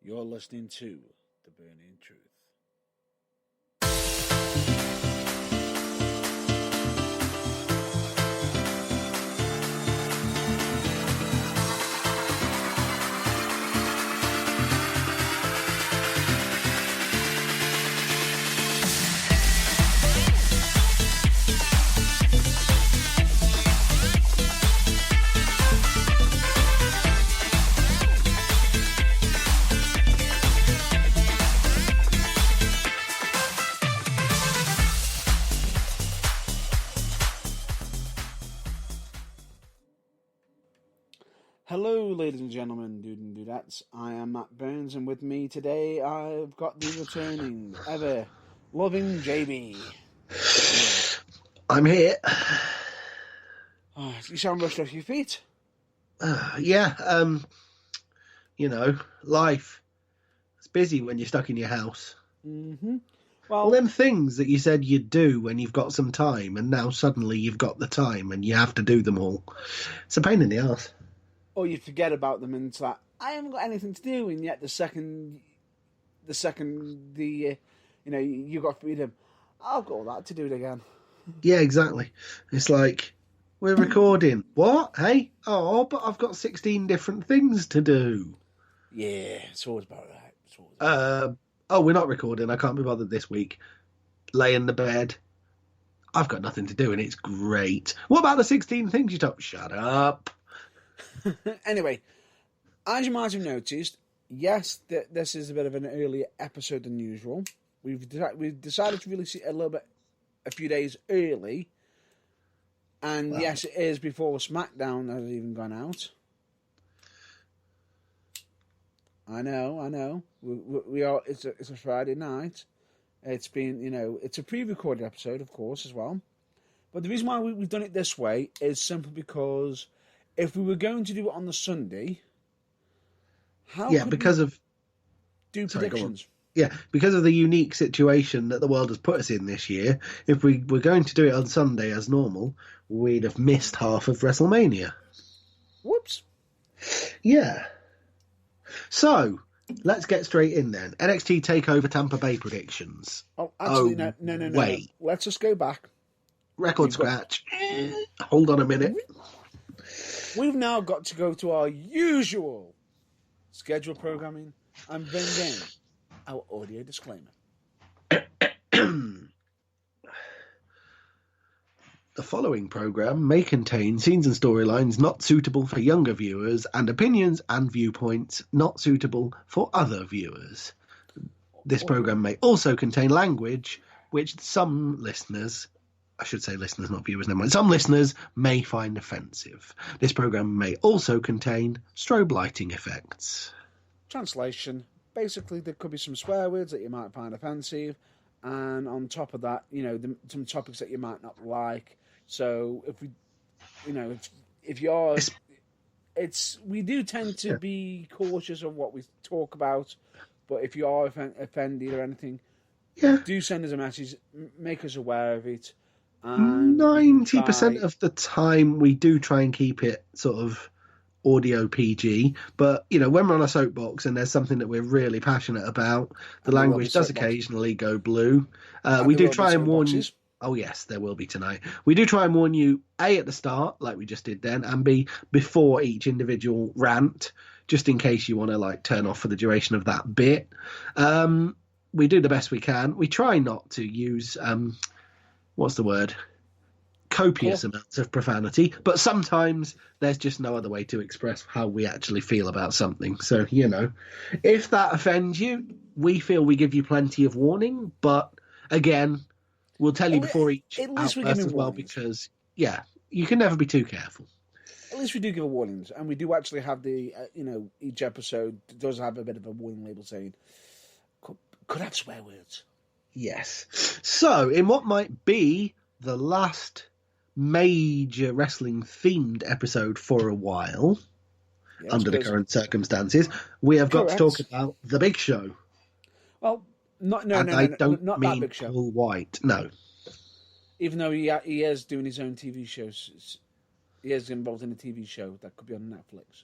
You're listening to The Burning Truth. Hello, ladies and gentlemen, dude and dudettes. I am Matt Burns, and with me today I've got the returning, ever loving JB. I'm here. Oh, you sound rushed off your feet. Life. It's busy when you're stuck in your house. Mm-hmm. All them things that you said you'd do when you've got some time, and now suddenly you've got the time and you have to do them all. It's a pain in the arse. Or you forget about them and it's like, I haven't got anything to do, and yet the second you got freedom, I've got all that to do it again. Yeah, exactly. It's like, we're recording. What? Hey? Oh, but I've got 16 different things to do. Yeah, it's always about right. We're not recording. I can't be bothered this week. Lay in the bed. I've got nothing to do and it's great. What about the 16 things you told? Shut up. Anyway, as you might have noticed, yes, this is a bit of an earlier episode than usual. We've decided to release it a few days early, and yes, it is before SmackDown has even gone out. I know. We are. It's a Friday night. It's been, it's a pre-recorded episode, of course, as well. But the reason why we've done it this way is simply because if we were going to do it on the Sunday, predictions? Yeah, because of the unique situation that the world has put us in this year, if we were going to do it on Sunday as normal, we'd have missed half of WrestleMania. Whoops. Yeah. So, let's get straight in then. NXT TakeOver Tampa Bay predictions. Oh, actually, no. Wait. Let's just go back. Record scratch. Hold on a minute. We've now got to go to our usual schedule programming and bring in our audio disclaimer. The following program may contain scenes and storylines not suitable for younger viewers and opinions and viewpoints not suitable for other viewers. This program may also contain language which some listeners, I should say listeners, not viewers, never mind, some listeners may find offensive. This program may also contain strobe lighting effects. Translation. Basically, there could be some swear words that you might find offensive, and on top of that, some topics that you might not like. So if we do tend to be cautious of what we talk about, but if you are offended or anything, do send us a message, make us aware of it. 90% of the time we do try and keep it sort of audio PG, but when we're on a soapbox and there's something that we're really passionate about, the language does occasionally go blue. We do try and warn you. Oh yes, there will be tonight. We do try and warn you, A, at the start, like we just did then, and B, before each individual rant, just in case you want to turn off for the duration of that bit. We do the best we can. We try not to use copious amounts of profanity, but sometimes there's just no other way to express how we actually feel about something. So, if that offends you, we feel we give you plenty of warning, but again, we'll tell you before each outburst as well, because, you can never be too careful. At least we do give a warnings, and we do actually have the, each episode does have a bit of a warning label saying, could have swear words. Yes. So, in what might be the last major wrestling-themed episode for a while, under the current circumstances, we have got to talk about The Big Show. Well, not that Big Show. Paul White, no. Even though he is doing his own TV shows, he is involved in a TV show that could be on Netflix.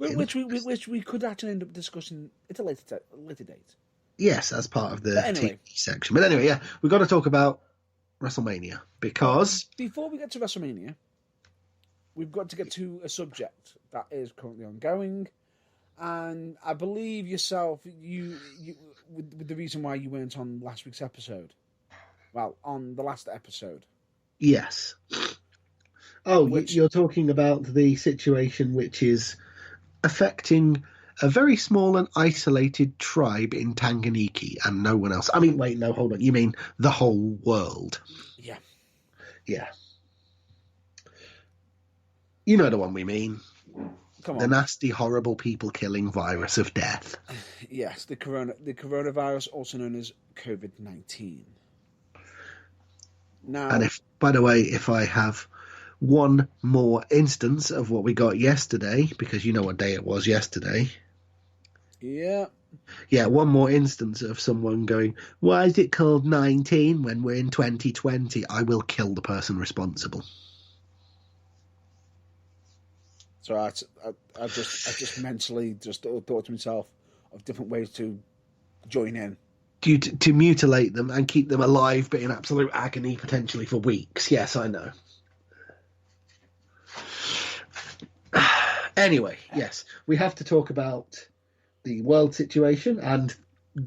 Which we could actually end up discussing at a later date. Yes, as part of the anyway, TV section. But anyway, yeah, we've got to talk about WrestleMania because before we get to WrestleMania, we've got to get to a subject that is currently ongoing, and I believe yourself, you with the reason why you weren't on last week's episode. Well, on the last episode. Yes. Oh, you're talking about the situation which is affecting a very small and isolated tribe in Tanganyika and no one else. I mean, wait, no, hold on. You mean the whole world? Yeah. Yeah. You know the one we mean. Come on. The nasty, horrible, people-killing virus of death. Yes, the coronavirus, also known as COVID-19. Now, and by the way, if I have one more instance of what we got yesterday, because you know what day it was yesterday. Yeah. Yeah, one more instance of someone going, why is it called 19 when we're in 2020? I will kill the person responsible. So I just mentally just thought to myself of different ways to join in. To mutilate them and keep them alive, but in absolute agony potentially for weeks. Yes, I know. Anyway, yes, we have to talk about the world situation, and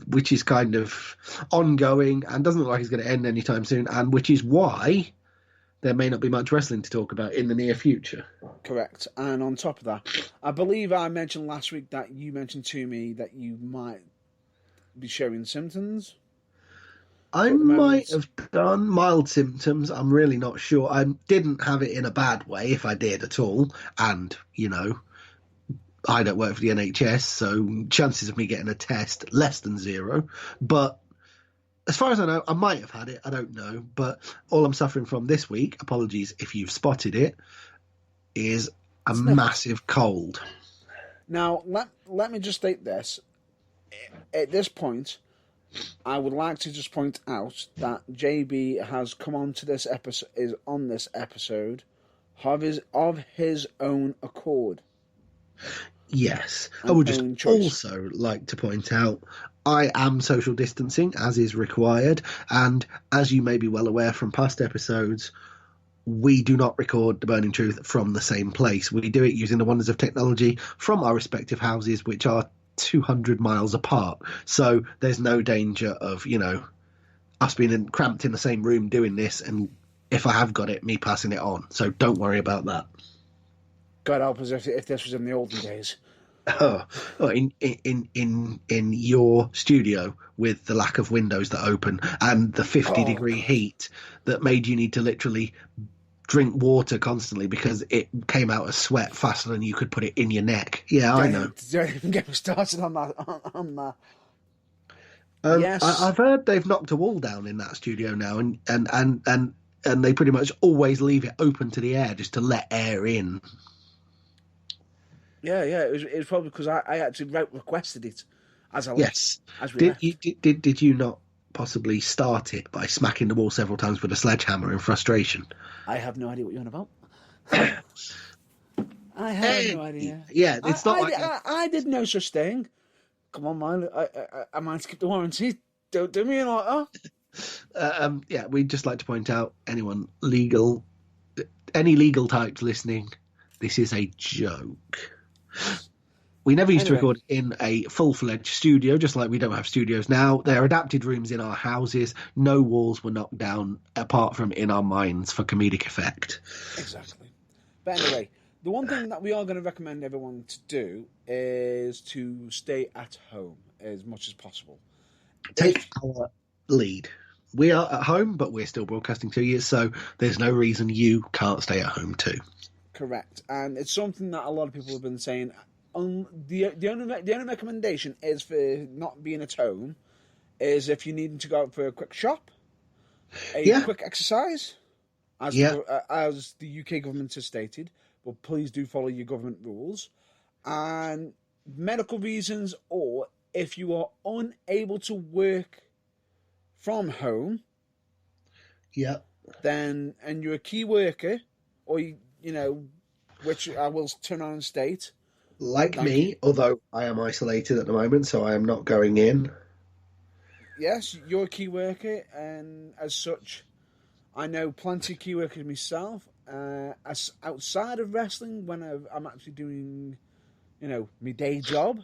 which is kind of ongoing and doesn't look like it's going to end anytime soon, and which is why there may not be much wrestling to talk about in the near future. Correct. And on top of that, I believe I mentioned last week that you mentioned to me that you might be showing symptoms. I might have done mild symptoms. I'm really not sure. I didn't have it in a bad way, if I did at all. And, you know, I don't work for the NHS, so chances of me getting a test, less than zero. But as far as I know, I might have had it. I don't know. But all I'm suffering from this week, apologies if you've spotted it, is a massive cold. Now, let me just state this. At this point, I would like to just point out that JB has come on to this episode, is on this episode of his own accord. Yes. I would just also like to point out I am social distancing as is required, and as you may be well aware from past episodes, we do not record The Burning Truth from the same place. We do it using the wonders of technology from our respective houses, which are 200 miles apart. So there's no danger of, you know, us being cramped in the same room doing this, and if I have got it, me passing it on. So don't worry about that. God help us if this was in the olden days. In your studio with the lack of windows that open and the 50-degree heat that made you need to literally drink water constantly because it came out as sweat faster than you could put it in your neck. Yeah, I know. Don't even get me started on that. Yes. I've heard they've knocked a wall down in that studio now, and they pretty much always leave it open to the air just to let air in. Yeah. It was probably because I actually requested it as I yes. As we did you not possibly start it by smacking the wall several times with a sledgehammer in frustration? I have no idea what you're on about. I have no idea. Yeah, it's not I did no such thing. Come on, man. I might skip the warranty. Don't do me like that. Yeah, we'd just like to point out any legal types listening, this is a joke. We never used to record in a full-fledged studio, just like we don't have studios now. They're adapted rooms in our houses. No walls were knocked down, apart from in our minds for comedic effect. Exactly. But anyway, the one thing that we are going to recommend everyone to do is to stay at home as much as possible. Take our lead. We are at home, but we're still broadcasting to you, so there's no reason you can't stay at home too. Correct. And it's something that a lot of people have been saying. The only recommendation is for not being at home is if you need to go out for a quick shop, quick exercise, as the UK government has stated. But please do follow your government rules, and medical reasons, or if you are unable to work from home, then and you're a key worker, or you know, which I will turn on and state, Like Thank you. me, although I am isolated at the moment, so I am not going in. Yes, you're a key worker, and as such, I know plenty of key workers myself. As outside of wrestling, when I'm actually doing, my day job.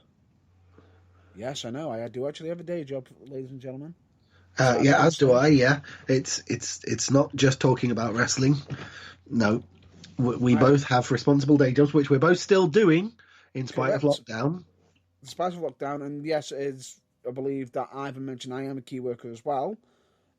Yes, I know. I do actually have a day job, ladies and gentlemen. Outside of Yeah, as do wrestling. I. Yeah, it's not just talking about wrestling. No, we I both have responsible day jobs, which we're both still doing in spite of correct. lockdown. Despite the lockdown, and yes, it is. I believe that Ivan mentioned I am a key worker as well,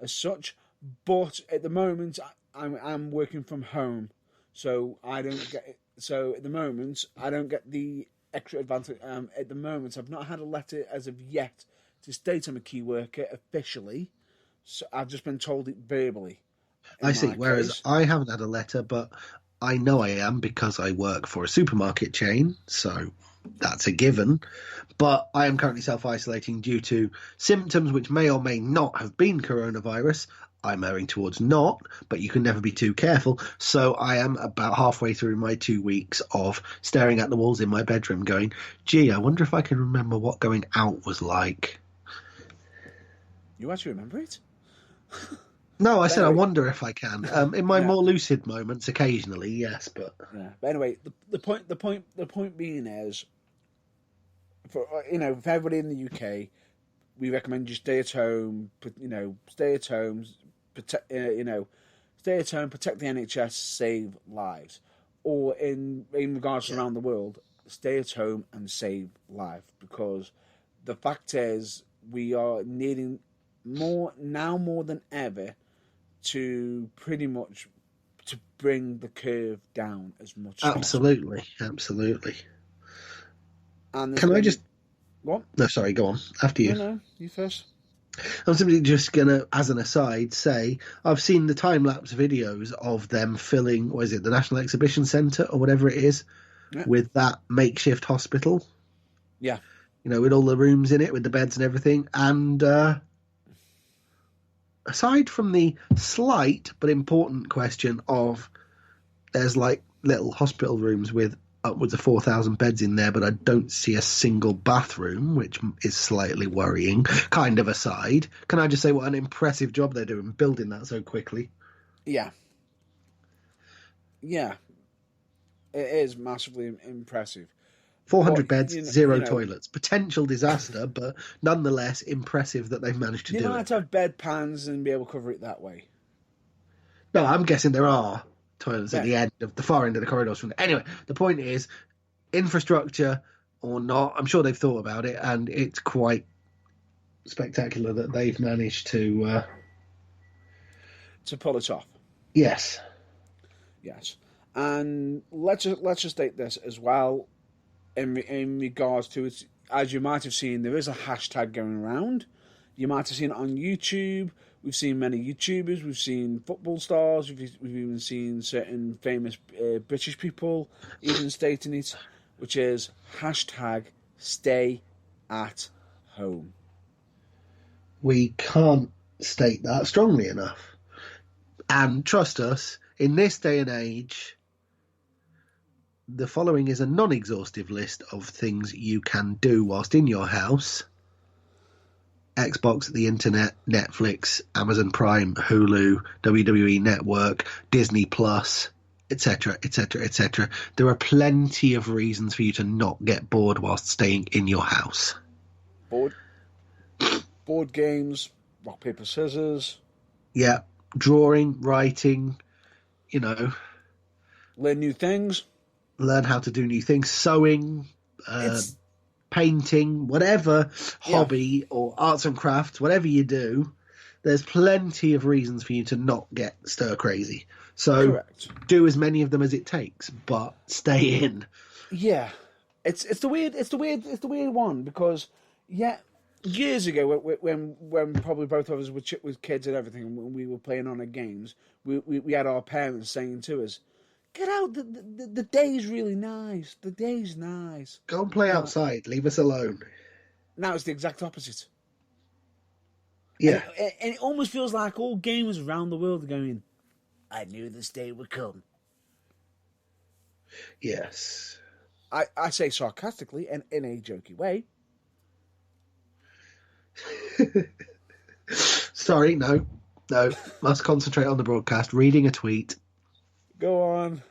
as such. But at the moment, I'm working from home, so I don't get it. So at the moment, I don't get the extra advantage. At the moment, I've not had a letter as of yet to state I'm a key worker officially. So I've just been told it verbally. I In see. my Whereas case, I haven't had a letter, but I know I am because I work for a supermarket chain, so that's a given. But I am currently self isolating due to symptoms which may or may not have been coronavirus. I'm erring towards not, but you can never be too careful. So I am about halfway through my 2 weeks of staring at the walls in my bedroom going, gee, I wonder if I can remember what going out was like. you actually remember it. No, I But said I anyway, wonder if I can. In my yeah, more lucid moments, occasionally, yes, but yeah. But anyway, the point being is, for for everybody in the UK, we recommend you stay at home. Stay at home, protect. Stay at home, protect the NHS, save lives. Or in regards to yeah, around the world, stay at home and save life, because the fact is we are needing more than ever to pretty much to bring the curve down as much as possible. absolutely, absolutely. And there's Can I been just? what? No, sorry, go on. After No, you. no, you first. I'm simply just gonna, as an aside, say I've seen the time lapse videos of them filling, what is it, the National Exhibition Centre or whatever it is, Yeah, with that makeshift hospital. yeah. With all the rooms in it, with the beds and everything. And aside from the slight but important question of there's like little hospital rooms with upwards of 4,000 beds in there, but I don't see a single bathroom, which is slightly worrying. Kind of aside, can I just say what an impressive job they're doing building that so quickly? Yeah, yeah, it is massively impressive. But 400 beds, zero toilets. Potential disaster, but nonetheless impressive that they've managed to you do don't it. have to have bedpans and be able to cover it that way. No, I'm guessing there are toilets at Yeah, the end of the far end of the corridors. From anyway, the point is, infrastructure or not, I'm sure they've thought about it, and it's quite spectacular that they've managed to. to pull it off. Yes, Yes, and let's just state this as well in regards to it. As you might have seen, there is a hashtag going around. You might have seen it on YouTube. We've seen many YouTubers. We've seen football stars. We've even seen certain famous British people even stating it, which is hashtag stay at home. we can't state that strongly enough. And trust us, in this day and age, the following is a non exhaustive list of things you can do whilst in your house: Xbox, the internet, Netflix, Amazon Prime, Hulu, WWE Network, Disney Plus, etc., etc., etc. There are plenty of reasons for you to not get bored whilst staying in your house. Board board games, rock paper scissors, Yeah, drawing, writing, you know, learn new things. learn how to do new things, sewing, uh, It's painting, whatever yeah, hobby or arts and crafts, whatever you do, there's plenty of reasons for you to not get stir crazy. So correct. do as many of them as it takes, but stay in. Yeah, it's the weird one, because yeah, years ago when probably both of us were with kids and everything, and when we were playing on our games, we had our parents saying to us, "Get out, the day's really nice. The day's nice." Go and play We're like, outside. Leave us alone. now it's the exact opposite, and Yeah. it almost feels like all gamers around the world are going, "I knew this day would come." Yes. I say sarcastically and in a jokey way. Sorry, no. Must concentrate on the broadcast. Reading a tweet. Go on.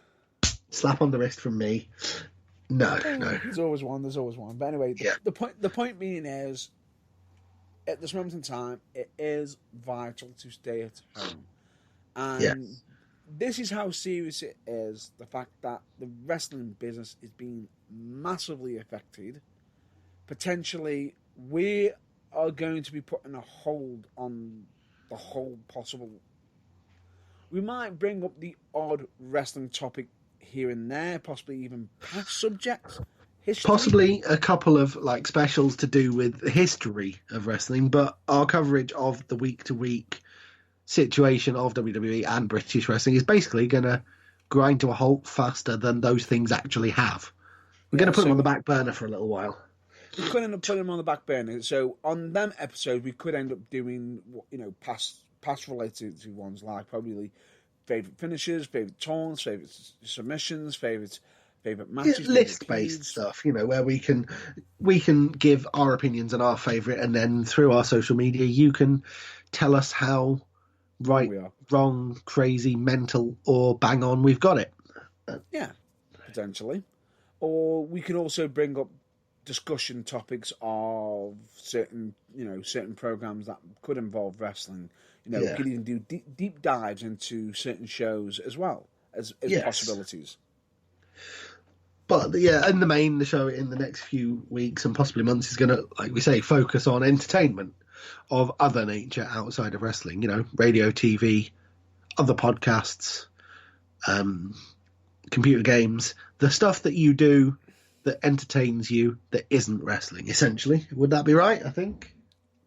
Slap on the wrist from me. No. There's always one. But anyway, Yeah. the point being is, at this moment in time, it is vital to stay at home. And this is how serious it is, the fact that the wrestling business is being massively affected. Potentially, we are going to be putting a hold on the whole possible. We might bring up the odd wrestling topic here and there, possibly even past subjects. History. Possibly a couple of like specials to do with the history of wrestling, but our coverage of the week-to-week situation of WWE and British wrestling is basically going to grind to a halt faster than those things actually have. We're going to put them on the back burner for a little while. We could end up putting them on the back burner. So on them episodes, we could end up doing, past related to ones, like probably favourite finishes, favourite taunts, favourite submissions, favourite matches, list-based stuff, where we can give our opinions on our favourite, and then through our social media, you can tell us how right, wrong, crazy, mental, or bang on we've got it. Yeah, potentially. Or we can also bring up discussion topics of certain programs that could involve wrestling. We could even do deep dives into certain shows as well as possibilities. But in the main, the show in the next few weeks and possibly months is going to, like we say, focus on entertainment of other nature outside of wrestling. Radio, TV, other podcasts, computer games, the stuff that you do that entertains you that isn't wrestling, essentially. Would that be right, I think?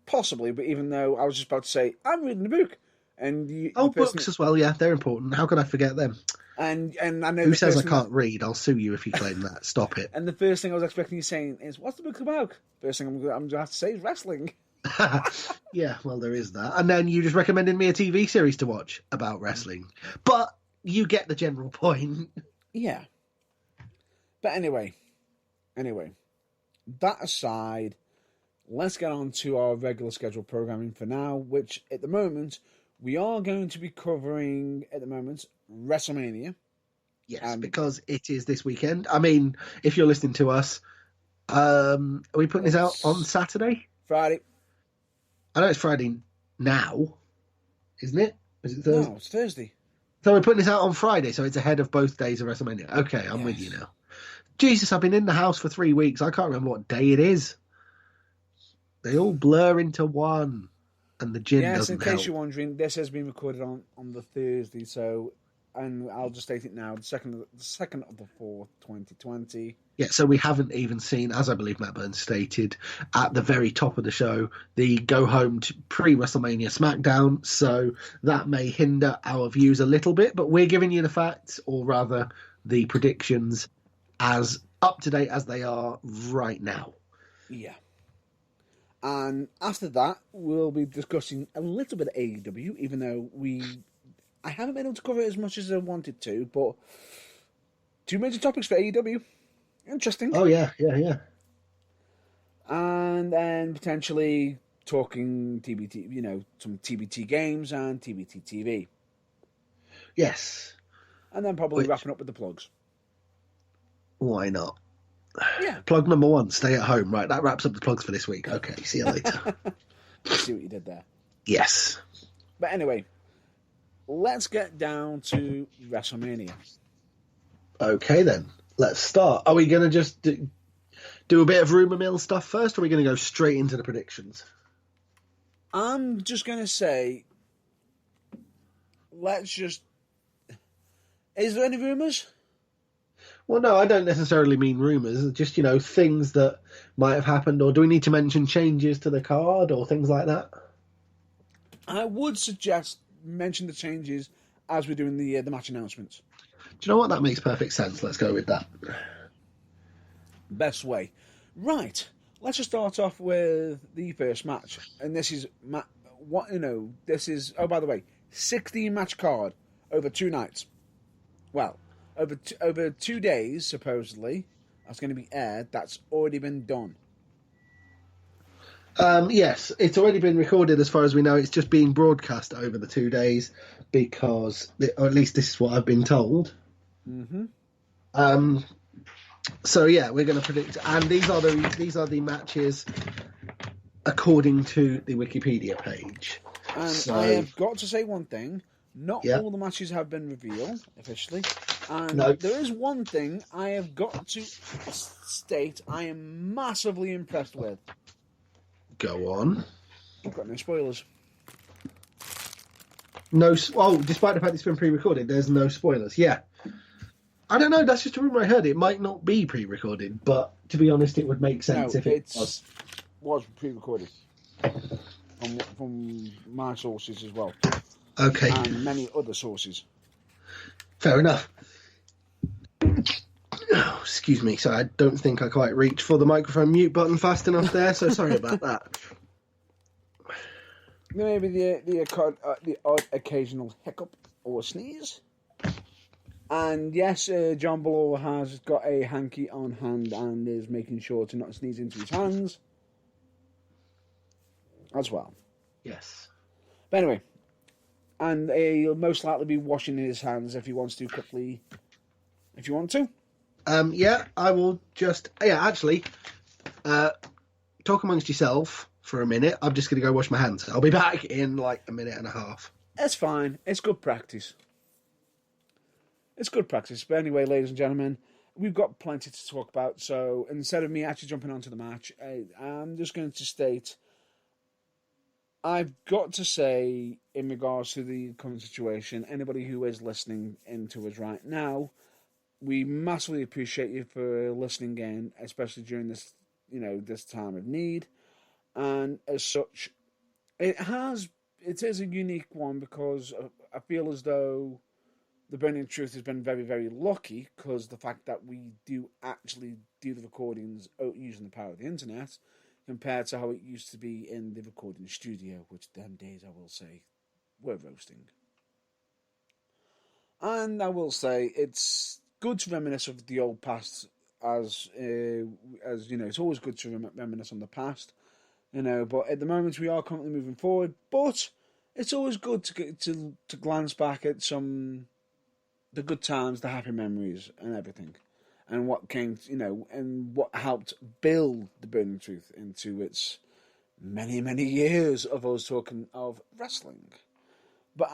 Possibly, but even though I was just about to say, I'm reading a book. And books as well, yeah, they're important. How could I forget them? And I know who says I can't read? I'll sue you if you claim that. Stop it. And the first thing I was expecting you saying is, what's the book about? First thing I'm going to have to say is wrestling. Yeah, well, there is that. And then you just recommended me a TV series to watch about wrestling. But you get the general point. Yeah. But anyway, that aside, let's get on to our regular scheduled programming for now, which at the moment we are going to be covering WrestleMania. Yes, because it is this weekend. I mean, if you're listening to us, are we putting this out on Saturday? Friday. I know it's Friday now, isn't it? Is it Thursday? No, it's Thursday. So we're putting this out on Friday, so it's ahead of both days of WrestleMania. Okay, I'm with you now. Jesus, I've been in the house for 3 weeks. I can't remember what day it is. They all blur into one, and the gin doesn't help. Yes, in case you're wondering, this has been recorded on the Thursday, so, and I'll just state it now, the second of the 4th, 2020. Yeah, so we haven't even seen, as I believe Matt Burns stated, at the very top of the show, the go-home to pre-WrestleMania SmackDown, so that may hinder our views a little bit, but we're giving you the facts, or rather the predictions, as up-to-date as they are right now. Yeah. And after that, we'll be discussing a little bit of AEW, even though I haven't been able to cover it as much as I wanted to, but 2 major topics for AEW. Interesting. Oh, yeah. And then potentially talking TBT, some TBT games and TBT TV. Yes. And then probably wrapping up with the plugs. Why not? Yeah. Plug number 1, stay at home. Right, that wraps up the plugs for this week. Okay, see you later. See what you did there. Yes. But anyway, let's get down to WrestleMania. Okay, then. Let's start. Are we going to just do a bit of rumour mill stuff first, or are we going to go straight into the predictions? I'm just going to say, is there any rumours? Well, no, I don't necessarily mean rumours. Just, things that might have happened, or do we need to mention changes to the card or things like that? I would suggest mention the changes as we're doing the match announcements. Do you know what? That makes perfect sense. Let's go with that. Best way. Right. Let's just start off with the first match. And this is, by the way, 16-match card over 2 nights. Well, over 2 days, supposedly. that's going to be aired, that's already been done. Yes, it's already been recorded as far as we know. It's just being broadcast over the 2 days because, or at least this is what I've been told. Mm-hmm. So yeah, we're going to predict, and these are the matches according to the Wikipedia page. And so, I have got to say one thing. Not yeah. all the matches have been revealed officially. And No. there is one thing I have got to state I am massively impressed with. Go on. I've got no spoilers. No. Oh, despite the fact it's been pre-recorded, there's no spoilers. Yeah. I don't know. That's just a rumor I heard. It might not be pre-recorded, but to be honest, it would make sense if it was pre-recorded from my sources as well. Okay. And many other sources. Fair enough. Oh, excuse me. So I don't think I quite reached for the microphone mute button fast enough there. So sorry about that. Maybe the odd occasional hiccup or sneeze. And yes, John Below has got a hanky on hand and is making sure to not sneeze into his hands as well. Yes. But anyway, and he'll most likely be washing his hands if he wants to quickly. If you want to. Yeah, I will just. Yeah, actually, talk amongst yourself for a minute. I'm just going to go wash my hands. I'll be back in like a minute and a half. It's fine. It's good practice. It's good practice. But anyway, ladies and gentlemen, we've got plenty to talk about. So instead of me actually jumping onto the match, I'm just going to state, I've got to say, in regards to the current situation, anybody who is listening into us right now, we massively appreciate you for listening in, especially during this, this time of need. And as such, it is a unique one because I feel as though The Burning Truth has been very, very lucky because the fact that we do actually do the recordings using the power of the internet compared to how it used to be in the recording studio, which them days, I will say, were roasting. And I will say it's good to reminisce of the old past, as it's always good to reminisce on the past, But at the moment we are currently moving forward. But it's always good to glance back at the good times, the happy memories, and everything, and what came, and what helped build The Burning Truth into its many, many years of us talking of wrestling. But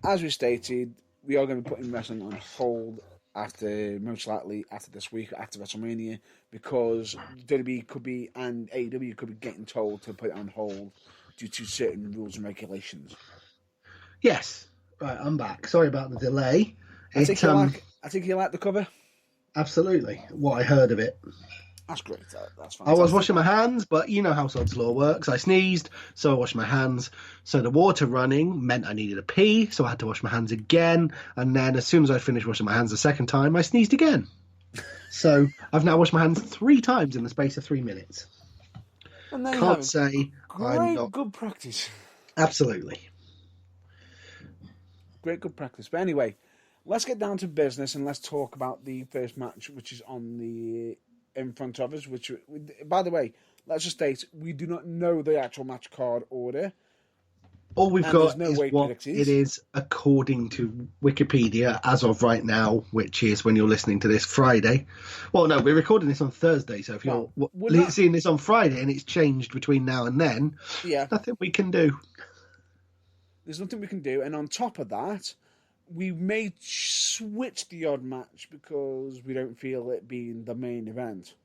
as we stated, we are going to be putting wrestling on hold most likely after this week, after WrestleMania, because WWE could be and AEW could be getting told to put it on hold due to certain rules and regulations. Yes, right. I'm back. Sorry about the delay. I think you like the cover. Absolutely. What I heard of it. That's great. That's fantastic. I was washing my hands, but you know how Sod's Law works. I sneezed, so I washed my hands. So the water running meant I needed a pee, so I had to wash my hands again. And then as soon as I finished washing my hands the second time, I sneezed again. So I've now washed my hands 3 times in the space of 3 minutes. And then Can't say I'm not. Good practice. Absolutely. Great, good practice. But anyway, let's get down to business and let's talk about the first match, which is in front of us, which, by the way, let's just state, we do not know the actual match card order. All we've got is what it is according to Wikipedia as of right now, which is when you're listening to this Friday. Well, no, we're recording this on Thursday, so if you're seeing this on Friday and it's changed between now and then, nothing we can do. There's nothing we can do, and on top of that, we may switch the odd match because we don't feel it being the main event.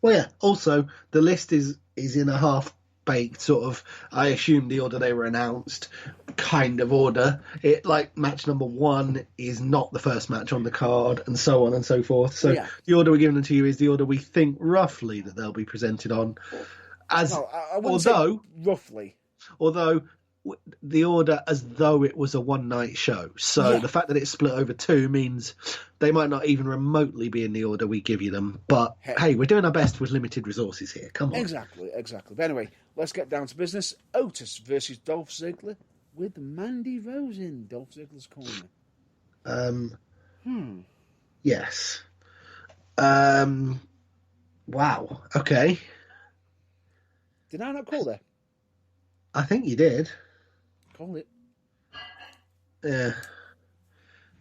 Well, yeah. Also, the list is in a half-baked sort of, I assume the order they were announced, kind of order. It like match number 1 is not the first match on the card, and so on and so forth. So the order we're giving them to you is the order we think roughly that they'll be presented on. Roughly. Although the order as though it was a one-night show. So the fact that it's split over 2 means they might not even remotely be in the order we give you them. But hey, we're doing our best with limited resources here. Come on. Exactly. But anyway, let's get down to business. Otis versus Dolph Ziggler with Mandy Rose in Dolph Ziggler's corner. Yes. Wow. Okay. Did I not call it? I think you did. Call it. Yeah. I think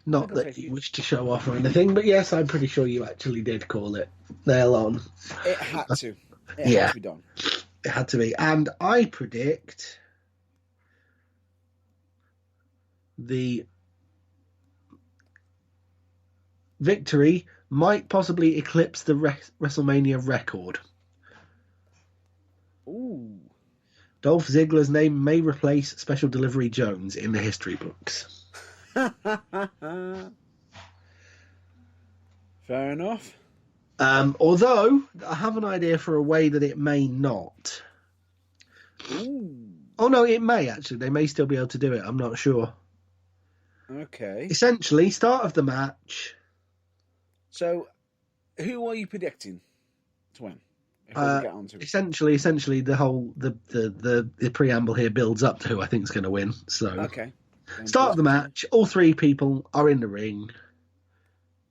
Not I'll that take you it. wish to show off or anything, but yes, I'm pretty sure you actually did call it. Nail on. It had to. It had Yeah, to be done. it had to be. And I predict the victory might possibly eclipse the WrestleMania record. Ooh. Dolph Ziggler's name may replace Special Delivery Jones in the history books. Fair enough. Although I have an idea for a way that it may not. Ooh. Oh no, it may actually. They may still be able to do it. I'm not sure. Okay. Essentially, start of the match. So, who are you predicting to win? Before we get on to it. Essentially, the whole the preamble here builds up to who I think is going to win. So, Okay. start of the match. All three people are in the ring.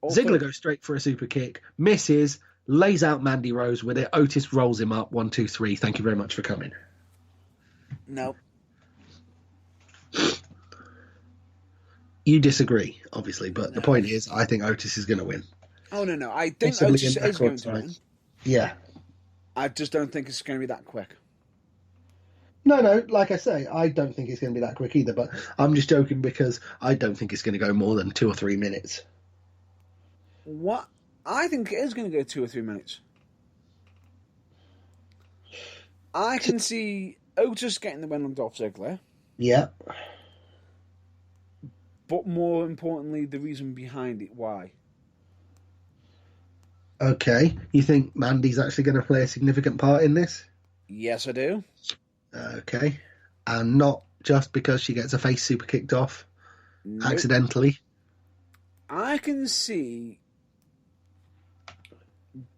Ziggler goes straight for a super kick, misses, lays out Mandy Rose with it. Otis rolls him up. 1, 2, 3. Thank you very much for coming. No. You disagree, obviously, but the point is, I think Otis is going to win. Oh, no. I think Possibly Otis in is going record to win. time. Yeah. I just don't think it's going to be that quick. No, like I say, I don't think it's going to be that quick either, but I'm just joking because I don't think it's going to go more than 2 or 3 minutes. What? I think it is going to go 2 or 3 minutes. I can see Otis getting the win on Dolph Ziggler. Yeah. But more importantly, the reason behind it, why. Okay. You think Mandy's actually going to play a significant part in this? Yes, I do. Okay. And not just because she gets a face super kicked off accidentally. I can see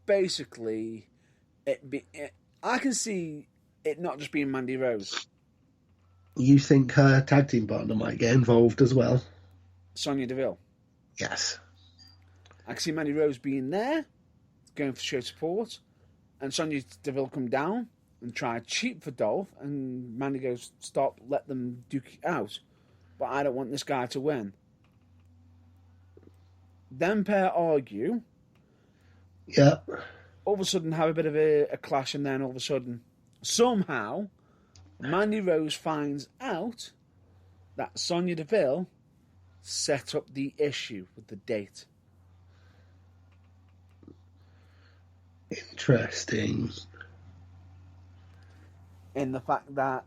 basically I can see it not just being Mandy Rose. You think her tag team partner might get involved as well? Sonya Deville. Yes. I can see Mandy Rose being there, going for show support, and Sonya Deville come down and try to cheat for Dolph, and Mandy goes, stop, let them duke it out. But I don't want this guy to win. Them pair argue. Yeah. All of a sudden have a bit of a clash, and then all of a sudden, somehow, Mandy Rose finds out that Sonya Deville set up the issue with the date. Interesting. In the fact that,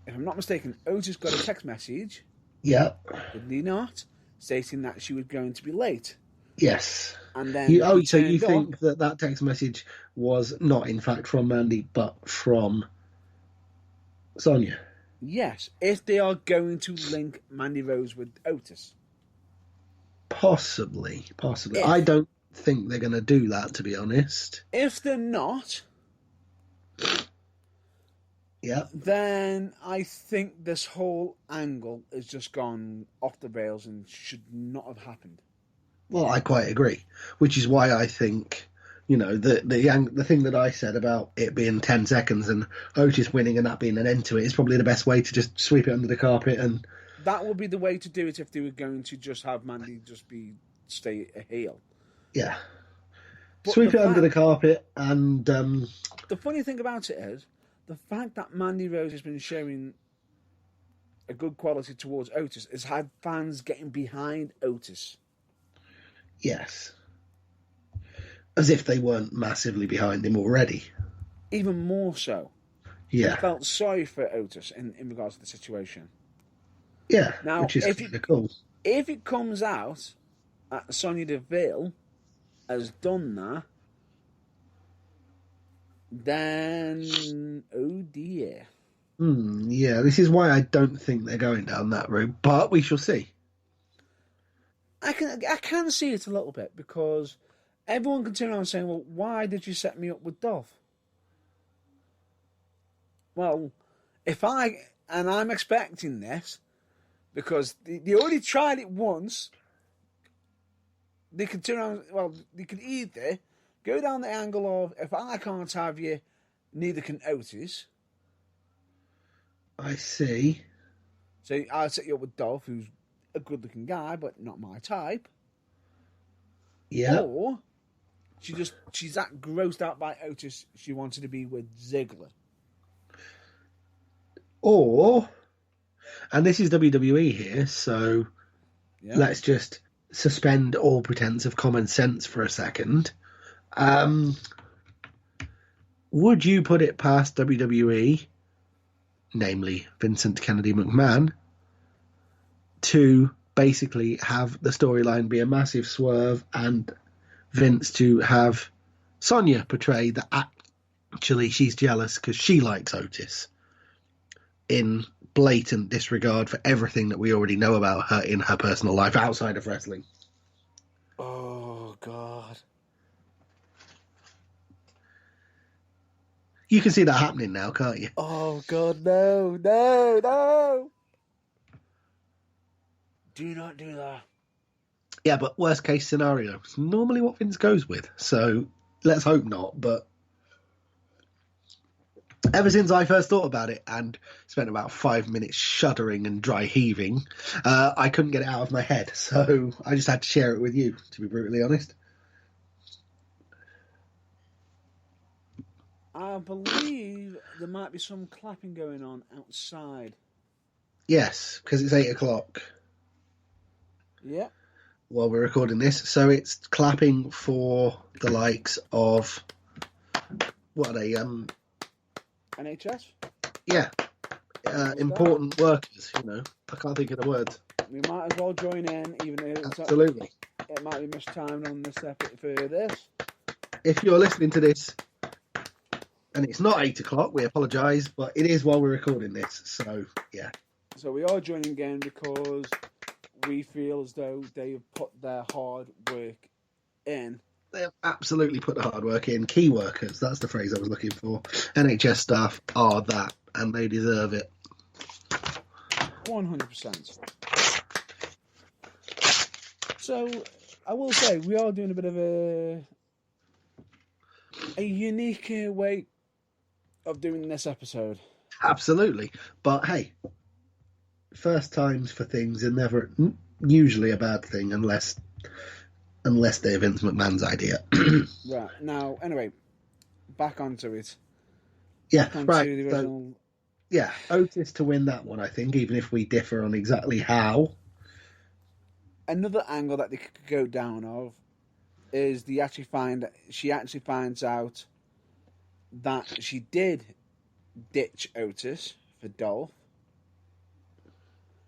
if I'm not mistaken, Otis got a text message. Yeah. Did he not? Stating that she was going to be late. Yes. And then so you think that text message was not in fact from Mandy, but from Sonya? Yes, if they are going to link Mandy Rose with Otis. Possibly. I don't think they're going to do that, to be honest. If they're not, yeah, then I think this whole angle has just gone off the rails and should not have happened. Well, I quite agree, which is why I think, the thing that I said about it being 10 seconds and Otis winning and that being an end to it is probably the best way to just sweep it under the carpet. And that would be the way to do it if they were going to just have Mandy stay a heel. Yeah. But sweep it under the carpet. And the funny thing about it is the fact that Mandy Rose has been showing a good quality towards Otis has had fans getting behind Otis. Yes. As if they weren't massively behind him already. Even more so. Yeah. I felt sorry for Otis in regards to the situation. Yeah, now, which is kind of cool. If it comes out that Sonya Deville has done that, then, oh dear. Yeah, this is why I don't think they're going down that route, but we shall see. I can see it a little bit because everyone can turn around saying, well, why did you set me up with Dolph? Well, I'm expecting this because they already tried it once. They could turn around, well, they could either Go down the angle of, if I can't have you, neither can Otis. I see. So I'll set you up with Dolph, who's a good-looking guy, but not my type. Yeah. Or she's that grossed out by Otis, she wanted to be with Ziggler. Or, and this is WWE here, so let's just suspend all pretense of common sense for a second. Would you put it past WWE, namely Vincent Kennedy McMahon, to basically have the storyline be a massive swerve and Vince to have Sonya portray that actually she's jealous because she likes Otis, in blatant disregard for everything that we already know about her in her personal life outside of wrestling? Oh, God. You can see that happening now, can't you? Oh, God, no, no, no. Do not do that. Yeah, but worst case scenario, it's normally what Vince goes with. So let's hope not. But ever since I first thought about it and spent about 5 minutes shuddering and dry heaving, I couldn't get it out of my head. So I just had to share it with you, to be brutally honest. I believe there might be some clapping going on outside. Yes, because it's 8 o'clock. Yeah. While we're recording this. So it's clapping for the likes of, what are they? NHS? Yeah. Important workers, you know. I can't think of the words. We might as well join in, even though Absolutely. It might be mistimed on this episode for this. If you're listening to this and it's not 8 o'clock, we apologise, but it is while we're recording this. So, yeah. So we are joining again because we feel as though they've put their hard work in. They have absolutely put the hard work in. Key workers, that's the phrase I was looking for. NHS staff are that, and they deserve it. 100%. So, I will say, we are doing a bit of a unique way of doing this episode. Absolutely. But hey, first times for things are never usually a bad thing unless they're Vince McMahon's idea. Right. Now, anyway, back onto it. Yeah, right. The original... So, yeah, Otis to win that one, I think, even if we differ on exactly how. Another angle that they could go down of is she actually finds out that she did ditch Otis for Dolph.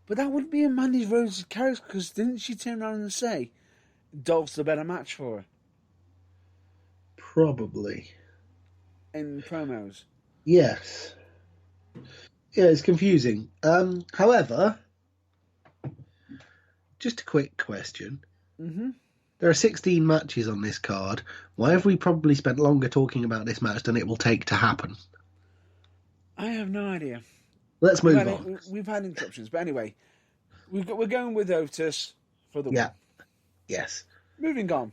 But that wouldn't be in Mandy Rose's character, because didn't she turn around and say Dolph's the better match for her? Probably. In promos. Yes. Yeah, it's confusing. However, just a quick question. Mm-hmm. There are 16 matches on this card. Why have we probably spent longer talking about this match than it will take to happen? I have no idea. Let's move on. We've had interruptions, but anyway, we're going with Otis for the win. Yeah. Yes. Moving on.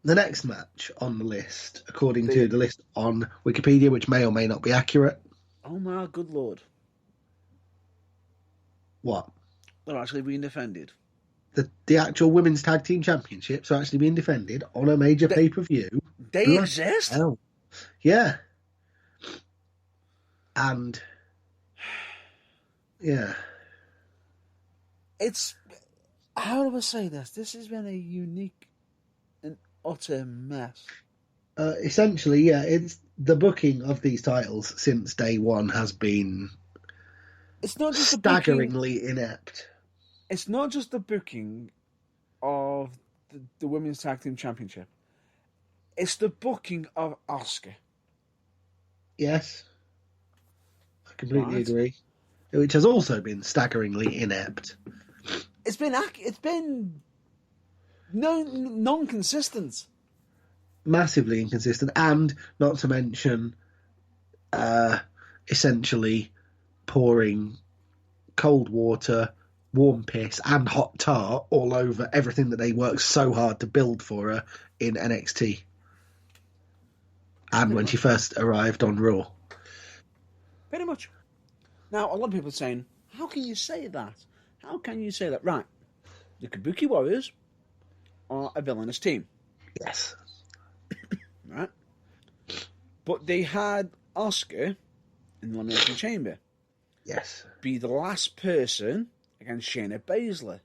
The next match on the list, according to the list on Wikipedia, which may or may not be accurate. Oh my good lord. What? They're actually being defended. The actual Women's Tag Team Championships are actually being defended on a major pay-per-view. They exist? Hell. Yeah. And... yeah. It's... how do I say this? This has been a unique and utter mess. Essentially, yeah, it's the booking of these titles since day one has been it's not just staggeringly inept. It's not just the booking of the Women's Tag Team Championship. It's the booking of Asuka. Yes. I completely agree. Which has also been staggeringly inept. It's been non-consistent. Massively inconsistent, and not to mention essentially pouring cold water, warm piss and hot tar all over everything that they worked so hard to build for her in NXT. and when she first arrived on Raw. Pretty much. Now, a lot of people are saying, how can you say that? How can you say that? Right. The Kabuki Warriors are a villainous team. Yes. Right? But they had Asuka in the Elimination Chamber Yes. be the last person against Shayna Baszler.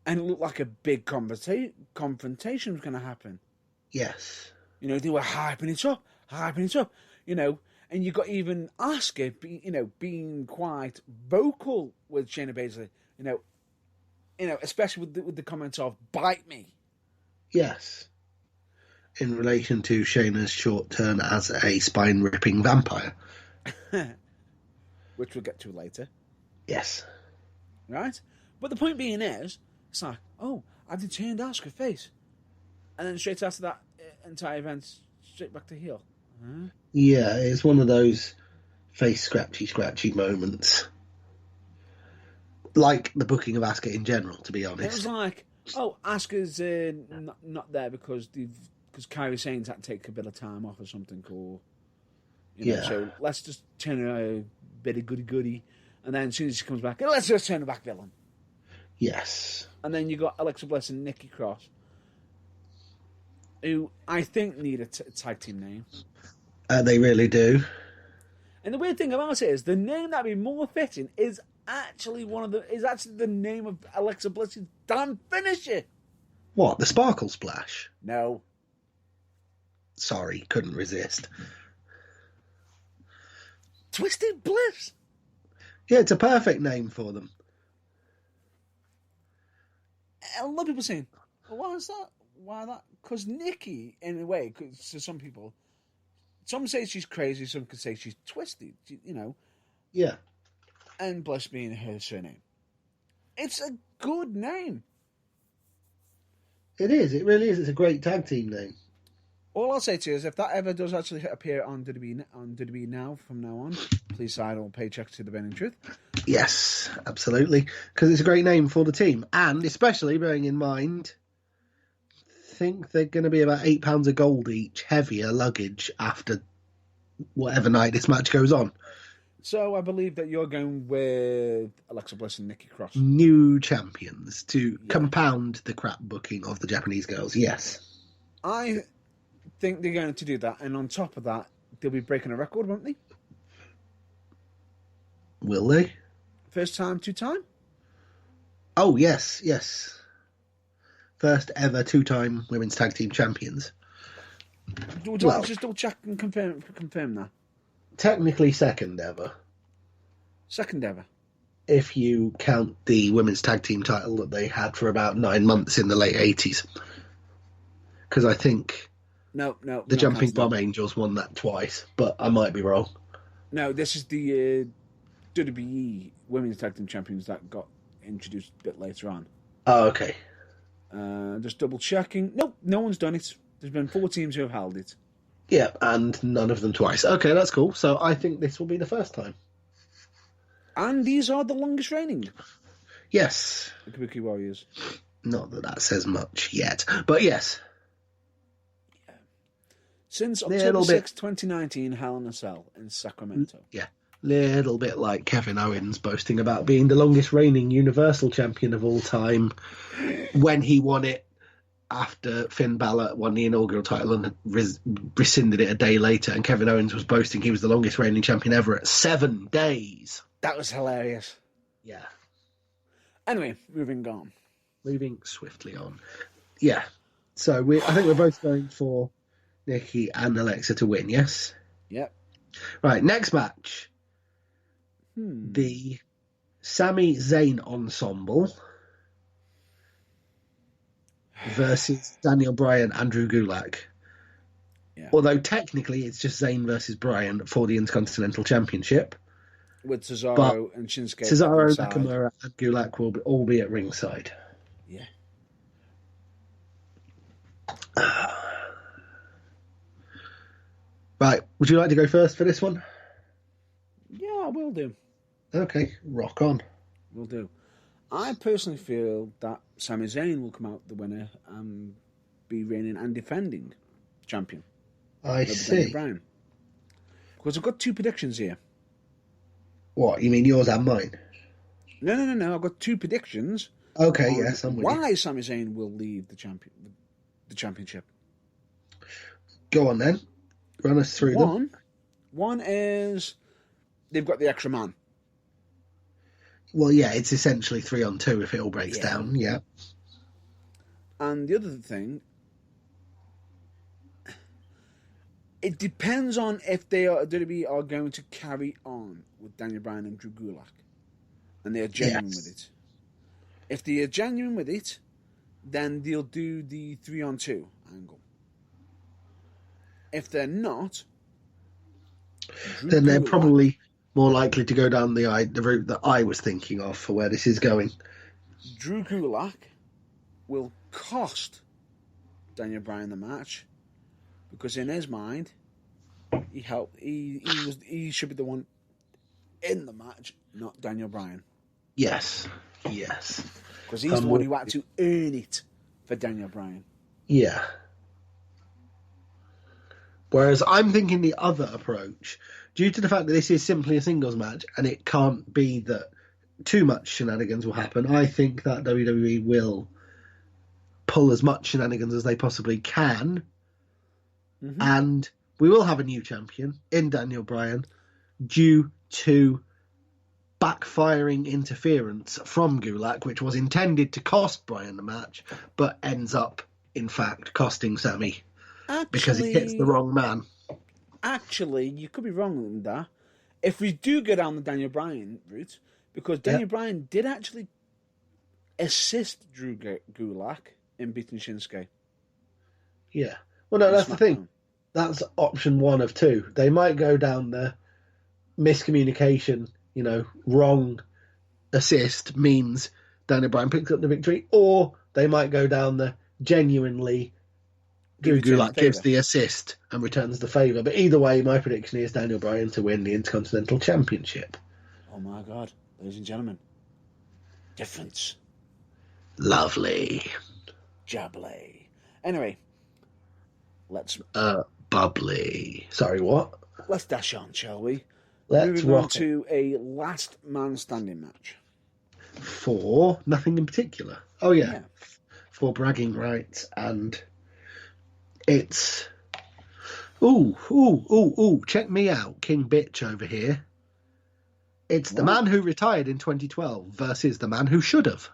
And it looked like a big confrontation was going to happen. Yes. You know, they were hyping it up, you know, and you got even Asuka, being quite vocal with Shayna Baszler, you know, especially with the comments of "bite me." Yes. In relation to Shayna's short turn as a spine-ripping vampire. Which we'll get to later. Yes. Right? But the point being is, it's like, oh, I've turned Asuka face. And then straight after that entire event, straight back to heel. Huh? Yeah, it's one of those face scratchy moments. Like the booking of Asuka in general, to be honest. It was like, oh, Asuka's not there because Kairi Sane's had to take a bit of time off or something, or so let's just turn her a bit of goody, and then as soon as she comes back, let's just turn her back villain. Yes. And then you got Alexa Bliss and Nikki Cross, who I think need a tag team name. They really do. And the weird thing about it is, the name that'd be more fitting is actually the name of Alexa Bliss's damn finisher. What, the Sparkle Splash? No. Sorry, couldn't resist. Twisted Bliss. Yeah, it's a perfect name for them. A lot of people saying, well, why is that? Why that? Because Nikki, in a way, to some people, some say she's crazy, some could say she's twisted, you know. Yeah. And Bliss being her surname. It's a good name. It is. It really is. It's a great tag team name. All I'll say to you is, if that ever does actually appear on WWE now, from now on, please sign all paychecks to the Burning Truth. Yes, absolutely. Because it's a great name for the team. And especially bearing in mind, I think they're going to be about £8 of gold each, heavier luggage after whatever night this match goes on. So I believe that you're going with Alexa Bliss and Nikki Cross. New champions to compound the crap booking of the Japanese girls, yes. I think they're going to do that. And on top of that, they'll be breaking a record, won't they? Will they? First time, two-time? Oh, yes. First ever two-time women's tag team champions. Would you like to just double check and confirm that? Technically second ever. Second ever. If you count the women's tag team title that they had for about 9 months in the late 80s. Because I think No. the Jumping Bomb Angels won that twice, but I might be wrong. No, this is the WWE Women's Tag Team Champions that got introduced a bit later on. Oh, okay. Just double checking. Nope, no one's done it. There's been 4 teams who have held it. Yeah, and none of them twice. Okay, that's cool. So I think this will be the first time. And these are the longest reigning. Yes. The Kabuki Warriors. Not that that says much yet, but yes. Yeah. Since October 6, 2019, Hell in a Cell in Sacramento. Yeah. Little bit like Kevin Owens boasting about being the longest reigning Universal Champion of all time when he won it after Finn Balor won the inaugural title and rescinded it a day later, and Kevin Owens was boasting he was the longest reigning champion ever at 7 days. That was hilarious. Yeah. Anyway, moving on. Moving swiftly on. Yeah. So I think we're both going for Nikki and Alexa to win, yes? Yep. Right, next match. The Sami Zayn Ensemble versus Daniel Bryan and Drew Gulak. Yeah. Although technically it's just Zayn versus Bryan for the Intercontinental Championship. With Cesaro and Shinsuke. Cesaro, Nakamura and Gulak will all be at ringside. Yeah. Right, would you like to go first for this one? Yeah, I will do. Okay, rock on. Will do. I personally feel that Sami Zayn will come out the winner and be reigning and defending champion. I over see. Daniel Bryan. Because I've got two predictions here. What, you mean yours and mine? No. I've got two predictions Okay, on yes, I'm with you. why Sami Zayn will leave the championship. Go on then. Run us through them. One is they've got the extra man. Well, yeah, it's essentially 3-on-2 if it all breaks down, yeah. And the other thing, it depends on if WWE are going to carry on with Daniel Bryan and Drew Gulak. And they are genuine with it. If they are genuine with it, then they'll do the 3-on-2 angle. If they're not, then they're probably more likely to go down the route that I was thinking of for where this is going. Drew Gulak will cost Daniel Bryan the match because in his mind, he should be the one in the match, not Daniel Bryan. Yes. Because he's the one who had to earn it for Daniel Bryan. Yeah. Whereas I'm thinking the other approach, due to the fact that this is simply a singles match and it can't be that too much shenanigans will happen, I think that WWE will pull as much shenanigans as they possibly can, and we will have a new champion in Daniel Bryan due to backfiring interference from Gulak, which was intended to cost Bryan the match, but ends up, in fact, costing Sami. Because he hits the wrong man. Actually, you could be wrong on that. If we do go down the Daniel Bryan route, because Daniel Bryan did actually assist Drew Gulak in beating Shinsuke. Yeah. Well, no, that's the thing. That's option 1 of 2. They might go down the miscommunication, wrong assist means Daniel Bryan picks up the victory, or they might go down the genuinely Drew Gulak gives the assist and returns the favour. But either way, my prediction is Daniel Bryan to win the Intercontinental Championship. Oh my God, ladies and gentlemen. Difference. Lovely. Jubbly. Anyway, let's... bubbly. Sorry, what? Let's dash on, shall we? Let's Moving on to a last man standing match. For nothing in particular. Oh, yeah. For bragging rights and... It's... Ooh, check me out, King Bitch over here. It's the man who retired in 2012 versus the man who should have.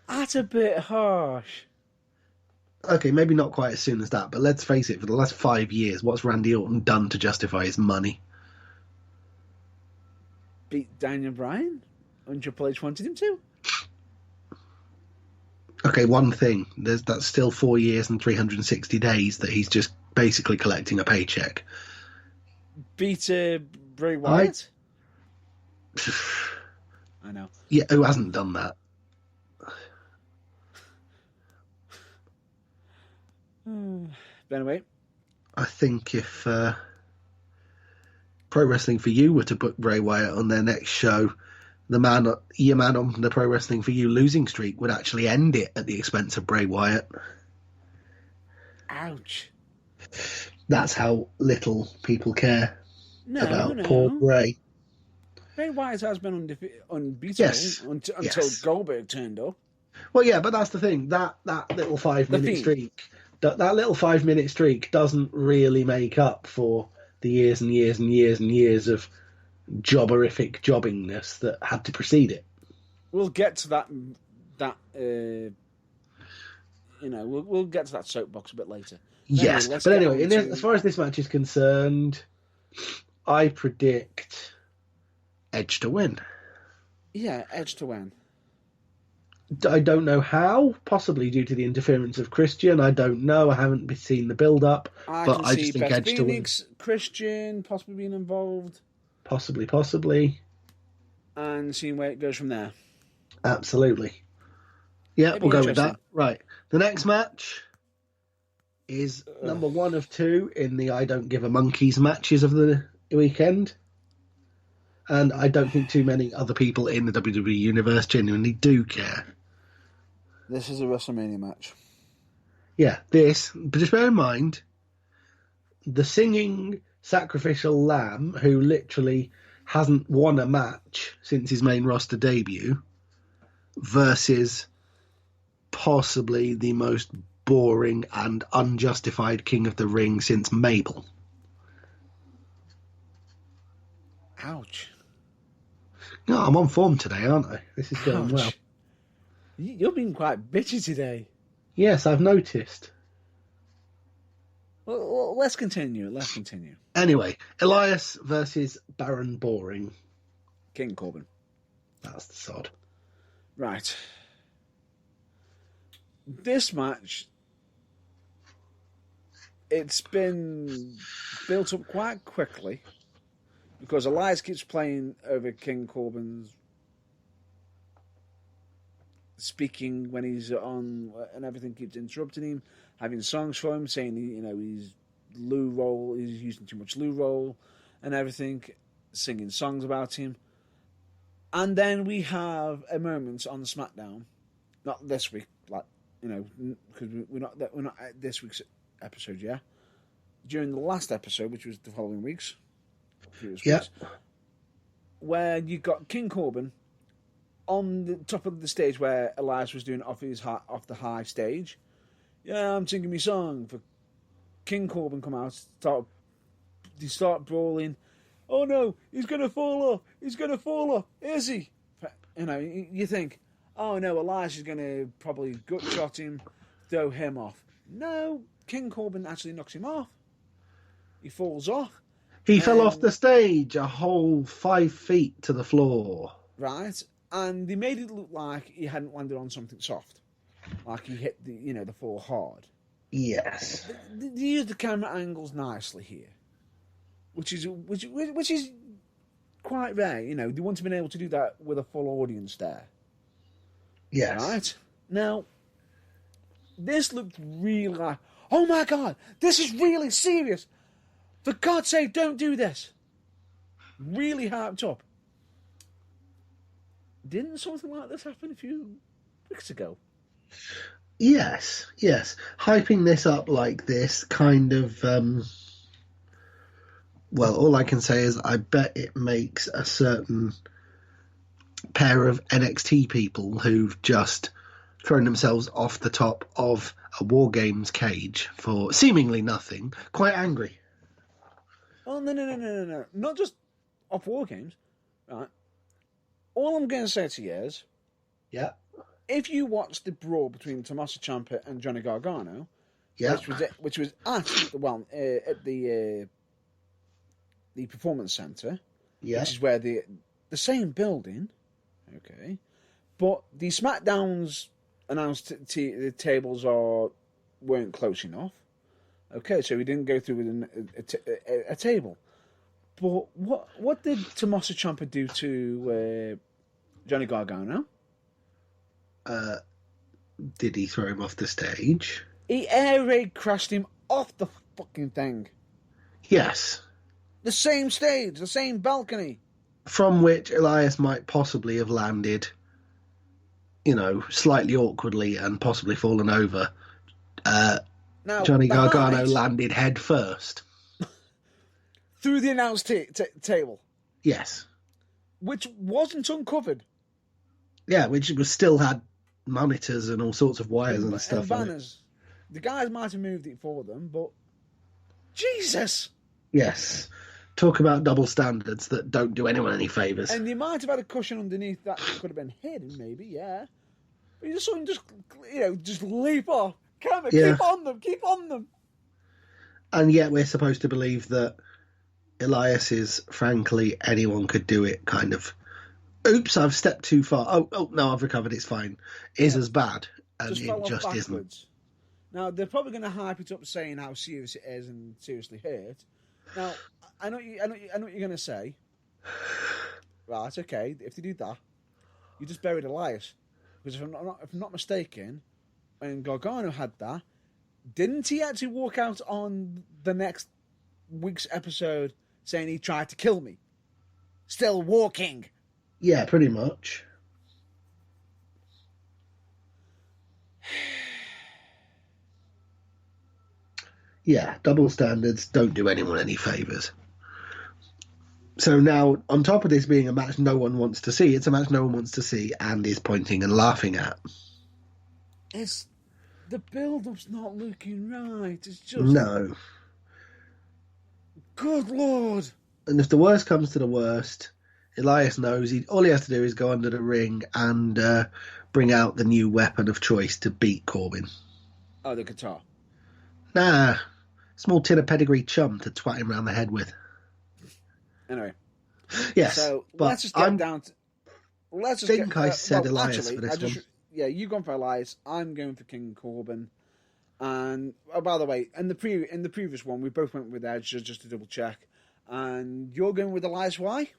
That's a bit harsh. Okay, maybe not quite as soon as that, but let's face it, for the last 5 years, what's Randy Orton done to justify his money? Beat Daniel Bryan? And Triple H wanted him to? Okay, one thing. That's still 4 years and 360 days that he's just basically collecting a paycheck. Beat Bray Wyatt? I know. Yeah, who hasn't done that? But anyway. I think if Pro Wrestling For You were to book Bray Wyatt on their next show, your man on the Pro Wrestling For You losing streak would actually end it at the expense of Bray Wyatt. Ouch. That's how little people care about poor Bray. Bray Wyatt has been unbeatable until Goldberg turned up. Well, yeah, but that's the thing. That little 5-minute streak, that little 5-minute streak doesn't really make up for the years and years and years and years of jobberific jobbingness that had to precede it. We'll get to that. We'll get to that soapbox a bit later. Yes, but anyway, as far as this match is concerned, I predict Edge to win. Yeah, Edge to win. I don't know how, possibly due to the interference of Christian. I don't know. I haven't seen the build-up, but I just think Edge to win. Christian possibly being involved. Possibly. And seeing where it goes from there. Absolutely. Yeah, we'll go with that. Right. The next match is number 1 of 2 in the I Don't Give a Monkeys matches of the weekend. And I don't think too many other people in the WWE universe genuinely do care. This is a WrestleMania match. Yeah, but just bear in mind, the singing sacrificial lamb who literally hasn't won a match since his main roster debut versus possibly the most boring and unjustified King of the Ring since Mabel. Ouch. No, I'm on form today, aren't I? This is going well. You're being quite bitchy today. Yes, I've noticed. Well, let's continue. Anyway, Elias versus Baron Boring. King Corbin. That's the sod. Right. This match, it's been built up quite quickly because Elias keeps playing over King Corbin's speaking when he's on, and everything keeps interrupting him, having songs for him, saying he's loo roll, he's using too much loo roll, and everything, singing songs about him. And then we have a moment on the SmackDown, not this week, because we're not at this week's episode, yeah. During the last episode, which was the following weeks, where you got King Corbin on the top of the stage where Elias was doing off the high stage. Yeah, I'm singing my song. For King Corbin come out, start brawling. Oh no, he's gonna fall off. Is he? You think, oh no, Elias is gonna probably gut shot him, throw him off. No, King Corbin actually knocks him off. He falls off. He fell off the stage a whole 5 feet to the floor. Right. And they made it look like he hadn't landed on something soft, like he hit the floor hard. Yes. They used the camera angles nicely here, which is quite rare. They wouldn't have been able to do that with a full audience there. Yes. Right. Now, this looked really like, oh my God, this is really serious. For God's sake, don't do this. Really hyped up. Didn't something like this happen a few weeks ago? Yes. Hyping this up like this kind of... well, all I can say is I bet it makes a certain pair of NXT people who've just thrown themselves off the top of a War Games cage for seemingly nothing quite angry. Oh, no. Not just off War Games. Right. All I'm going to say to you is, yeah, if you watch the brawl between Tommaso Ciampa and Johnny Gargano, yeah, which was at the Performance Center, yeah, which is where the same building, okay, but the SmackDowns announced the tables weren't close enough, okay, so we didn't go through with a table. But what did Tommaso Ciampa do to Johnny Gargano? Did he throw him off the stage? He air raid crashed him off the fucking thing. Yes. The same stage, the same balcony. From which Elias might possibly have landed, slightly awkwardly and possibly fallen over. Now, Johnny Gargano landed head first. Through the announce table. Yes. Which wasn't uncovered. Yeah, which still had monitors and all sorts of wires and stuff. And banners. The guys might have moved it for them, but Jesus! Yes. Talk about double standards that don't do anyone any favours. And you might have had a cushion underneath that could have been hidden, maybe, yeah. But you just saw him just leap off. Camera, yeah. Keep on them. And yet we're supposed to believe that Elias is, frankly, anyone could do it kind of, oops, I've stepped too far. Oh no, I've recovered, it's fine. Is as bad. And it just isn't. Now, they're probably going to hype it up saying how serious it is and seriously hurt. Now, I know what you're going to say. Right, okay, if they do that, you just buried Elias. Because if I'm not mistaken, when Gargano had that, didn't he actually walk out on the next week's episode saying he tried to kill me? Still walking. Yeah, pretty much. Yeah, double standards don't do anyone any favours. So now, on top of this being a match no one wants to see, it's a match no one wants to see and is pointing and laughing at. The build-up's not looking right. It's just... No. Good Lord. And if the worst comes to the worst, Elias knows all he has to do is go under the ring and bring out the new weapon of choice to beat Corbin. Oh, the guitar. Nah. Small tin of pedigree chum to twat him round the head with. Anyway. Yes. So let's just get down to... Let's just think I said Elias actually, for this one. Yeah, you've gone for Elias. I'm going for King Corbin. And, oh, by the way, in the previous one, we both went with Edge, just to double check. And you're going with Elias, why?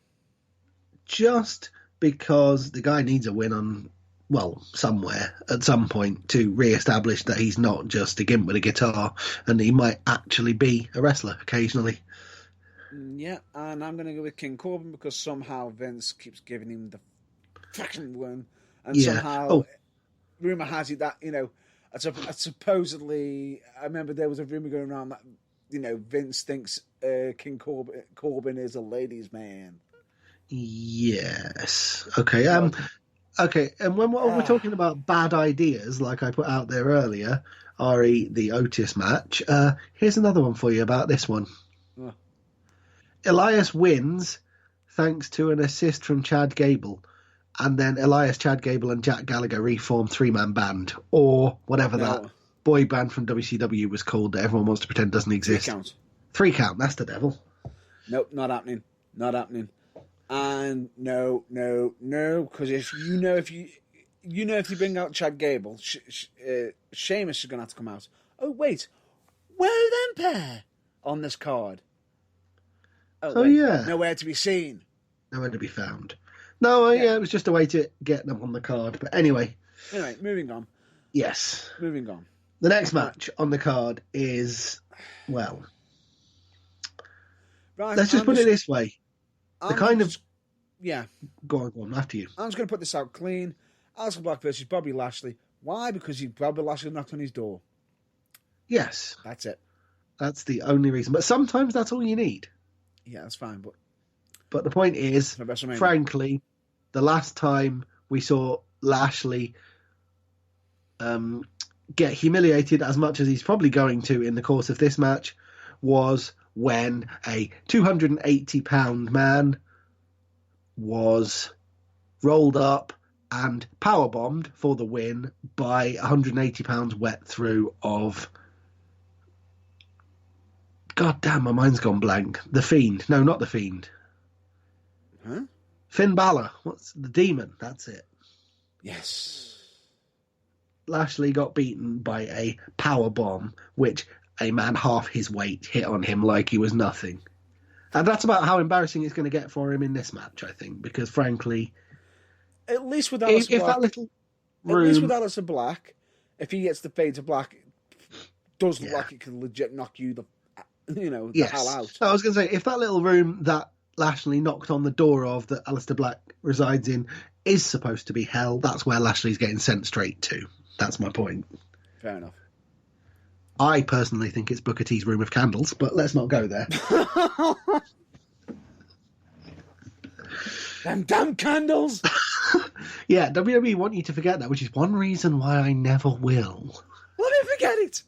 Just because the guy needs a win on, well, somewhere at some point to re-establish that he's not just a gimp with a guitar and he might actually be a wrestler occasionally. Yeah, and I'm going to go with King Corbin because somehow Vince keeps giving him the fucking win. And somehow, rumour has it that, supposedly, I remember there was a rumour going around that, Vince thinks King Corbin is a ladies' man. Yes. Okay. Okay. And when we're talking about bad ideas, like I put out there earlier, re the Otis match, here's another one for you about this one. Elias wins thanks to an assist from Chad Gable. And then Elias, Chad Gable, and Jack Gallagher reform three-man band, or whatever that boy band from WCW was called that everyone wants to pretend doesn't exist. 3 count. That's the devil. Nope, not happening. Not happening. And no, because if you bring out Chad Gable, Sheamus is going to have to come out. Oh wait, where are them pair on this card? Oh yeah, nowhere to be seen. Nowhere to be found. No, yeah, it was just a way to get them on the card. But anyway. Anyway, moving on. Yes. Moving on. The next match on the card is, well... Right, let's just put it this way. Yeah. Go on, after you. I'm just going to put this out clean. Aleister Black versus Bobby Lashley. Why? Because Bobby Lashley knocked on his door. Yes. That's it. That's the only reason. But sometimes that's all you need. Yeah, that's fine, But the point is, frankly, the last time we saw Lashley get humiliated as much as he's probably going to in the course of this match was when a 280-pound man was rolled up and powerbombed for the win by 180 pounds wet through of... God damn, my mind's gone blank. The Fiend. No, not The Fiend. Huh? Finn Balor. What's the Demon? That's it. Yes. Lashley got beaten by a power bomb, which a man half his weight hit on him like he was nothing. And that's about how embarrassing it's going to get for him in this match, I think, because frankly, at least with Aleister Black, that little room, at least with Aleister Black, if he gets the fade to black, it does look like it can legit knock you the hell out. I was going to say, if that little room that Lashley knocked on the door of that Aleister Black resides in is supposed to be hell, that's where Lashley's getting sent straight to. That's my point. Fair enough. I personally think it's Booker T's room of candles, but let's not go there. Them damn candles! Yeah, WWE want you to forget that, which is one reason why I never will. Let me forget it!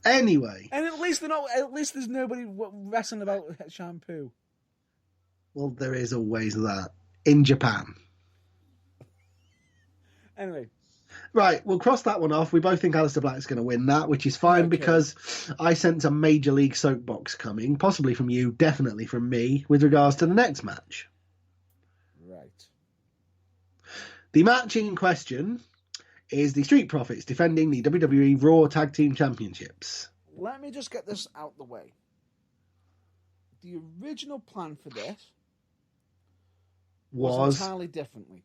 Anyway. And at least there's nobody wrestling about shampoo. Well, there is always that. In Japan. Anyway. Right, we'll cross that one off. We both think Aleister Black's going to win that, which is fine because I sense a Major League soapbox coming, possibly from you, definitely from me, with regards to the next match. Right. The match in question is the Street Profits defending the WWE Raw Tag Team Championships. Let me just get this out the way. The original plan for this was entirely differently.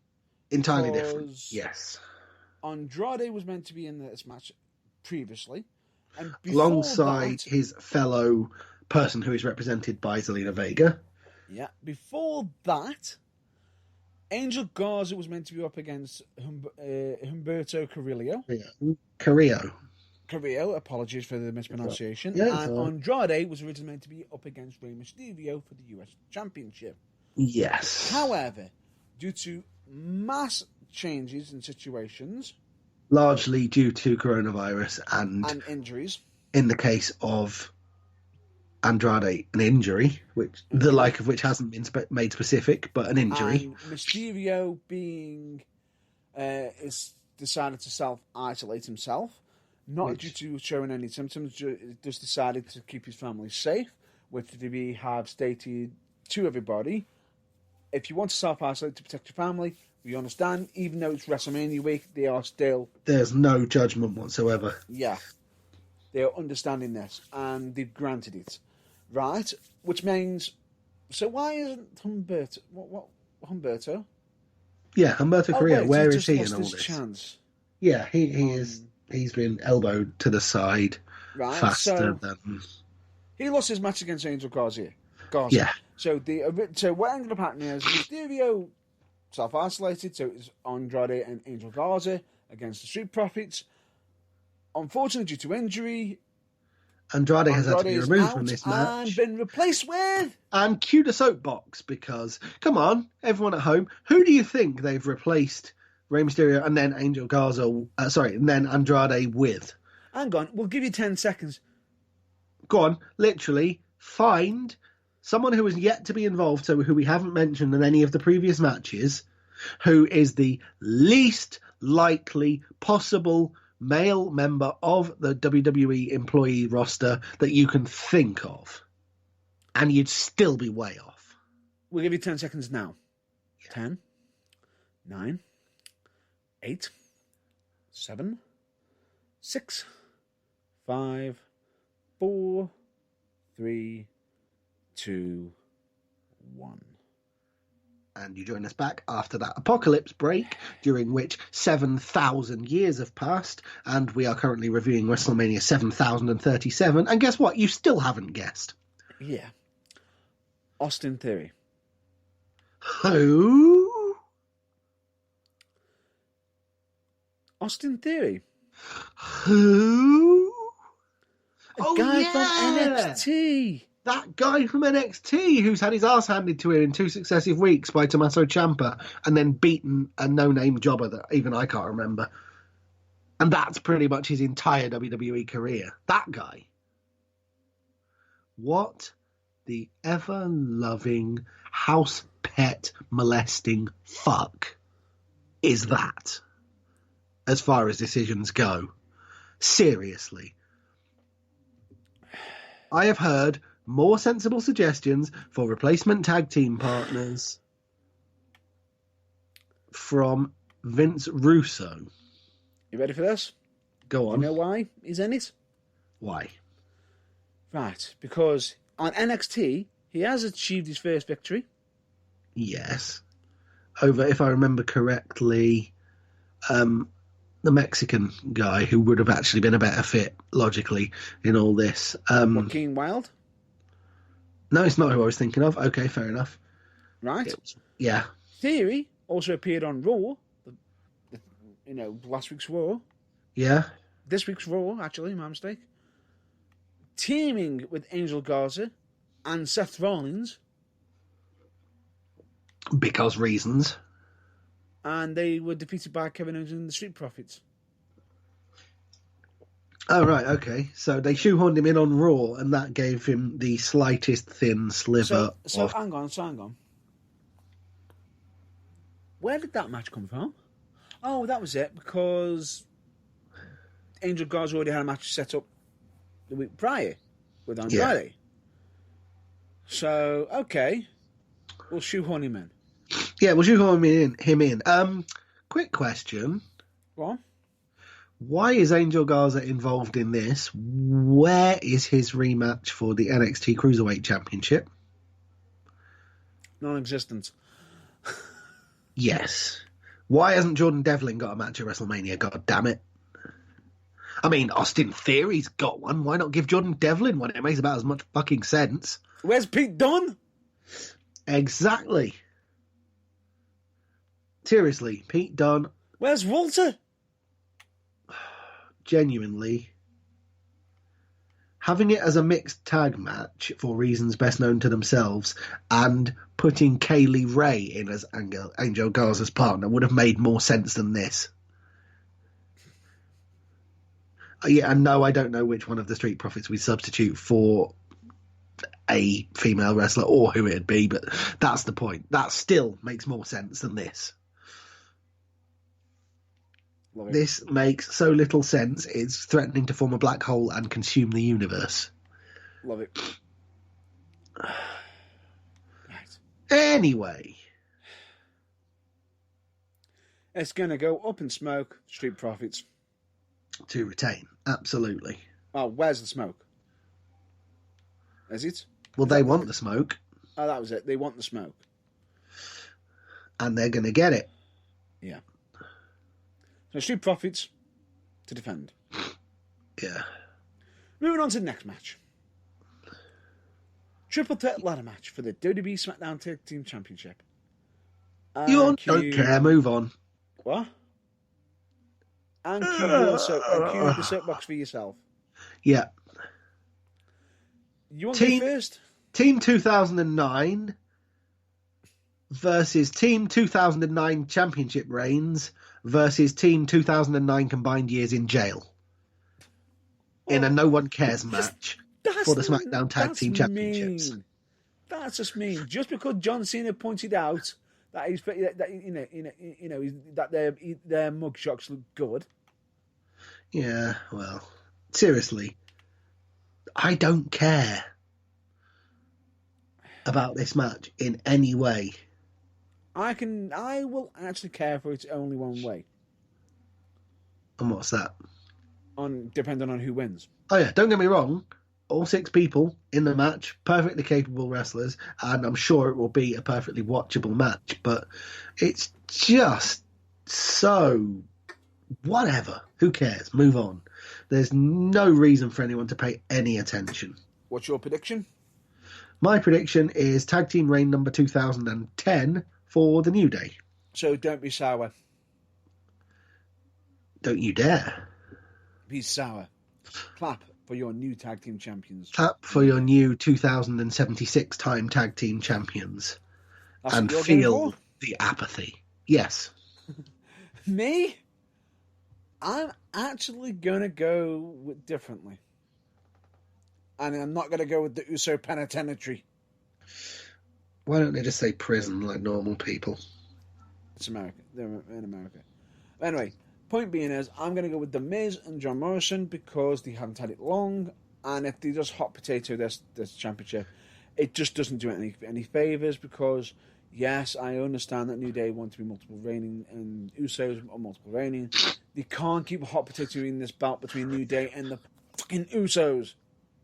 Entirely different, yes. Andrade was meant to be in this match previously. And alongside his fellow person who is represented by Zelina Vega. Yeah, before that, Angel Garza was meant to be up against Humberto Carrillo. Carrillo, apologies for the mispronunciation. Yeah, and Andrade was originally meant to be up against Rey Mysterio for the US Championship. Yes. However, due to mass changes in situations, largely due to coronavirus and injuries, in the case of Andrade, an injury, which the like of which hasn't been made specific, but an injury. And Mysterio being is decided to self-isolate himself, not due to showing any symptoms, just decided to keep his family safe, which we have stated to everybody. If you want to self-isolate to protect your family, we understand. Even though it's WrestleMania week, they are still... There's no judgment whatsoever. Yeah. They are understanding this, and they've granted it. Right? Which means... So why isn't Humberto... What Humberto? Yeah, Humberto Carrillo. Where is he in all his this? Chance. Yeah, he is... He's been elbowed to the side faster than... He lost his match against Angel Garza. Yeah. So what ended up happening is Mysterio self-isolated, so it was Andrade and Angel Garza against the Street Profits. Unfortunately, due to injury, Andrade has had to be removed from this match. And been replaced with... And cue the soapbox, because, come on, everyone at home, who do you think they've replaced Rey Mysterio and then Angel Garza, and then Andrade with? Hang on, we'll give you 10 seconds. Go on, literally, find someone who is yet to be involved, so who we haven't mentioned in any of the previous matches, who is the least likely possible male member of the WWE employee roster that you can think of. And you'd still be way off. We'll give you 10 seconds now. 10, 9, 8, 7, 6, 5, 4, 3, 2, 1. And you join us back after that apocalypse break, during which 7,000 years have passed, and we are currently reviewing WrestleMania 7037. And guess what? You still haven't guessed. Yeah. Austin Theory. Who? Austin Theory. Who? A guy from NXT. That guy from NXT who's had his ass handed to him in 2 successive weeks by Tommaso Ciampa and then beaten a no-name jobber that even I can't remember. And that's pretty much his entire WWE career. That guy. What the ever-loving, house pet molesting fuck is that? As far as decisions go. Seriously. I have heard more sensible suggestions for replacement tag team partners from Vince Russo. You ready for this? Go on. You know why he's in it? Why? Right, because on NXT, he has achieved his first victory. Yes. Over, if I remember correctly, the Mexican guy who would have actually been a better fit, logically, in all this. Joaquin Wilde? No, it's not who I was thinking of. Okay, fair enough. Right. Yeah. Theory also appeared on Raw, last week's Raw. Yeah. This week's Raw, actually, my mistake. Teaming with Angel Garza and Seth Rollins. Because reasons. And they were defeated by Kevin Owens and the Street Profits. Oh, right, okay. So they shoehorned him in on Raw, and that gave him the slightest thin sliver So of... hang on. Where did that match come from? Oh, that was it, because Angel Garza already had a match set up the week prior with Andrade. Yeah. So, okay. We'll shoehorn him in. Yeah, we'll shoehorn him in. Quick question. What? Why is Angel Garza involved in this? Where is his rematch for the NXT Cruiserweight Championship? Non-existent. Yes. Why hasn't Jordan Devlin got a match at WrestleMania? God damn it. I mean, Austin Theory's got one. Why not give Jordan Devlin one? It makes about as much fucking sense. Where's Pete Dunne? Exactly. Seriously, Pete Dunne, Where's Walter? genuinely, having it as a mixed tag match for reasons best known to themselves and putting Kaylee Ray in as Angel Garza's partner would have made more sense than this. Yeah, and no, I don't know which one of the Street Profits we substitute for a female wrestler or who it'd be, but that's the point. That still makes more sense than this. This makes so little sense, it's threatening to form a black hole and consume the universe. Love it. Right. Anyway. It's going to go up in smoke, Street Profits. To retain, absolutely. Oh, where's the smoke? Is it? Well, they want the smoke. Oh, that was it. They want the smoke. And they're going to get it. Yeah. So Street Profits to defend. Yeah. Moving on to the next match. Triple threat ladder match for the WWE SmackDown Tag Team Championship. You don't care, move on. What? And cue the soapbox for yourself. Yeah. You want to go first? Team 2009 versus Team 2009 Championship reigns versus Team 2009 combined years in jail. In a no one cares match for the SmackDown Tag Team Championships. Mean. That's just mean. Just because John Cena pointed out that that their mugshots look good. Yeah, well, seriously, I don't care about this match in any way. I will actually care for it only one way. And what's that? Depending on who wins. Oh yeah, don't get me wrong. All 6 people in the match, perfectly capable wrestlers, and I'm sure it will be a perfectly watchable match, but it's just so whatever. Who cares? Move on. There's no reason for anyone to pay any attention. What's your prediction? My prediction is Tag Team Reign number 2010 for the New Day. So don't be sour. Don't you dare. Be sour. Clap for your new Tag Team Champions. Clap for your new 2076 time Tag Team Champions. That's and feel the apathy. Yes. Me? I'm actually going to go differently. And I'm not going to go with the Uso Penitentiary. Why don't they just say prison like normal people? It's America. They're in America. Anyway, point being is, I'm going to go with The Miz and John Morrison because they haven't had it long. And if they just hot potato this championship, it just doesn't do it any favours because... Yes, I understand that New Day want to be multiple reigning and Usos are multiple reigning. They can't keep hot potatoing this bout between New Day and the fucking Usos.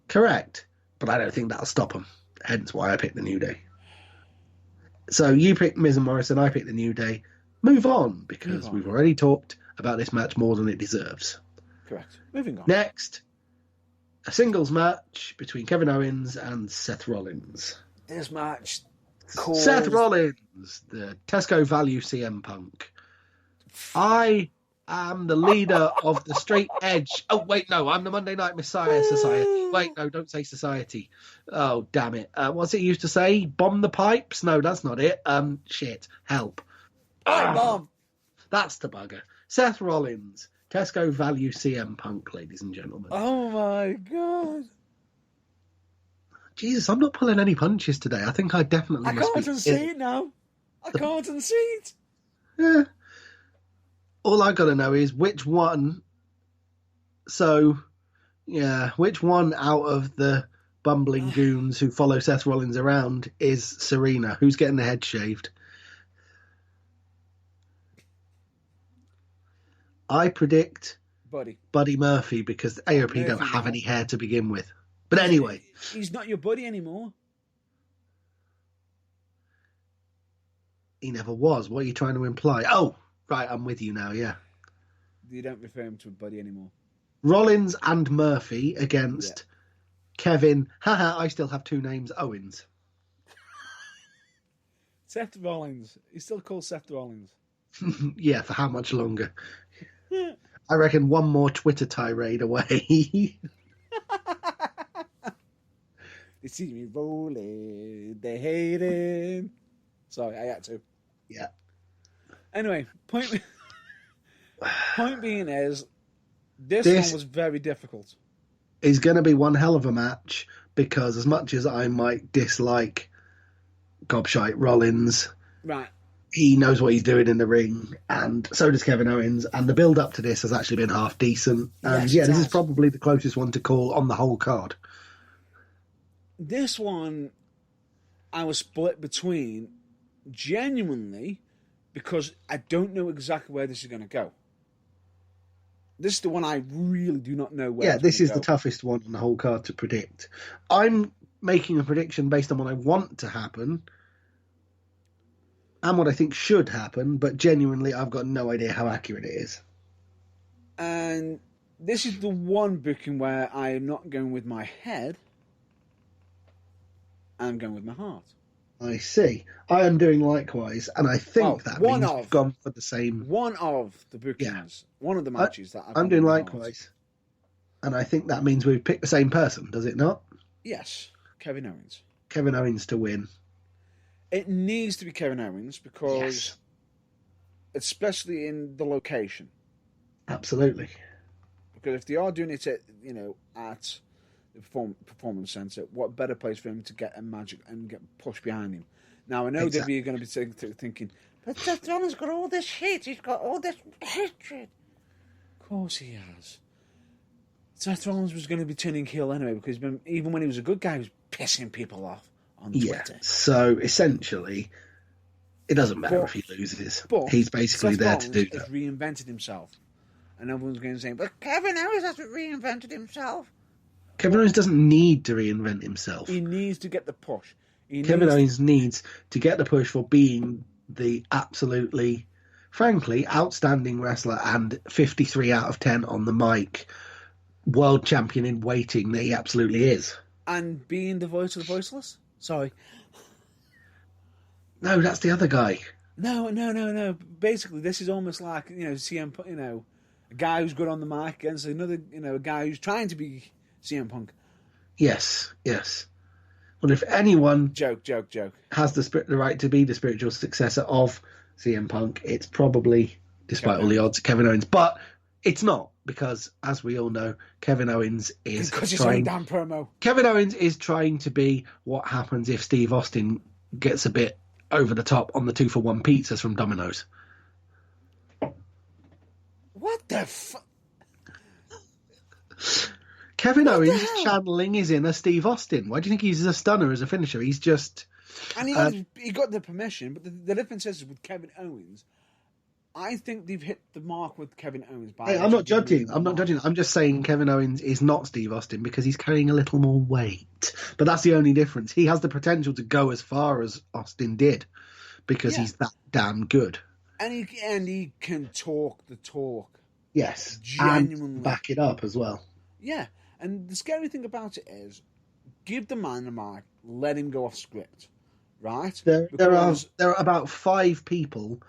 Correct. But I don't think that'll stop them. Hence why I picked the New Day. So you picked Miz and Morrison, I picked the New Day. Move on, because we've already talked about this match more than it deserves. Correct. Moving on. Next, a singles match between Kevin Owens and Seth Rollins. This match... Seth Rollins, the Tesco Value CM Punk. I am the leader of the Straight Edge. Oh, wait, no, I'm the Monday Night Messiah Society. Wait, no, don't say society. Oh, damn it. What's it used to say? Bomb the pipes? No, that's not it. Shit. Help. Bomb. That's the bugger. Seth Rollins, Tesco Value CM Punk, ladies and gentlemen. Oh, my God. Jesus, I'm not pulling any punches today. I think I definitely must be... I can't see it now. I can't see it. Yeah. All I got to know is which one... So, yeah, which one out of the bumbling goons who follow Seth Rollins around is Serena? Who's getting the head shaved? I predict Buddy Murphy because AOP don't have any hair to begin with. But anyway. He's not your buddy anymore. He never was. What are you trying to imply? Oh, right, I'm with you now, yeah. You don't refer him to a buddy anymore. Rollins and Murphy against Kevin. Haha, I still have 2 names. Owens. Seth Rollins. He's still called Seth Rollins. Yeah, for how much longer? I reckon one more Twitter tirade away. They see me rolling, they hate it. Sorry, I had to. Yeah. Anyway, point being is, this one This was very difficult. is going to be one hell of a match because as much as I might dislike Gobshite Rollins, Right. he knows what he's doing in the ring, and so does Kevin Owens. And the build up to this has actually been half decent. And Yes, yeah, it this is has. probably the closest one to call on the whole card. This one, I was split between genuinely because I don't know exactly where this is going to go. This is the one I really do not know where Yeah, it's this going is to the go. toughest one on the whole card to predict. I'm making a prediction based on what I want to happen and what I think should happen, but genuinely, I've got no idea how accurate it is. And this is the one booking where I am not going with my head, I'm going with my heart. I see. I am doing likewise, and I think that means we've gone for the same. One of the bookings, one of the matches that I've I'm gone doing with my heart. likewise, and I think that means we've picked the same person, does it not? Yes, Kevin Owens. Kevin Owens to win. It needs to be Kevin Owens because, Yes, especially in the location, absolutely. because if they are doing it at the performance centre, what better place for him to get a magic and get pushed behind him? Now I know that we're going to be thinking, but Seth Rollins got all this hate, he's got all this hatred. Of course he has. Seth Rollins was going to be turning heel anyway because even when he was a good guy, he was pissing people off on Twitter. Yeah. So essentially, it doesn't matter if he loses. But he's basically Seth there Rollins to do has that. reinvented himself, and everyone's going to say, "But Kevin Owens hasn't reinvented himself." Kevin Owens doesn't need to reinvent himself. He needs to get the push. Kevin Owens needs to get the push for being the absolutely, frankly, outstanding wrestler and 53 out of 10 on the mic, world champion in waiting that he absolutely is. And being the voice of the voiceless? Sorry. No, that's the other guy. No. Basically, this is almost like, CM Punk, a guy who's good on the mic against another, a guy who's trying to be CM Punk. Yes. Well, if anyone Joke. has the right to be the spiritual successor of CM Punk, it's probably, despite all the odds, Kevin Owens. But it's not, because as we all know, Kevin Owens is trying. Damn promo. Kevin Owens is trying to be what happens if Steve Austin gets a bit over the top on the 2-for-1 pizzas from Domino's. What the fuck? Kevin Owens channeling his inner Steve Austin. Why do you think he uses a stunner as a finisher? He's just... And he got the permission, but the difference is with Kevin Owens, I think they've hit the mark with Kevin Owens. Hey, I'm not judging. I'm just saying Kevin Owens is not Steve Austin because he's carrying a little more weight. But that's the only difference. He has the potential to go as far as Austin did because he's that damn good. And he can talk the talk. Yes, genuinely. And back it up as well. Yeah, and the scary thing about it is, give the man a mic, let him go off script, right? There are about 5 people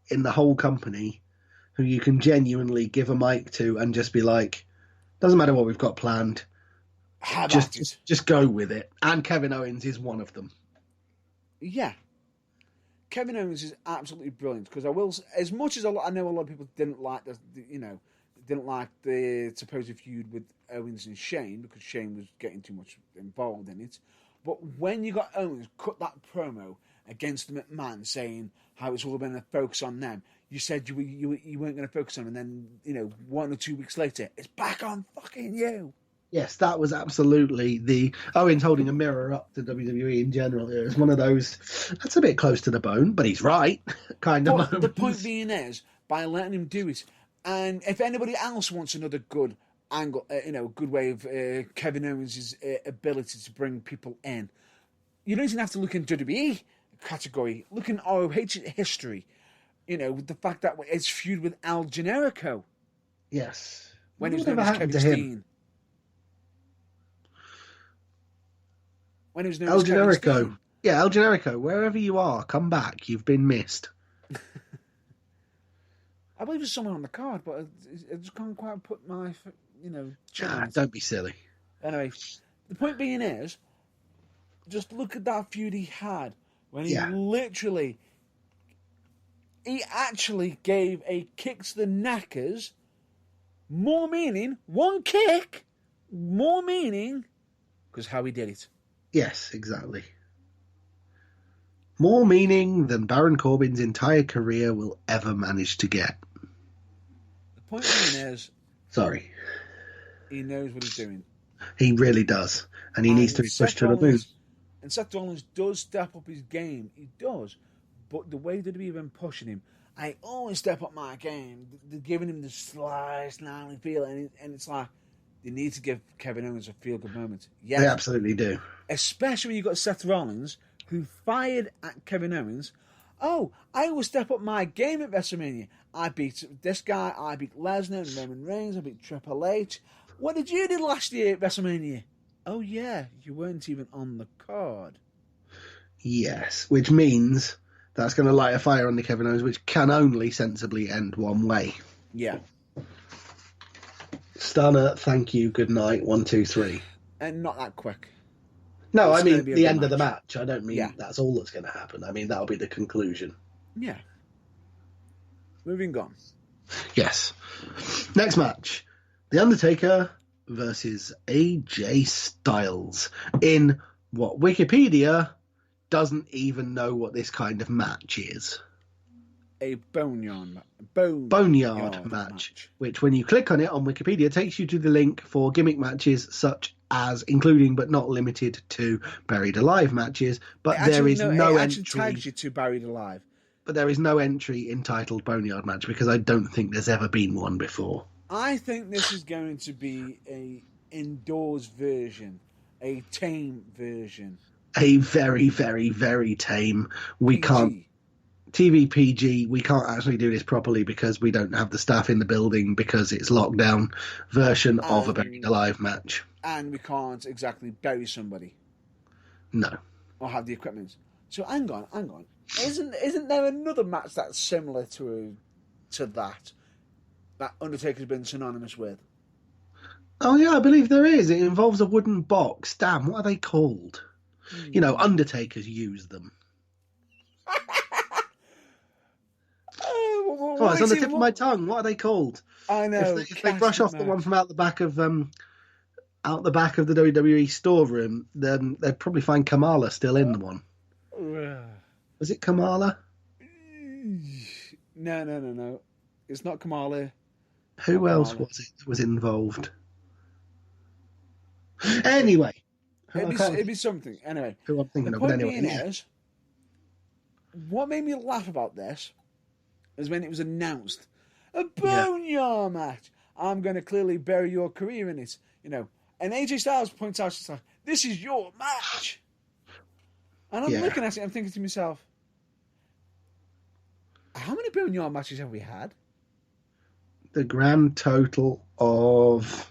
in the whole company who you can genuinely give a mic to and just be like, doesn't matter what we've got planned, just go with it. And Kevin Owens is one of them. Yeah. Kevin Owens is absolutely brilliant because as much as I know a lot of people didn't like the supposed feud with Owens and Shane because Shane was getting too much involved in it. But when you got Owens cut that promo against the McMahon saying how it's all going to focus on them, you said you weren't going to focus on them, and then 1 or 2 weeks later it's back on fucking you. Yes, that was absolutely the Owens holding a mirror up to WWE in general. It was one of those, that's a bit close to the bone, but he's right, kind of moments. The point being is, by letting him do it, and if anybody else wants another good angle, good way of Kevin Owens' ability to bring people in, you don't even have to look in WWE category. Look in ROH history. With the fact that it's feud with Al Generico. Yes. When he was known as Kevin Steen. When he was known as Kevin Steen. Yeah, El Generico, wherever you are, come back. You've been missed. I believe it's somewhere on the card, but I just can't quite put my, chin on it. Don't be silly. Anyway, the point being is, just look at that feud he had when he actually gave a kick to the knackers. More meaning, one kick, more meaning, because how he did it. Yes, exactly. More meaning than Baron Corbin's entire career will ever manage to get. The point being is... Sorry. He knows what he's doing. He really does. And he needs to be pushed to the moon. And Seth Rollins does step up his game. He does. But the way that we've been pushing him, I always step up my game. They're giving him the sly, snarly feel. And it's like, they need to give Kevin Owens a feel-good moment. Yes. They absolutely do. Especially when you've got Seth Rollins, who fired at Kevin Owens. Oh, I will step up my game at WrestleMania. I beat this guy. I beat Lesnar and Roman Reigns. I beat Triple H. What did you do last year at WrestleMania? Oh, yeah, you weren't even on the card. Yes, which means that's going to light a fire on the Kevin Owens, which can only sensibly end one way. Yeah. Stunner, thank you, good night, 1, 2, 3. And not that quick. No, I mean the end of the match. I don't mean that's all that's going to happen. I mean, that'll be the conclusion. Yeah. Moving on. Yes. Next match. The Undertaker versus AJ Styles in what Wikipedia doesn't even know what this kind of match is. A boneyard match. Which, when you click on it on Wikipedia, takes you to the link for gimmick matches such as including but not limited to Buried Alive matches. But there is no entry. It tags you to Buried Alive. But there is no entry entitled Boneyard match because I don't think there's ever been one before. I think this is going to be a indoors version, a tame version. A very, very, very tame. We can't... TV PG, we can't actually do this properly because we don't have the staff in the building because it's lockdown version of a Buried Alive match. And we can't exactly bury somebody. No. Or have the equipment. So hang on. Isn't there another match that's similar to that Undertaker's been synonymous with? Oh yeah, I believe there is. It involves a wooden box. Damn, what are they called? You know, Undertakers use them. Oh, it's on the tip of my tongue. What are they called? I know. If they brush off the one from out the back of the WWE storeroom, then they'd probably find Kamala still in the one. Was it Kamala? No. It's not Kamala. Who else was it that was involved? Anyway. It'd be something. Anyway. Who I'm thinking the of. Point anyway, being is, what made me laugh about this is when it was announced. A boneyard match. I'm going to clearly bury your career in it. You know. And AJ Styles points out, this is your match. And I'm looking at it, I'm thinking to myself, how many boneyard matches have we had? The grand total of...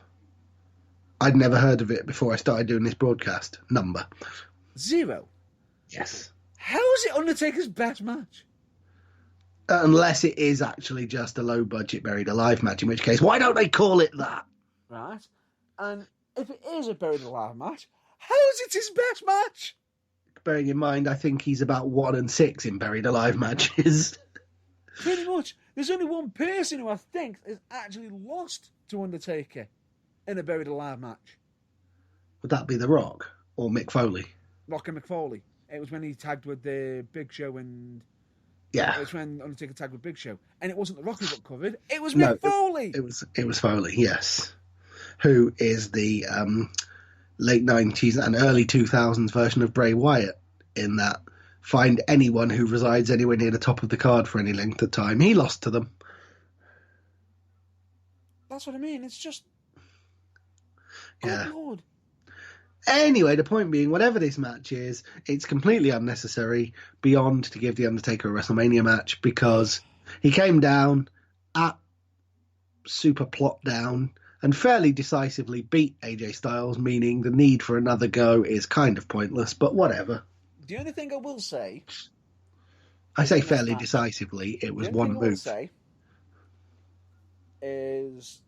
I'd never heard of it before I started doing this broadcast. Number. 0. Yes. How is it Undertaker's best match? Unless it is actually just a low-budget Buried Alive match, in which case, why don't they call it that? Right. And if it is a Buried Alive match, how is it his best match? Bearing in mind, I think he's about 1 and 6 in Buried Alive matches. Pretty much. There's only one person who I think has actually lost to Undertaker in a Buried Alive match. Would that be The Rock or Mick Foley? Rock and McFoley. It was when he tagged with the Big Show and... Yeah. It was when Undertaker tagged with Big Show. And it wasn't The Rock who got covered. It was Mick Foley. It was Foley, yes. Who is the late 90s and early 2000s version of Bray Wyatt in that find anyone who resides anywhere near the top of the card for any length of time. He lost to them. That's what I mean. It's just... Yeah. Good Lord. Anyway, the point being, whatever this match is, it's completely unnecessary beyond to give The Undertaker a WrestleMania match because he came down at super plot down and fairly decisively beat AJ Styles, meaning the need for another go is kind of pointless, but whatever. The only thing I will say... I say fairly decisively, it was one move. is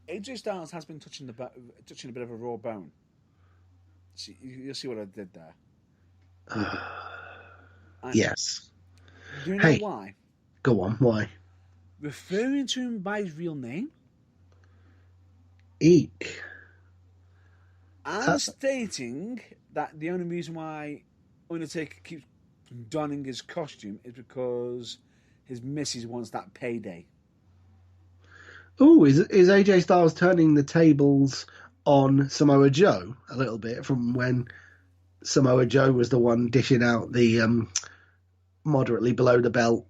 AJ Styles has been touching a bit of a raw bone. See, you'll see what I did there. Yes. Do you know why? Go on. Why? Referring to him by his real name? Eek. I'm stating that the only reason why Undertaker keeps donning his costume is because his missus wants that payday. Oh, is AJ Styles turning the tables on Samoa Joe a little bit from when Samoa Joe was the one dishing out the moderately below the belt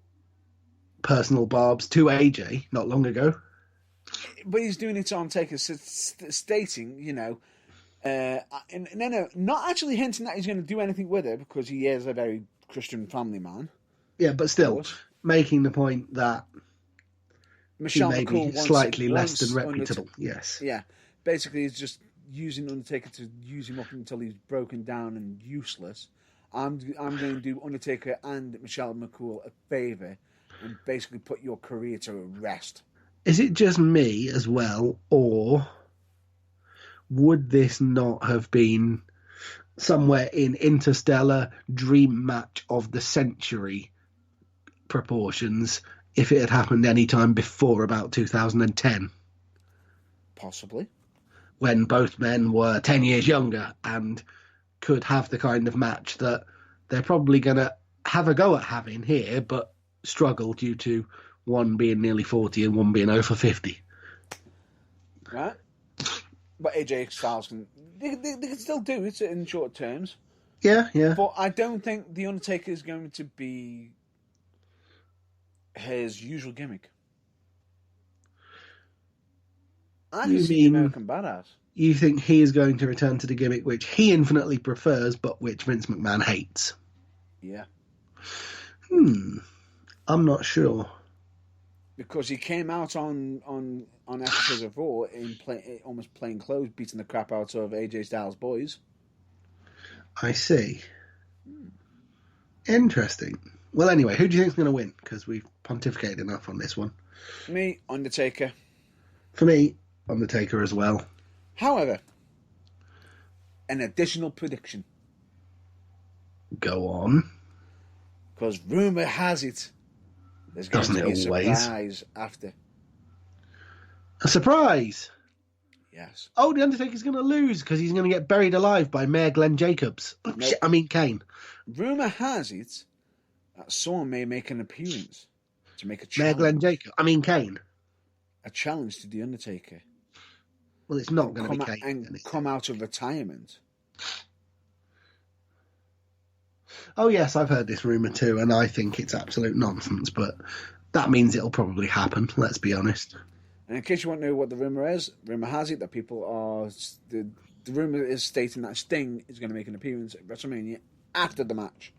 personal barbs to AJ not long ago? But he's doing it on Taker, stating, no, not actually hinting that he's going to do anything with it because he is a very Christian family man. Yeah, but still making the point that Michelle he may McCool be slightly less than reputable. Yes. Yeah. Basically, he's just using Undertaker to use him up until he's broken down and useless. I'm going to do Undertaker and Michelle McCool a favour and basically put your career to rest. Is it just me as well, or would this not have been somewhere in interstellar dream match of the century proportions if it had happened any time before about 2010? Possibly. When both men were 10 years younger and could have the kind of match that they're probably going to have a go at having here, but struggle due to one being nearly 40 and one being over 50. Right. But AJ Styles they can still do it in short terms. Yeah. But I don't think The Undertaker is going to be his usual gimmick. I can see the American Badass. You think he is going to return to the gimmick which he infinitely prefers, but which Vince McMahon hates? Yeah. I'm not sure. Because he came out on episodes of Raw in almost plain clothes, beating the crap out of AJ Styles' boys. I see. Interesting. Well, anyway, who do you think is going to win? Because we've pontificated enough on this one. Me, Undertaker. For me, Undertaker as well. However, an additional prediction. Go on. Because rumour has it there's going to be a surprise after. A surprise? Yes. Oh, The Undertaker's going to lose because he's going to get buried alive by Mayor Glenn Jacobs. Oh, nope. Shit, I mean Kane. Rumour has it that someone may make an appearance to make a challenge. Mayor Glenn Jacobs. I mean Kane. A challenge to The Undertaker. Well, it's not going to be Kane. And come out of retirement. Oh, yes, I've heard this rumour too, and I think it's absolute nonsense, but that means it'll probably happen, let's be honest. And in case you want to know what the rumour is, rumour has it that people are... The rumour is stating that Sting is going to make an appearance at WrestleMania after the match.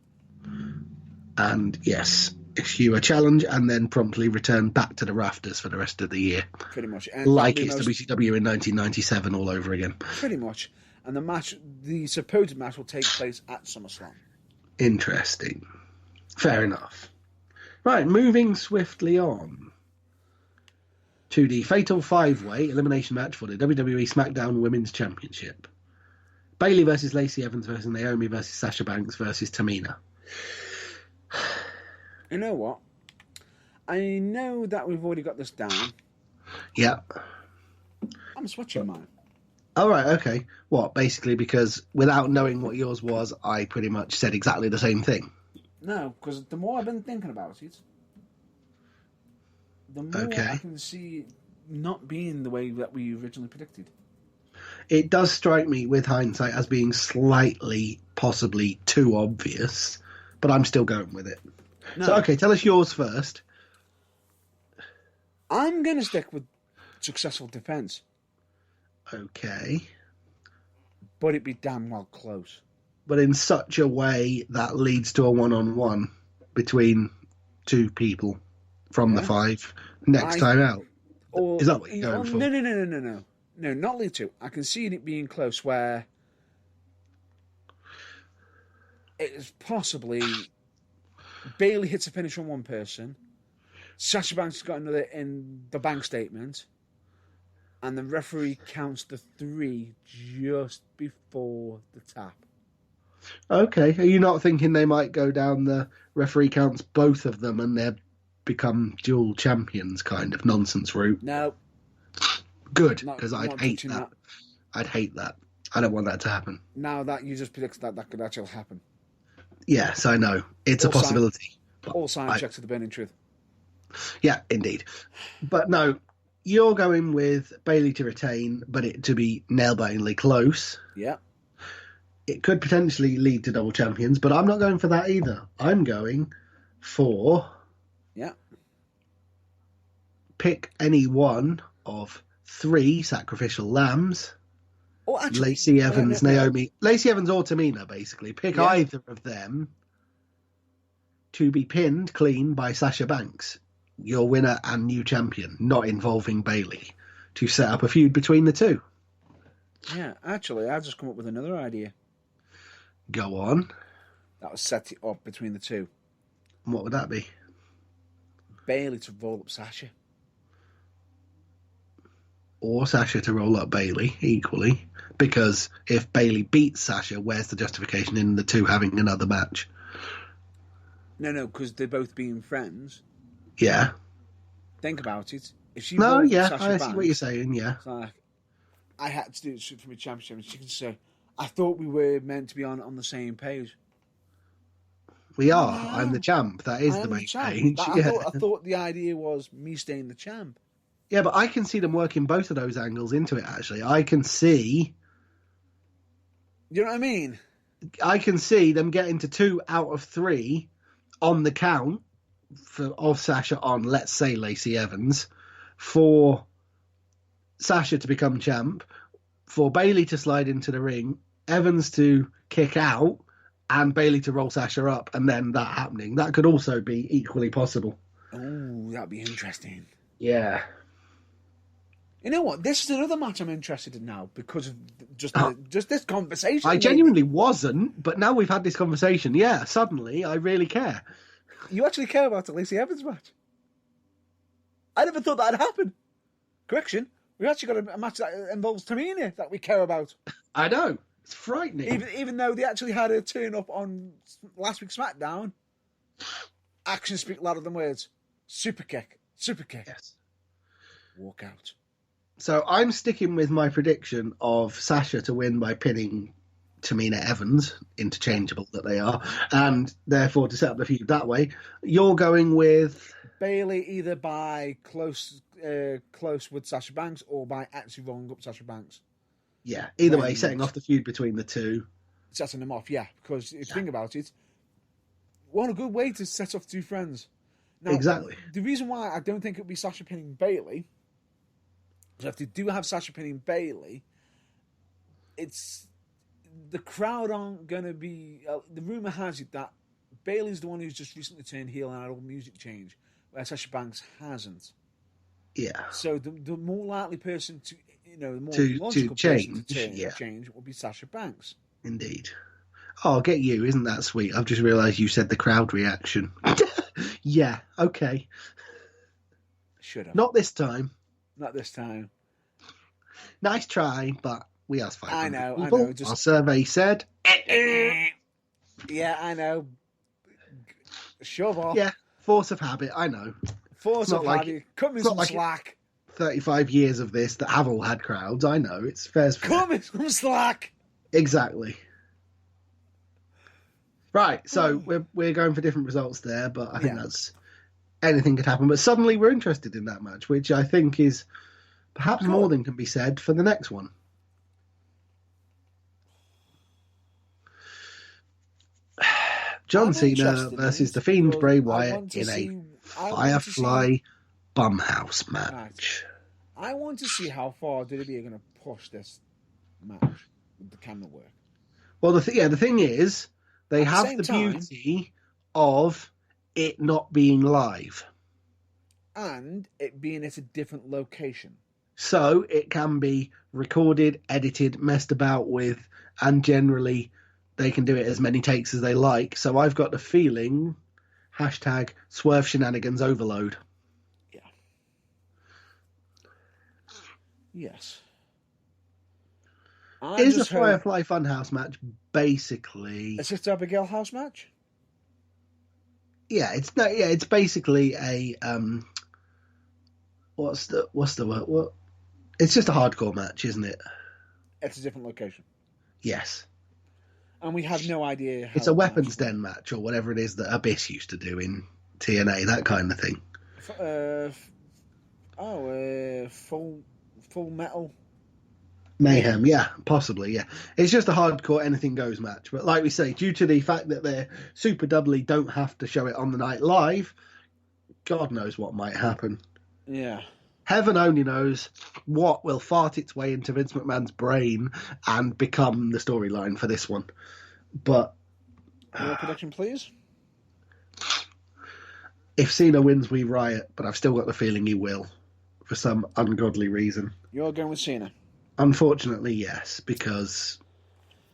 And, yes, issue a challenge and then promptly return back to the rafters for the rest of the year. Pretty much. And like it's WCW in 1997 all over again. Pretty much. And the supposed match will take place at SummerSlam. Interesting. Fair enough. Right, moving swiftly on to the Fatal 5-Way elimination match for the WWE SmackDown Women's Championship. Bayley versus Lacey Evans versus Naomi versus Sasha Banks versus Tamina. You know what? I know that we've already got this down. Yeah. I'm switching mine. All right, okay. What, basically because without knowing what yours was, I pretty much said exactly the same thing? No, because the more I've been thinking about it, the more I can see it not being the way that we originally predicted. It does strike me with hindsight as being slightly, possibly too obvious, but I'm still going with it. No. So, okay, tell us yours first. I'm going to stick with successful defence. Okay. But it'd be damn well close. But in such a way that leads to a one-on-one between two people from the 5 next time out. Is that what you're going for? No. No, not lead to. I can see it being close where it's possibly Bayley hits a finish on one person, Sasha Banks has got another in the bank statement, and the referee counts the 3 just before the tap. Okay, are you not thinking they might go down the referee counts both of them and they become dual champions kind of nonsense route? No. Good, because I'd hate that. I'd hate that. I don't want that to happen. Now that you just predicted that could actually happen. Yes, I know. It's a possibility. All sign checks to the burning truth. Yeah, indeed. But no, you're going with Bayley to retain, but it to be nail-bitingly close. Yeah. It could potentially lead to double champions, but I'm not going for that either. I'm going for... Yeah. Pick any one of 3 sacrificial lambs. Oh, actually, Lacey Evans, Naomi... Lacey Evans or Tamina, basically. Pick either of them to be pinned clean by Sasha Banks, your winner and new champion, not involving Bayley, to set up a feud between the two. Yeah, actually, I've just come up with another idea. Go on. That would set it up between the two. And what would that be? Bayley to roll up Sasha. Or Sasha to roll up Bayley, equally. Because if Bayley beats Sasha, where's the justification in the two having another match? No, because they're both being friends. Yeah. Think about it. If she Sasha I Banks, see what you're saying, yeah. It's like, I had to do it for my championship, and she can say, I thought we were meant to be on the same page. We are. I'm the champ. That is the main page. I thought the idea was me staying the champ. Yeah, but I can see them working both of those angles into it, actually. I can see... You know what I mean? I can see them getting to 2 out of 3 on the count of Sasha on, let's say, Lacey Evans, for Sasha to become champ, for Bayley to slide into the ring, Evans to kick out, and Bayley to roll Sasha up, and then that happening. That could also be equally possible. Oh, that'd be interesting. Yeah. You know what? This is another match I'm interested in now because of just this conversation. I genuinely wasn't, but now we've had this conversation, yeah, suddenly I really care. You actually care about the Lacey Evans match? I never thought that'd happen. Correction, we actually got a match that involves Tamina that we care about. I know. It's frightening. Even though they actually had a turn up on last week's SmackDown, actions speak louder than words. Super kick. Yes. Walk out. So I'm sticking with my prediction of Sasha to win by pinning Tamina Evans, interchangeable that they are, and therefore to set up the feud that way. You're going with Bayley either by close with Sasha Banks or by actually rolling up Sasha Banks. Yeah, either way, setting off the feud between the two. Setting them off, yeah, because if you think about it, what a good way to set off 2 friends. Now, exactly. The reason why I don't think it would be Sasha pinning Bayley, is if they do have Sasha pinning Bayley, it's the crowd aren't going to be... the rumour has it that Bayley's the one who's just recently turned heel and had a music change, where Sasha Banks hasn't. Yeah. So the more likely person to... the more to logical change, person to change will be Sasha Banks. Indeed. Oh, I'll get you. Isn't that sweet? I've just realised you said the crowd reaction. Yeah, okay. Should have. Not this time. Not this time. Nice try, but we asked 500 I people. know. Our survey said... Yeah, I know. Shove off. Yeah, force of habit, I know. Force of habit. Cut me some slack. 35 years of this that have all had crowds, I know. It's fair. Cut me some slack. Exactly. Right, so we're going for different results there, but I think that's anything could happen. But suddenly we're interested in that match, which I think is perhaps more than can be said for the next one. John Cena versus The Fiend Bray Wyatt in a Firefly Bumhouse match. I want to see how far WWE are going to push this match with the camera work. Well, the thing is, they have the beauty of it not being live. And it being at a different location. So it can be recorded, edited, messed about with, and generally they can do it as many takes as they like. So I've got the feeling, #Swerve Shenanigans Overload. Yes. Is a Firefly Funhouse match basically a Sister Abigail house match? Yeah, it's basically a what's the word? What? It's just a hardcore match, isn't it? It's a different location. Yes. And we have no idea how it's a weapons den match or whatever it is that Abyss used to do in TNA, that kind of thing. Full Metal Mayhem, yeah, possibly, yeah. It's just a hardcore anything goes match. But like we say, due to the fact that they're super doubly don't have to show it on the night live, God knows what might happen. Yeah. Heaven only knows what will fart its way into Vince McMahon's brain and become the storyline for this one. But your prediction, please. If Cena wins, we riot, but I've still got the feeling he will for some ungodly reason. You're going with Cena? Unfortunately, yes, because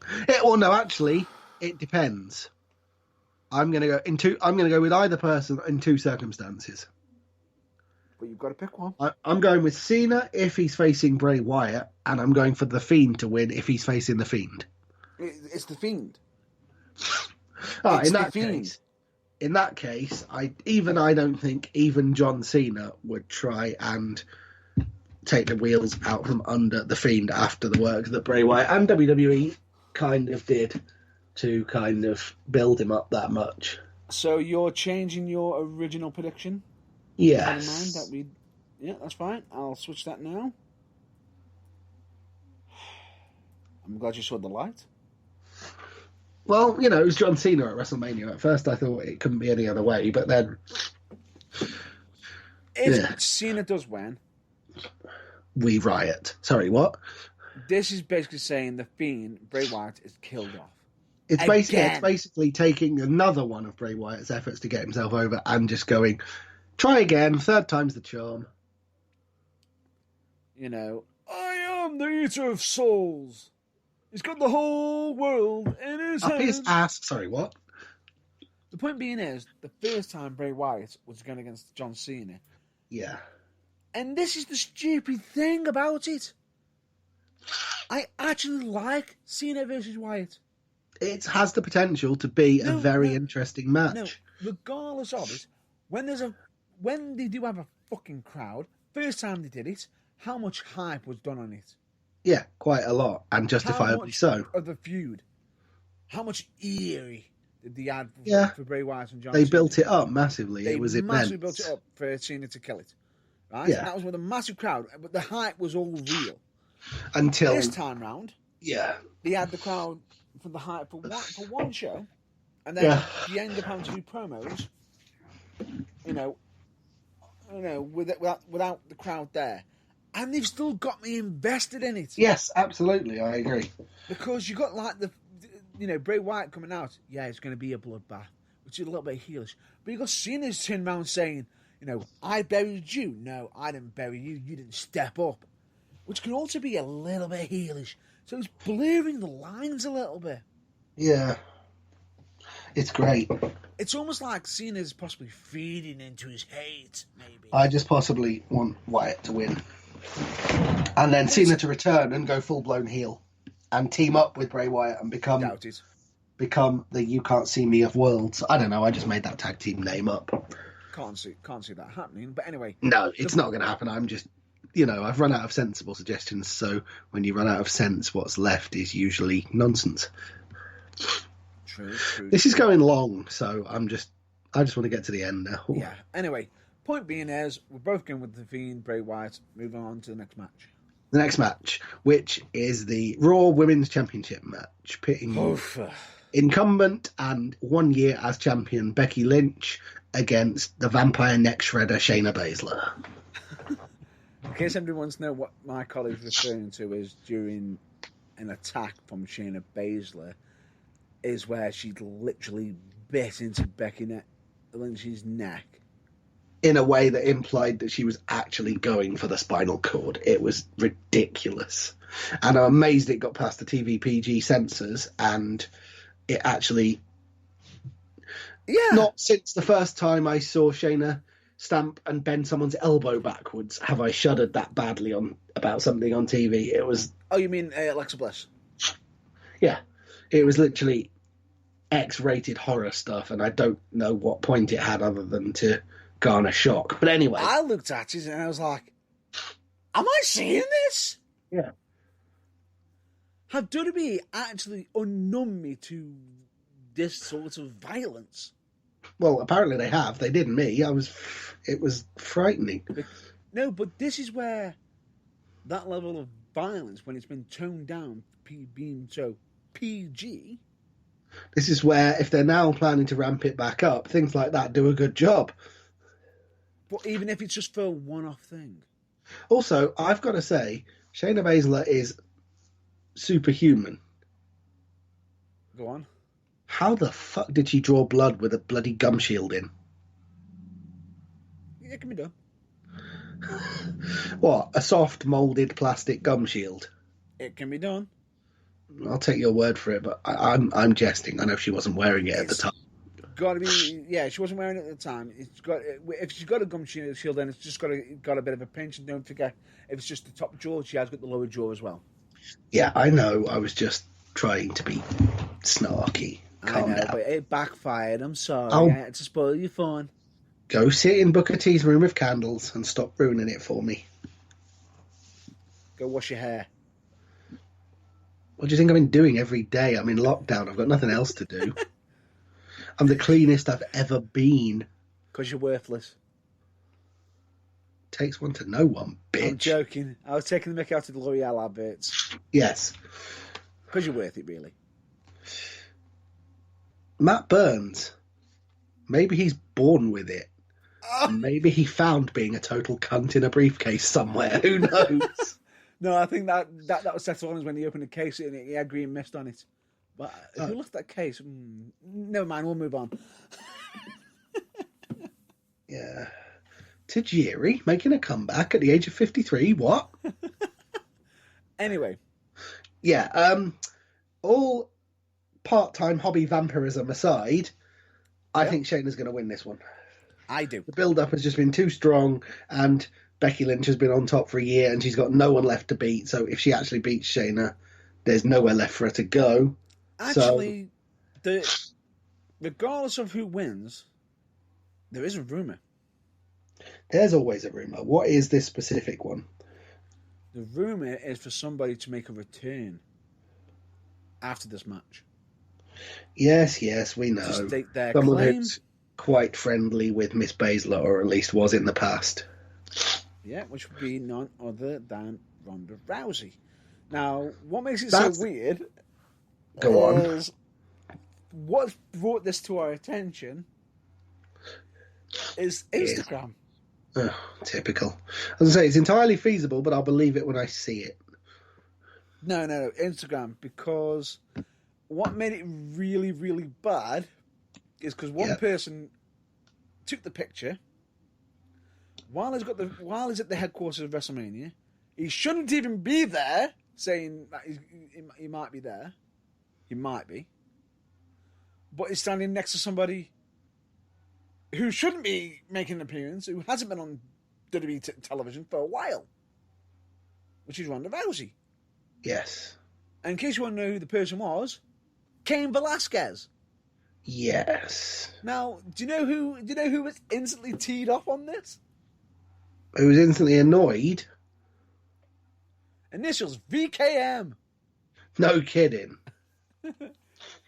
actually, it depends. I'm going to go with either person in two circumstances. But you've got to pick one. I'm going with Cena if he's facing Bray Wyatt, and I'm going for The Fiend to win if he's facing The Fiend. It's The Fiend. In that case, I don't think even John Cena would try and take the wheels out from under The Fiend after the work that Bray Wyatt and WWE kind of did to kind of build him up that much. So you're changing your original prediction? Yes. Yeah, that's fine. I'll switch that now. I'm glad you saw the light. Well, it was John Cena at WrestleMania. At first I thought it couldn't be any other way, but then... If Cena does win... we riot. Sorry, what? This is basically saying The Fiend, Bray Wyatt, is killed off. It's basically taking another one of Bray Wyatt's efforts to get himself over and just going, try again, third time's the charm. I am the Eater of Souls. He's got the whole world in his Up hand. his ass. Sorry, what? The point being is, the first time Bray Wyatt was going against John Cena. Yeah. And this is the stupid thing about it. I actually like Cena versus Wyatt. It has the potential to be a very interesting match. No, regardless of it, when they do have a fucking crowd, first time they did it, how much hype was done on it? Yeah, quite a lot, and justifiably so. Of the feud, how much eerie did they add for Bray Wyatt and John They Cena? built it up massively. It was immense. Massively built it up for Cena to kill it. Right? Yeah. And that was with a massive crowd, but the hype was all real. Until this time round, they had the crowd for the hype for one show, and then you end up having to do promos, without the crowd there, and they've still got me invested in it. Yes, absolutely, I agree. Because you got Bray Wyatt coming out. Yeah, it's going to be a bloodbath, which is a little bit heelish. But you got Cena's turn around saying, I buried you. No, I didn't bury you. You didn't step up. Which can also be a little bit heelish. So it's blurring the lines a little bit. Yeah. It's great. It's almost like Cena's possibly feeding into his hate, maybe. I just possibly want Wyatt to win. And then Cena to return and go full-blown heel. And team up with Bray Wyatt and become the You Can't See Me of Worlds. I don't know, I just made that tag team name up. Can't see that happening. But anyway. No, it's not going to happen. I'm just... I've run out of sensible suggestions, so when you run out of sense, what's left is usually nonsense. True. This is going long, so I just want to get to the end now. Yeah. Anyway, point being is, we're both going with The Fiend, Bray Wyatt. Moving on to the next match. The next match, which is the Raw Women's Championship match, pitting incumbent and 1 year as champion Becky Lynch against the Vampire Neck Shredder Shayna Baszler. In case anybody wants to know what my colleague's referring to is during an attack from Shayna Baszler, is where she literally bit into Becky Lynch's neck. In a way that implied that she was actually going for the spinal cord. It was ridiculous. And I'm amazed it got past the TVPG censors and it actually... Yeah. Not since the first time I saw Shayna stamp and bend someone's elbow backwards have I shuddered that badly about something on TV. It was... Oh, you mean Alexa Bliss? Yeah. It was literally X-rated horror stuff, and I don't know what point it had other than to garner shock. But anyway. I looked at it and I was like, am I seeing this? Yeah. Have WWE actually unnumbed me to this sort of violence? Well, apparently they have. They didn't me. It was frightening. No, but this is where that level of violence, when it's been toned down, being so PG... This is where, if they're now planning to ramp it back up, things like that do a good job. But even if it's just for a one-off thing. Also, I've got to say, Shayna Baszler is superhuman. Go on. How the fuck did she draw blood with a bloody gum shield in? It can be done. What? A soft, moulded plastic gum shield? It can be done. I'll take your word for it, but I'm jesting. I know she wasn't wearing it at the time. Got to be, yeah. She wasn't wearing it at the time. It's got, if she's got a gum shield, then it's just got a bit of a pinch. And don't forget, if it's just the top jaw, she has got the lower jaw as well. Yeah, I know. I was just trying to be snarky. Calm down. But it backfired. I'm sorry. I had to spoil your fun. Go sit in Booker T's room with candles and stop ruining it for me. Go wash your hair. What do you think I've been doing every day? I'm in lockdown. I've got nothing else to do. I'm the cleanest I've ever been. Because you're worthless. Takes one to know one, bitch. I'm joking. I was taking the mick out of the L'Oreal adverts. Yes. Because you're worth it, really. Matt Burns. Maybe he's born with it. Maybe he found being a total cunt in a briefcase somewhere. Who knows? No, I think that was settled on is when he opened the case and he had green mist on it. But who looked at that case? Never mind, we'll move on. Yeah. Tajiri making a comeback at the age of 53. What? Anyway. Yeah. All part-time hobby vampirism aside, I think Shayna's going to win this one. I do. The build-up has just been too strong, and Becky Lynch has been on top for a year, and she's got no one left to beat. So if she actually beats Shayna, there's nowhere left for her to go. Actually, regardless of who wins, there is a rumour. There's always a rumour. What is this specific one? The rumour is for somebody to make a return after this match. Yes, we know. To stake their Someone claim. who's quite friendly with Miss Baszler, or at least was in the past. Yeah, which would be none other than Ronda Rousey. Now, what makes it so weird is what's brought this to our attention is Instagram. Oh, typical. As I say, it's entirely feasible, but I'll believe it when I see it. No, Instagram, because what made it really, really bad is because one person took the picture while he's at the headquarters of WrestleMania. He shouldn't even be there, saying that he might be there. He might be. But he's standing next to somebody who shouldn't be making an appearance, who hasn't been on WWE television for a while, which is Ronda Rousey. Yes. And in case you want to know who the person was, Cain Velasquez. Yes. Now, do you know who was instantly teed off on this? Who was instantly annoyed? Initials VKM. No kidding. He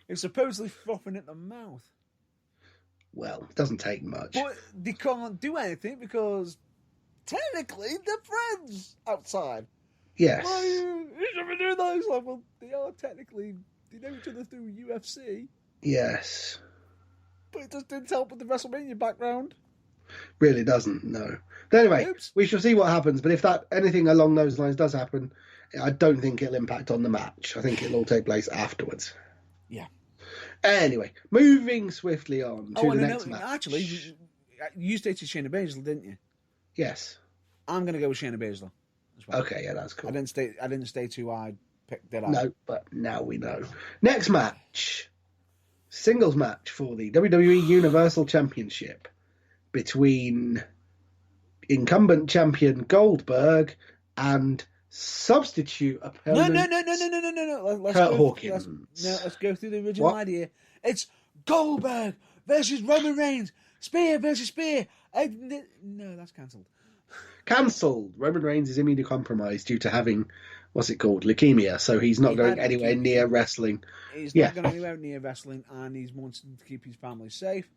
was supposedly frothing at the mouth. Well, it doesn't take much. But they can't do anything because technically they're friends outside. Yes. Why you should be doing those. Like, well, they are technically, they know each other through UFC. Yes. But it just didn't help with the WrestleMania background. Really doesn't, no. But anyway, Oops. we shall see what happens. But if anything along those lines does happen, I don't think it'll impact on the match. I think it'll all take place afterwards. Yeah. Anyway, moving swiftly on to the next match. Actually, you stated Shayna Baszler, didn't you? Yes. I'm going to go with Shayna Baszler as well. Okay, yeah, that's cool. I didn't state who I picked that up. No, but now we know. Next match. Singles match for the WWE Universal Championship between incumbent champion Goldberg and substitute opponent No. Let's go through the original idea. It's Goldberg versus Roman Reigns. Spear versus Spear. No, that's cancelled. Cancelled. Roman Reigns is immunocompromised due to having, what's it called, leukemia. So he's not going anywhere near wrestling. He's not going anywhere near wrestling, and he's wanting to keep his family safe.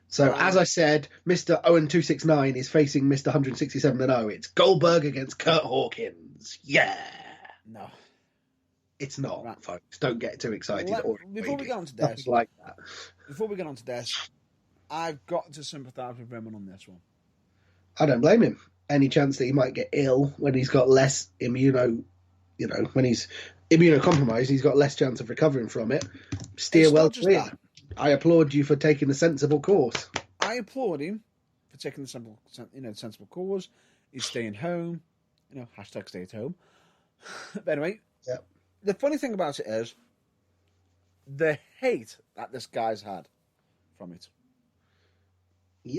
So, as I said, Mr. Owen 269 is facing Mr. 167-0. It's Goldberg against Kurt Hawkins. Yeah. No. It's not, folks. Don't get too excited. Before we get on to this, like that. Before we get on to this, I've got to sympathise with Roman on this one. I don't blame him. Any chance that he might get ill when he's got less when he's immunocompromised, he's got less chance of recovering from it. Steer well clear. I applaud you for taking the sensible course. I applaud him for taking the sensible course. He's staying home. Hashtag stay at home. But anyway, the funny thing about it is the hate that this guy's had from it.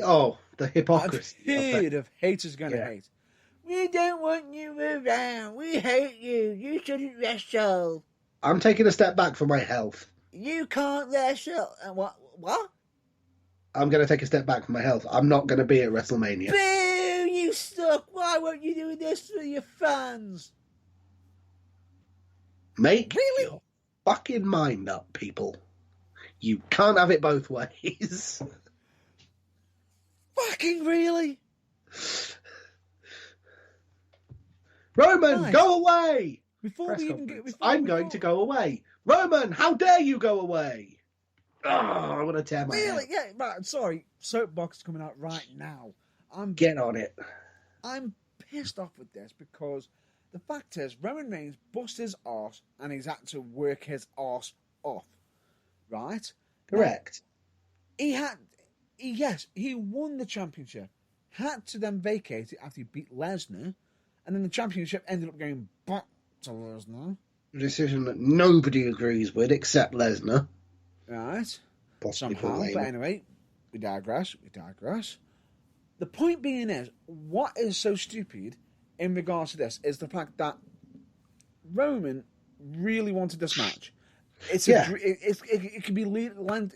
Oh, the hypocrisy. I've heard of haters going to hate. We don't want you around. We hate you. You shouldn't wrestle. I'm taking a step back for my health. You can't wrestle. What? I'm going to take a step back for my health. I'm not going to be at WrestleMania. Boo! You suck. Why weren't you doing this for your fans? Make your fucking mind up, people. You can't have it both ways. Fucking really? Roman, go away! I'm going to go away. Roman, how dare you go away? Oh, I want to tear my head. Yeah, right, sorry. Soapbox is coming out right now. Get on it. I'm pissed off with this because the fact is Roman Reigns bust his arse and he's had to work his arse off. Right? Correct. Now, he won the championship. Had to then vacate it after he beat Lesnar, and then the championship ended up going back to Lesnar. A decision that nobody agrees with except Lesnar. Right. Possibly somehow, but anyway, we digress. The point being is, what is so stupid in regards to this is the fact that Roman really wanted this match. It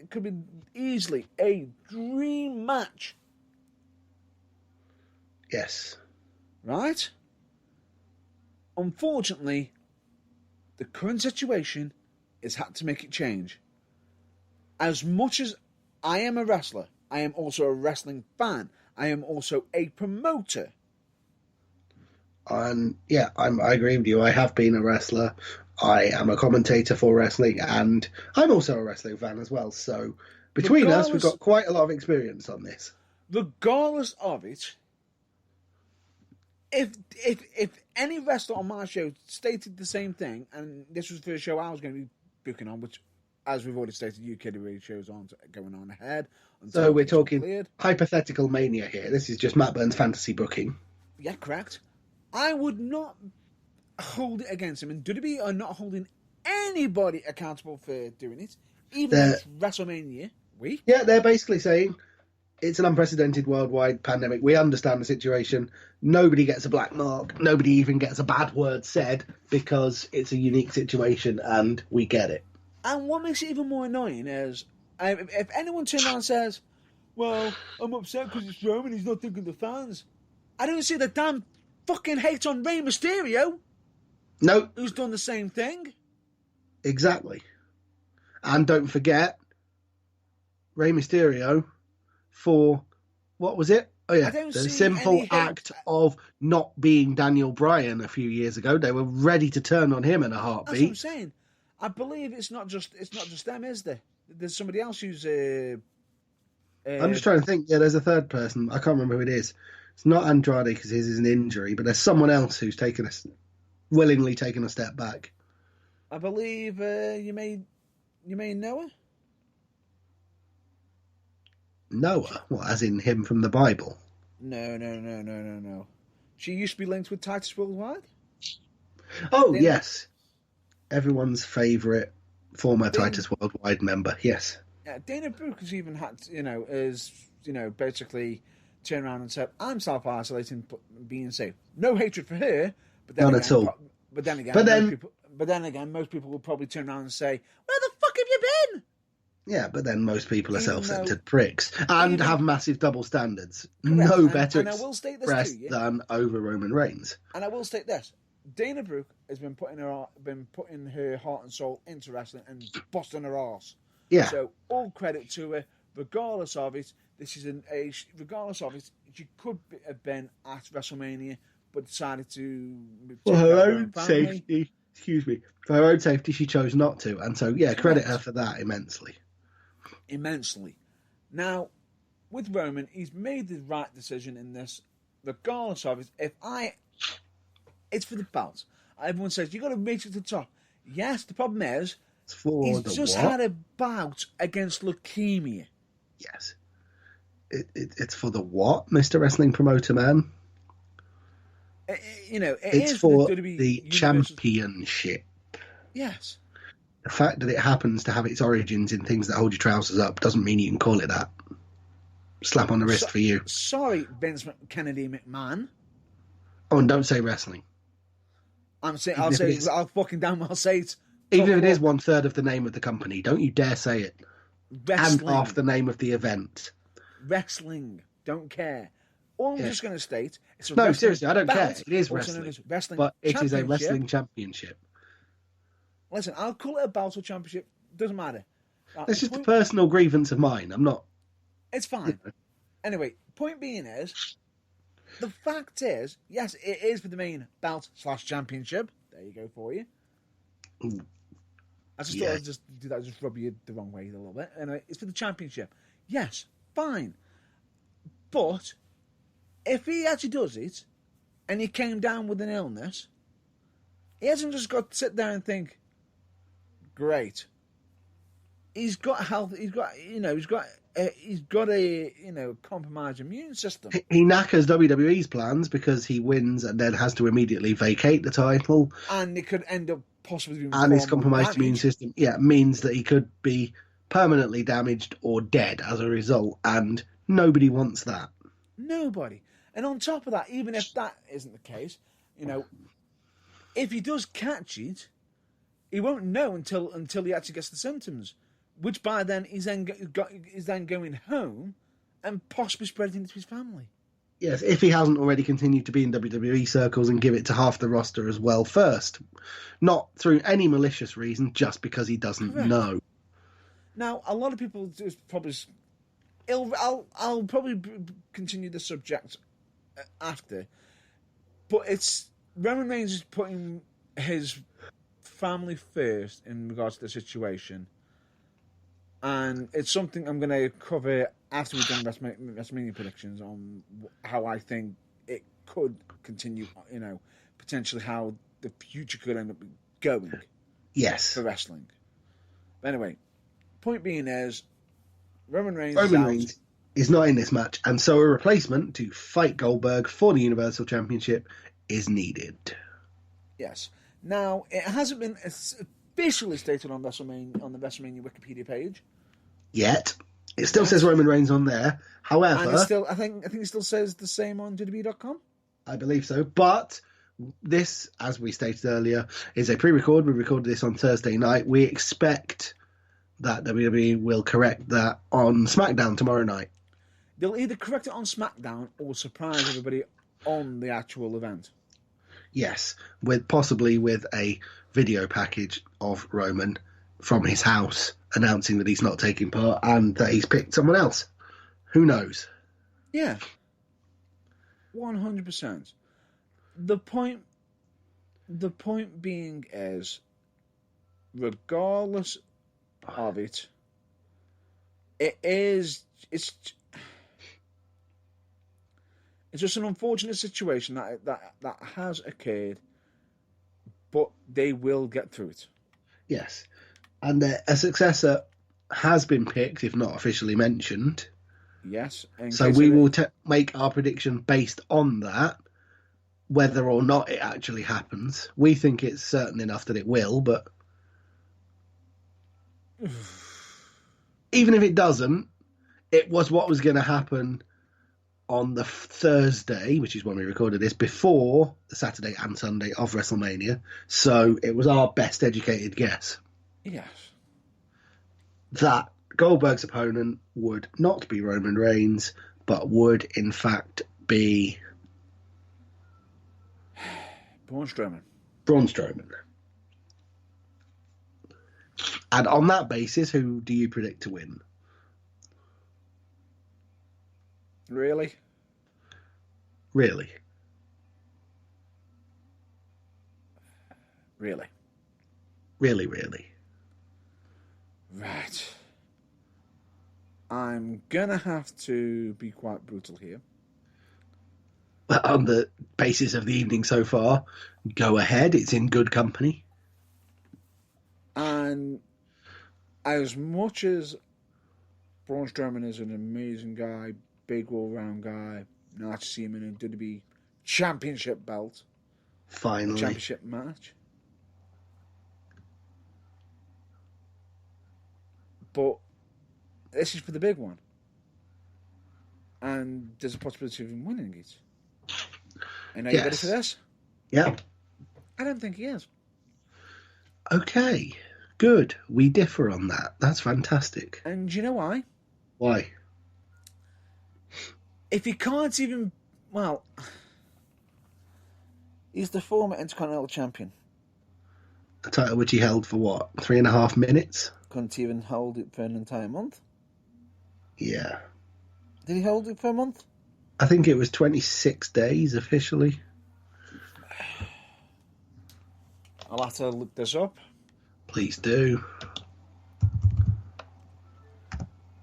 could be easily a dream match. Yes. Right? Unfortunately, the current situation has had to make it change. As much as I am a wrestler, I am also a wrestling fan. I am also a promoter. I agree with you. I have been a wrestler. I am a commentator for wrestling, and I'm also a wrestling fan as well. So between us, we've got quite a lot of experience on this. Regardless of it, if any wrestler on my show stated the same thing, and this was the first show I was going to be booking on, which, as we've already stated, UK radio shows aren't going on ahead. So we're talking hypothetical mania here. This is just Matt Burns' fantasy booking. Yeah, correct. I would not hold it against him, and WWE are not holding anybody accountable for doing it, even if it's WrestleMania week. Yeah, they're basically saying it's an unprecedented worldwide pandemic. We understand the situation. Nobody gets a black mark. Nobody even gets a bad word said because it's a unique situation, and we get it. And what makes it even more annoying is if anyone turns around and says, "Well, I'm upset because it's Roman, he's not thinking of the fans," I don't see the damn fucking hate on Rey Mysterio. No. Who's done the same thing. Exactly. And don't forget, Rey Mysterio for, what was it? Oh yeah, the simple act of not being Daniel Bryan a few years ago. They were ready to turn on him in a heartbeat. That's what I'm saying. I believe it's not just them, is there? There's somebody else who's... I'm just trying to think. Yeah, there's a third person. I can't remember who it is. It's not Andrade because his is an injury, but there's someone else who's willingly taken a step back. I believe you may Noah? Noah? What, as in him from the Bible? No. She used to be linked with Titus Worldwide. Oh, yes. Everyone's favourite former Titus Worldwide member, yes. Yeah, Dana Brooke has even had, basically turned around and said, "I'm self-isolating, but being safe." No hatred for her, but None at all. But then again, most people will probably turn around and say, "Where the fuck have you been?" Yeah, but then most people are Even self-centered pricks and have massive double standards. Correct. No better and I will state this expressed to you, than over Roman Reigns. And I will state this: Dana Brooke has been putting her heart and soul into wrestling and busting her arse. Yeah. So all credit to her, regardless of it. Regardless of it, she could have been at WrestleMania, but decided to for her own safety. Excuse me. For her own safety, she chose not to, and so credit her for that immensely. Immensely. Now, with Roman, he's made the right decision in this, regardless of it. It's for the belt. Everyone says you got to reach it to the top. Yes, the problem is he's just had a bout against leukemia. Yes. It's for the what, Mr. Wrestling Promoter Man? It's for the championship. Yes. The fact that it happens to have its origins in things that hold your trousers up doesn't mean you can call it that. Slap on the wrist for you. Sorry, Vince Kennedy McMahon. Oh, and don't say wrestling. I'll fucking damn well say it. Even if it is 1/3 of the name of the company, don't you dare say it. Wrestling. And half the name of the event. Wrestling. Don't care. All I'm just going to state... seriously, I don't care. It is wrestling. But it is a wrestling championship. Listen, I'll call it a belt or championship. Doesn't matter. It's just a personal grievance of mine. I'm not... It's fine. Anyway, point being is... The fact is, yes, it is for the main belt/championship. There you go for you. I just thought I'd just do that, just rub you the wrong way a little bit. Anyway, it's for the championship. Yes, fine. But if he actually does it, and he came down with an illness, he hasn't just got to sit there and think, great. He's got health. He's got a compromised immune system. He knackers WWE's plans because he wins and then has to immediately vacate the title. And it could end up possibly being... And his compromised immune system, means that he could be permanently damaged or dead as a result. And nobody wants that. Nobody. And on top of that, even if that isn't the case, if he does catch it, he won't know until he actually gets the symptoms. Which by then is then going home and possibly spreading it to his family. Yes, if he hasn't already continued to be in WWE circles and give it to half the roster as well first. Not through any malicious reason, just because he doesn't know. Now, a lot of people probably... I'll probably continue the subject after. But it's... Roman Reigns is putting his family first in regards to the situation. And it's something I'm going to cover after we've done WrestleMania predictions on how I think it could continue, potentially how the future could end up going. Yes. For wrestling. But anyway, point being is, Roman Reigns is not in this match, and so a replacement to fight Goldberg for the Universal Championship is needed. Yes. Now, it hasn't been officially stated on the WrestleMania Wikipedia page yet. It still says Roman Reigns on there. However, and I think it still says the same on WWE.com. I believe so. But this, as we stated earlier, is a pre-record. We recorded this on Thursday night. We expect that WWE will correct that on SmackDown tomorrow night. They'll either correct it on SmackDown or surprise everybody on the actual event. Yes, possibly with a video package of Roman from his house announcing that he's not taking part and that he's picked someone else. Who knows? Yeah. 100%. The point being is, regardless of it, it's just an unfortunate situation that has occurred, but they will get through it. Yes. And a successor has been picked, if not officially mentioned. Yes. So we will make our prediction based on that, whether or not it actually happens. We think it's certain enough that it will, but even if it doesn't, it was what was going to happen on the Thursday, which is when we recorded this, before the Saturday and Sunday of WrestleMania. So it was our best educated guess. Yes. That Goldberg's opponent would not be Roman Reigns, but would in fact be Braun Strowman. Braun Strowman. And on that basis, who do you predict to win? Really? Really? Really? Really, really? Right. I'm gonna have to be quite brutal here. On the basis of the evening so far, go ahead. It's in good company. And as much as Braun Strowman is an amazing guy, big all-round guy, nice to see him in a WWE Championship belt, Finally. championship match. But this is for the big one. And there's a possibility of him winning it. And are you ready for this? Yeah. I don't think he is. Okay. Good. We differ on that. That's fantastic. And do you know why? Why? If he can't even... Well... He's the former Intercontinental Champion. A title which he held for what? 3.5 minutes? Couldn't even hold it for an entire month. Yeah. Did he hold it for a month? I think it was 26 days officially. I'll have to look this up. Please do.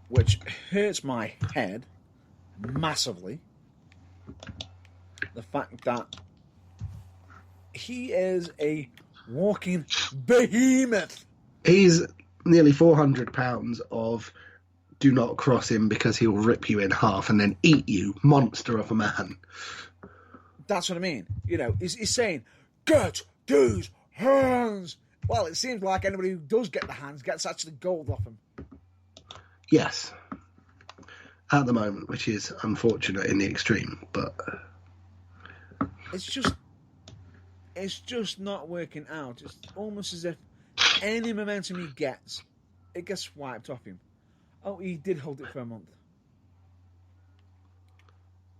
Which hurts my head massively. The fact that he is a walking behemoth. He's nearly 400 pounds of do not cross him because he'll rip you in half and then eat you, monster of a man. That's what I mean. You know, he's saying, get these hands. Well, it seems like anybody who does get the hands gets actually gold off him. Yes. At the moment, which is unfortunate in the extreme, but... It's just not working out. It's almost as if any momentum he gets, it gets wiped off him. Oh, he did hold it for a month.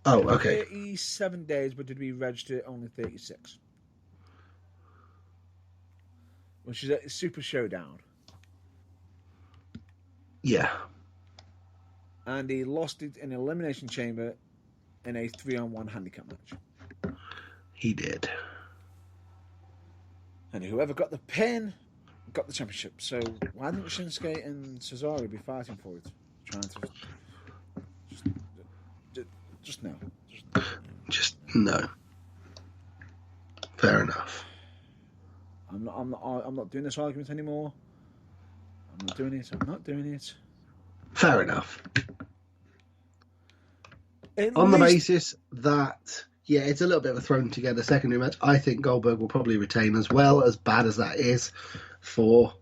Oh, okay. 37 days, but did we register only 36? Which is a super showdown. Yeah. And he lost it in Elimination Chamber in a 3-on-1 handicap match. He did. And whoever got the pin got the championship. So why didn't Shinsuke and Cesaro be fighting for it? Trying to just no. Just no. Fair enough. I'm not doing this argument anymore. I'm not doing it. Fair enough. At On the least- basis that, yeah, it's a little bit of a thrown together secondary match, I think Goldberg will probably retain, as well, as bad as that is, for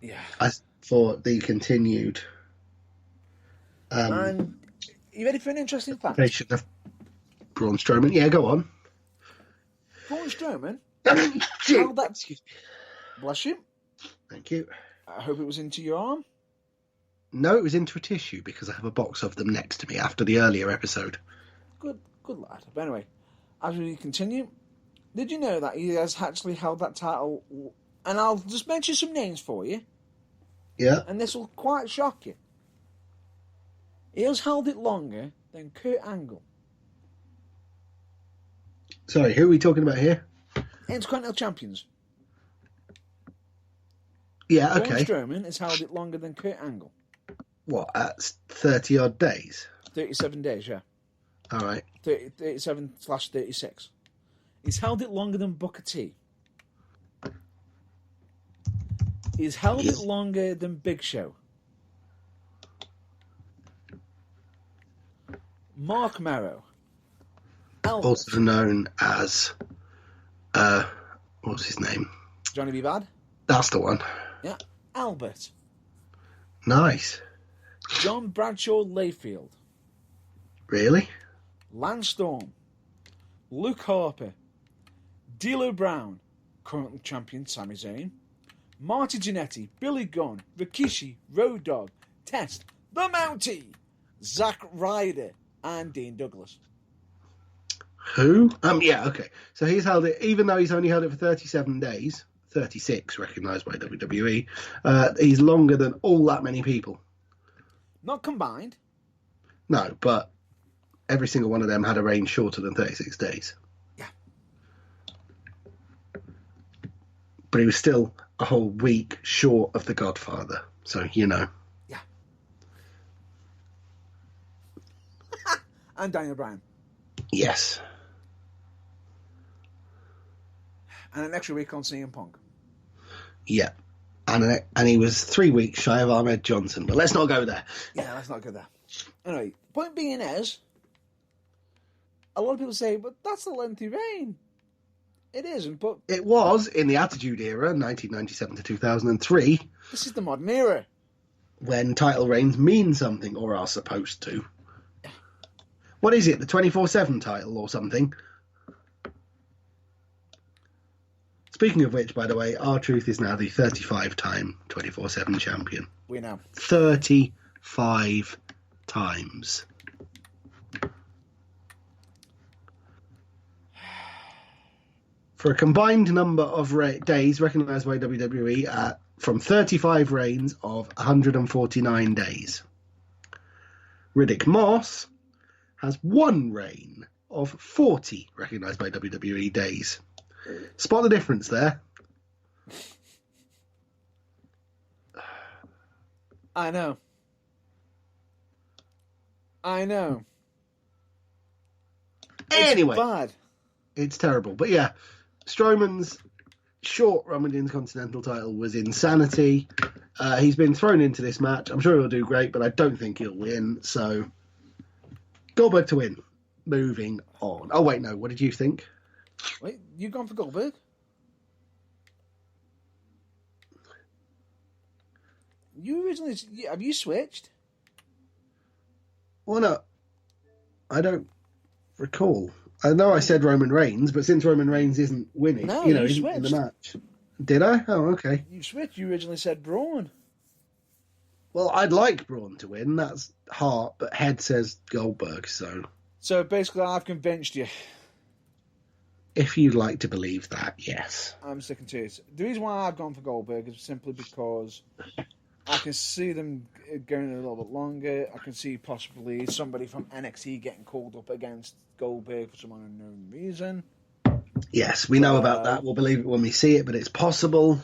the continued and you ready for an interesting fact? of Braun Strowman. Yeah, go on. Braun Strowman. Excuse me. Bless you. Thank you. I hope it was into your arm. No, it was into a tissue because I have a box of them next to me after the earlier episode. Good lad. But anyway, as we continue, did you know that he has actually held that title? And I'll just mention some names for you. Yeah. And this will quite shock you. He has held it longer than Kurt Angle. Sorry, who are we talking about here? Intercontinental Champions. Yeah, Braun okay. Strowman has held it longer than Kurt Angle. What, at 30-odd days? 37 days, yeah. All right. 37/36. He's held it longer than Booker T. He's held it longer than Big Show. Mark Merrow. Albert. Also known as, what's his name? Johnny B. Bad. That's the one. Yeah. Albert. Nice. John Bradshaw Layfield. Really? Lance Storm, Luke Harper, D'Lo Brown, current champion Sami Zayn, Marty Jannetty, Billy Gunn, Rikishi, Road Dogg, Test, The Mountie, Zack Ryder, and Dean Douglas. Who? Yeah, okay. So he's held it, even though he's only held it for 37 days, 36 recognised by WWE, he's longer than all that many people. Not combined. No, but every single one of them had a reign shorter than 36 days. Yeah. But he was still a whole week short of the Godfather. So, you know. Yeah. And Daniel Bryan. Yes. And an extra week on CM Punk. Yeah. And he was 3 weeks shy of Ahmed Johnson. But let's not go there. Yeah, let's not go there. Anyway, point being is, a lot of people say, but that's a lengthy reign. It isn't, but... It was in the Attitude Era, 1997 to 2003. This is the modern era. When title reigns mean something, or are supposed to. What is it, the 24/7 title or something? Speaking of which, by the way, R-Truth is now the 35-time 24/7 champion. We know. 35 times. For a combined number of days recognised by WWE from 35 reigns of 149 days. Riddick Moss has one reign of 40 recognised by WWE days. Spot the difference there. I know. Anyway, it's bad. It's terrible. But yeah, Strowman's short Roman Intercontinental title was insanity. He's been thrown into this match. I'm sure he'll do great, but I don't think he'll win. So, Goldberg to win. Moving on. Oh, wait, no. What did you think? Wait, you gone for Goldberg? You originally... Have you switched? Well, no. I don't recall. I know I said Roman Reigns, but since Roman Reigns isn't winning, No, you know, you isn't switched. in the match. Did I? Oh, okay. You switched. You originally said Braun. Well, I'd like Braun to win. That's heart, but head says Goldberg, so... So basically, I've convinced you. If you'd like to believe that, yes. I'm sticking to it. The reason why I've gone for Goldberg is simply because I can see them going a little bit longer. I can see possibly somebody from NXT getting called up against Goldberg for some unknown reason. Yes, we know about that. We'll believe it when we see it, but it's possible.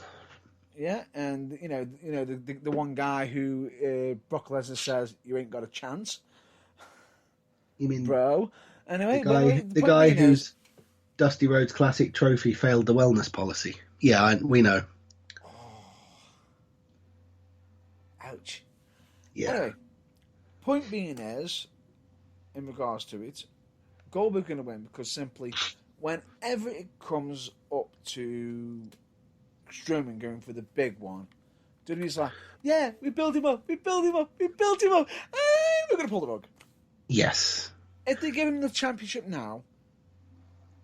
Yeah, and you know the one guy who Brock Lesnar says you ain't got a chance. You mean bro? Anyway, the guy whose Dusty Rhodes Classic trophy failed the wellness policy. Yeah, we know. Oh. Ouch. Yeah. Anyway, point being is, in regards to it, Goldberg's going to win because simply, whenever it comes up to Strowman going for the big one, WWE's like, yeah, we built him up, and we're going to pull the rug. Yes. If they give him the championship now,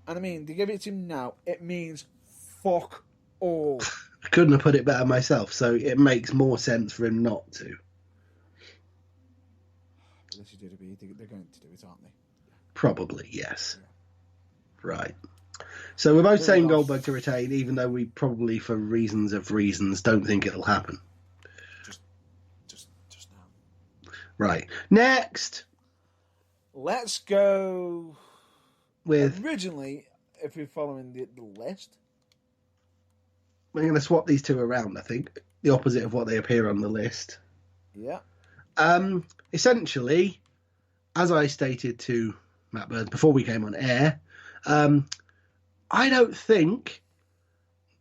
and I mean, they give it to him now, it means fuck all. I couldn't have put it better myself, so it makes more sense for him not to. Unless you do they're going to do it, aren't they? Probably, yes. Yeah. Right. So we're both saying Goldberg to retain, even though we probably, for reasons, don't think it'll happen. Just now. Right. Next! Let's go with... Originally, if we're following the list... We're going to swap these two around, I think. The opposite of what they appear on the list. Yeah. Essentially, as I stated to Matt Burns before we came on air, I don't think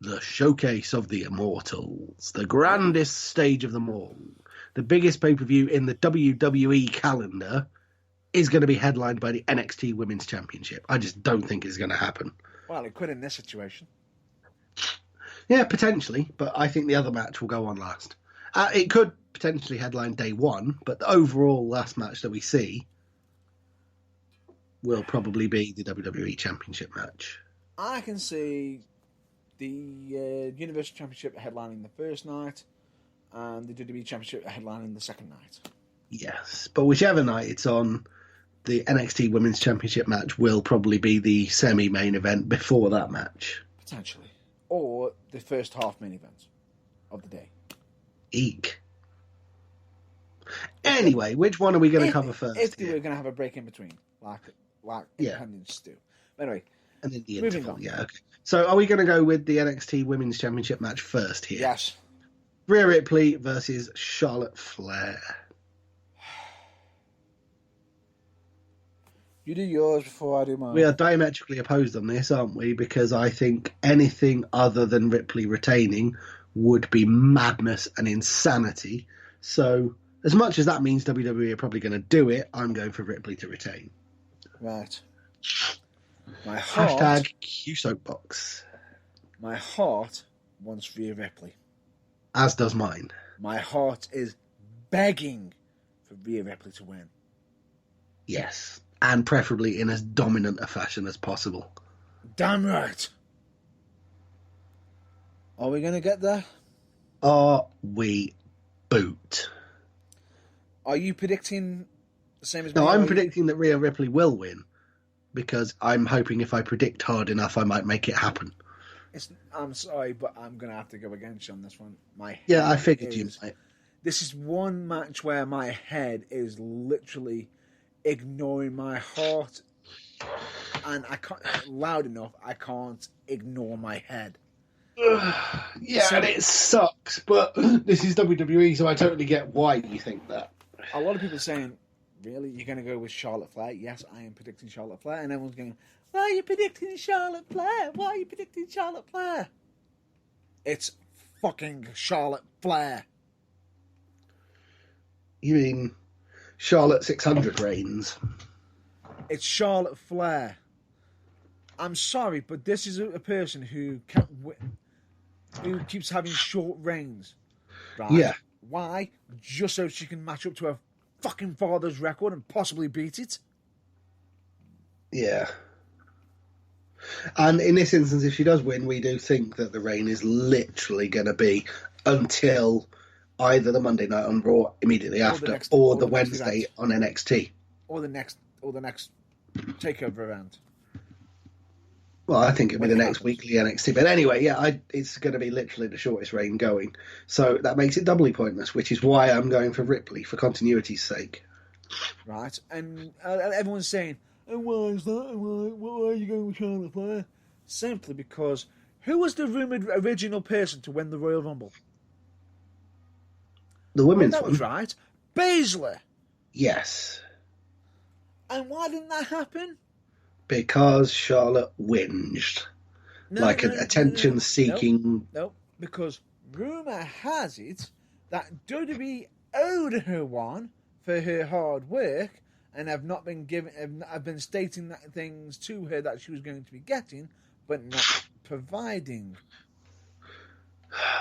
the Showcase of the Immortals, the grandest stage of them all, the biggest pay-per-view in the WWE calendar, is going to be headlined by the NXT Women's Championship. I just don't think it's going to happen. Well, it could in this situation. Yeah, potentially, but I think the other match will go on last. It could potentially headline day one, but the overall last match that we see will probably be the WWE Championship match. I can see the Universal Championship headlining the first night and the WWE Championship headlining the second night. Yes, but whichever night it's on, the NXT Women's Championship match will probably be the semi-main event before that match. Potentially. Or the first half main event of the day. Eek. Anyway, which one are we going to cover first? If we're going to have a break in between, like independents do. Anyway, and then the moving interval. on. Yeah, okay. So are we going to go with the NXT Women's Championship match first here? Yes. Rhea Ripley versus Charlotte Flair. You do yours before I do mine. We are diametrically opposed on this, aren't we? Because I think anything other than Ripley retaining would be madness and insanity. So, as much as that means WWE are probably going to do it, I'm going for Ripley to retain. Right. My heart... Hashtag QSoapbox. My heart wants Rhea Ripley. As does mine. My heart is begging for Rhea Ripley to win. Yes. And preferably in as dominant a fashion as possible. Damn right. Are we going to get there? Are we boot? Are you predicting the same as me? No, I'm predicting that Rhea Ripley will win. Because I'm hoping if I predict hard enough, I might make it happen. I'm sorry, but I'm going to have to go against you on this one. I figured you might. This is one match where my head is literally ignoring my heart, and I can't loud enough. I can't ignore my head. And it sucks, but this is WWE, so I totally get why you think that. A lot of people are saying, "Really, you're going to go with Charlotte Flair?" Yes, I am predicting Charlotte Flair, and everyone's going, "Why are you predicting Charlotte Flair? Why are you predicting Charlotte Flair?" It's fucking Charlotte Flair. You mean Charlotte 600 reigns? It's Charlotte Flair. I'm sorry, but this is a person who keeps having short reigns. Right? Yeah. Why? Just so she can match up to her fucking father's record and possibly beat it? Yeah. And in this instance, if she does win, we do think that the reign is literally going to be until either the Monday night on Raw immediately after, or the Wednesday on NXT. Or the next takeover event. Well, I think it'll be the next weekly NXT. But anyway, it's going to be literally the shortest reign going. So that makes it doubly pointless, which is why I'm going for Ripley, for continuity's sake. Right. And everyone's saying, and why is that? Why are you going with Charlotte Flair? Simply because who was the rumoured original person to win the Royal Rumble? The women's one? That was right. Baszler. Yes. And why didn't that happen? Because Charlotte whinged. An attention-seeking... No, because rumour has it that WWE owed her one for her hard work and have been stating that things to her that she was going to be getting, but not providing.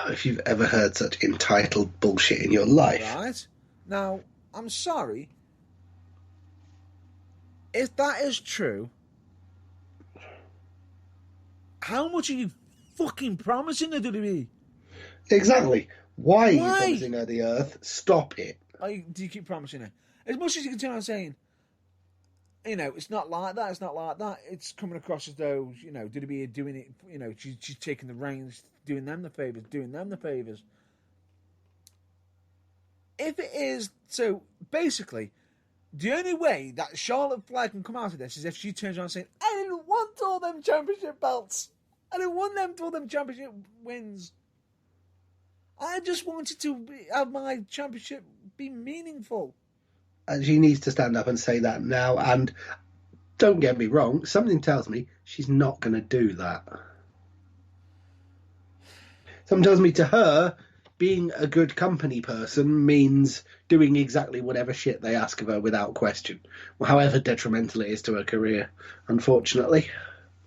If you've ever heard such entitled bullshit in your life. Right. Now, I'm sorry. If that is true, how much are you fucking promising the WWE? Exactly. Why are you promising her the earth? Stop it. Do you keep promising her? As much as you can turn around saying, it's not like that, it's not like that, it's coming across as though, WWE are doing it, she's taking the reins, doing them the favours. If it is, so basically, the only way that Charlotte Flair can come out of this is if she turns around saying, I didn't want all them championship belts. I didn't want all them championship wins. I just wanted to have my championship be meaningful. And she needs to stand up and say that now. And don't get me wrong, something tells me she's not going to do that. Something tells me to her, being a good company person means doing exactly whatever shit they ask of her without question, however detrimental it is to her career, unfortunately.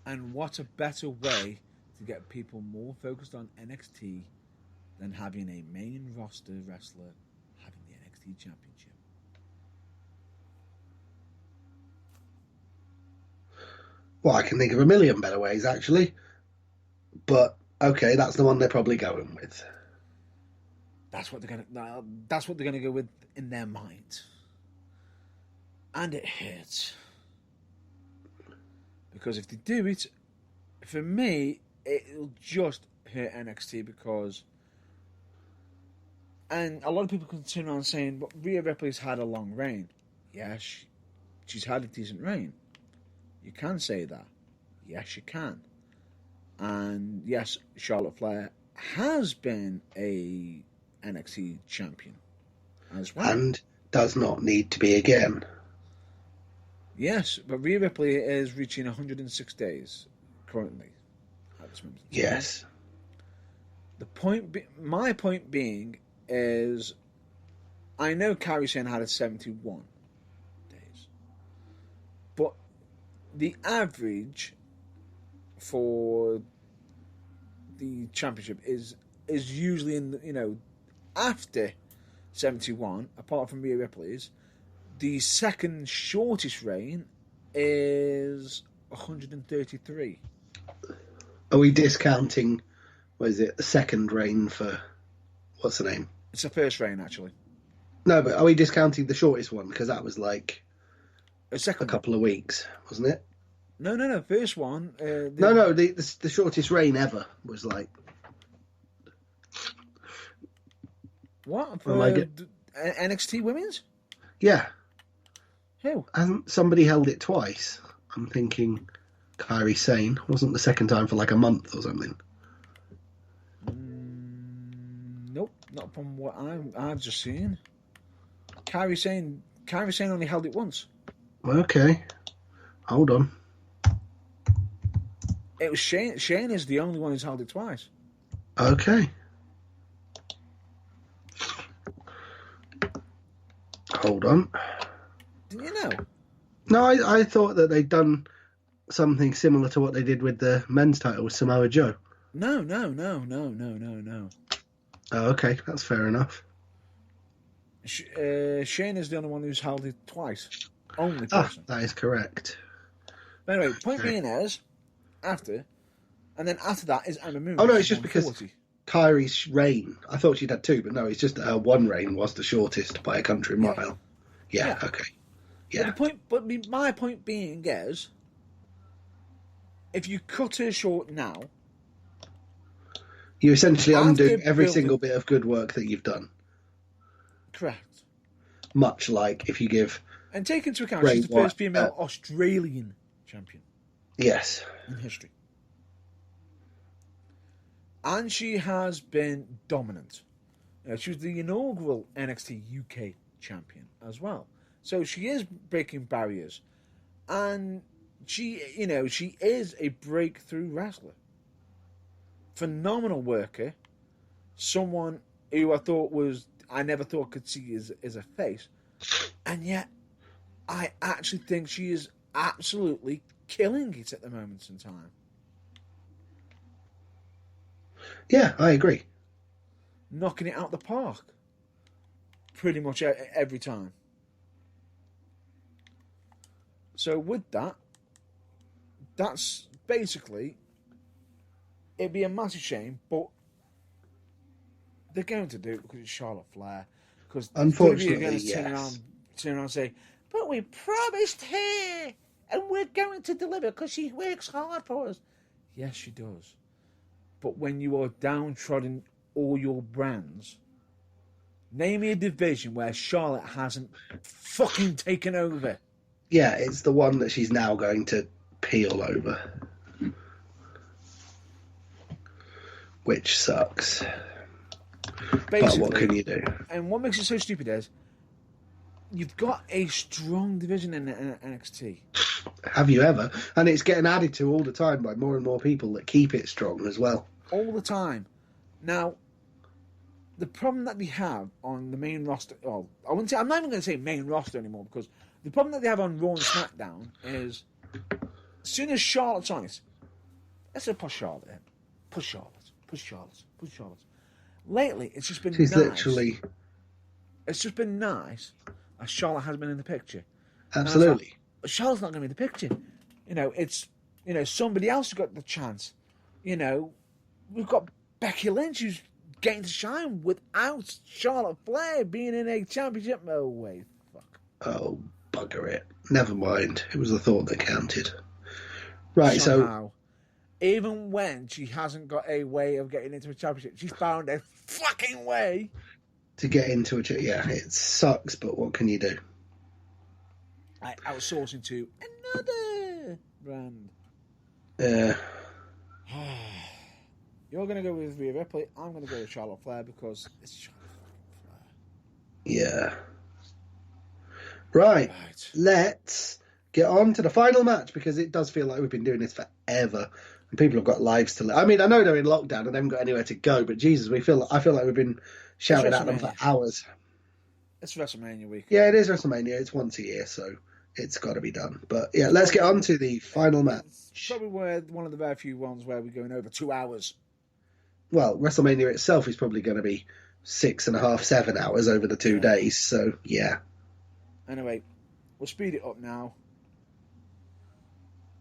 And what a better way to get people more focused on NXT than having a main roster wrestler having the NXT Championship. Well, I can think of a million better ways, actually. But, okay, that's the one they're probably going with. That's what they're gonna go with in their mind, and it hurts because if they do it, for me, it'll just hurt NXT because, and a lot of people can turn around saying, "But Rhea Ripley's had a long reign." Yes, she's had a decent reign. You can say that. Yes, you can. And yes, Charlotte Flair has been a NXT champion as well. And does not need to be again. Yes, but Rhea Ripley is reaching 106 days currently at this moment. Yes. My point being is, I know Kairi Sane had a 71 days, but the average for the championship is usually in the, after 71, apart from Rhea Ripley's, the second shortest reign is 133. Are we discounting, the second reign for, what's the name? It's the first reign, actually. No, but are we discounting the shortest one? Because that was like a couple of weeks, wasn't it? No. First one. The shortest reign ever was like. What? For NXT Women's? Yeah. Who? Hasn't somebody held it twice? I'm thinking Kairi Sane. Wasn't the second time for like a month or something? Nope, not from what I've just seen. Kairi Sane only held it once. Okay. Hold on. It was Shane. Shane is the only one who's held it twice. Okay. Hold on. Didn't you know? No, I thought that they'd done something similar to what they did with the men's title with Samoa Joe. No. Oh, okay, that's fair enough. Shane is the only one who's held it twice. Only person. That is correct. But anyway, point being is, after that is Emma Moon. Oh no, it's just because Kairi's reign. I thought she'd had two, but no, it's just that her one reign was the shortest by a country mile. Yeah. Okay. Yeah. My point being is, if you cut her short now, you essentially undo every single bit of good work that you've done. Correct. Much like if you give. And take into account, she's the first female Australian champion. Yes. In history. And she has been dominant. She was the inaugural NXT UK champion as well. So she is breaking barriers. And she is a breakthrough wrestler. Phenomenal worker. Someone who I never thought could see as a face. And yet, I actually think she is absolutely killing it at the moment in time. Yeah, I agree. Knocking it out the park. Pretty much every time. So with that, that's basically, it'd be a massive shame, but they're going to do it because it's Charlotte Flair. Because unfortunately, they're going to turn around and say, but we promised her, and we're going to deliver because she works hard for us. Yes, she does. But when you are downtrodden all your brands, name me a division where Charlotte hasn't fucking taken over. Yeah, it's the one that she's now going to peel over. Which sucks. But what can you do? And what makes it so stupid is, you've got a strong division in NXT. Have you ever? And it's getting added to all the time by more and more people that keep it strong as well. All the time. Now, the problem that they have on the main roster, I'm not even going to say main roster anymore, because the problem that they have on Raw and SmackDown is, as soon as Charlotte's on it, let's say push Charlotte in. Push Charlotte. Lately, it's just been She's nice. Literally... It's just been nice as Charlotte has been in the picture. Absolutely. Charlotte's not going to be in the picture. It's You know, somebody else got the chance. You know, we've got Becky Lynch who's getting to shine without Charlotte Flair being in a championship. Oh, wait, fuck. Oh, bugger it. Never mind. It was the thought that counted. Right, Somehow, even when she hasn't got a way of getting into a championship, she's found a fucking way to get into a yeah, it sucks, but what can you do? Outsourcing to another brand. You're going to go with Rhea Ripley. I'm going to go with Charlotte Flair because it's Charlotte Flair. Yeah. Right. Let's get on to the final match because it does feel like we've been doing this forever and people have got lives to live. I mean, I know they're in lockdown and they haven't got anywhere to go, but Jesus, I feel like we've been shouting at them for hours. It's WrestleMania week. Yeah, it is WrestleMania. It's once a year, so it's got to be done. But yeah, let's get on to the final match. It's probably one of the very few ones where we're going over 2 hours. Well, WrestleMania itself is probably going to be 6.5, 7 hours over the 2 days. So yeah. Anyway, we'll speed it up now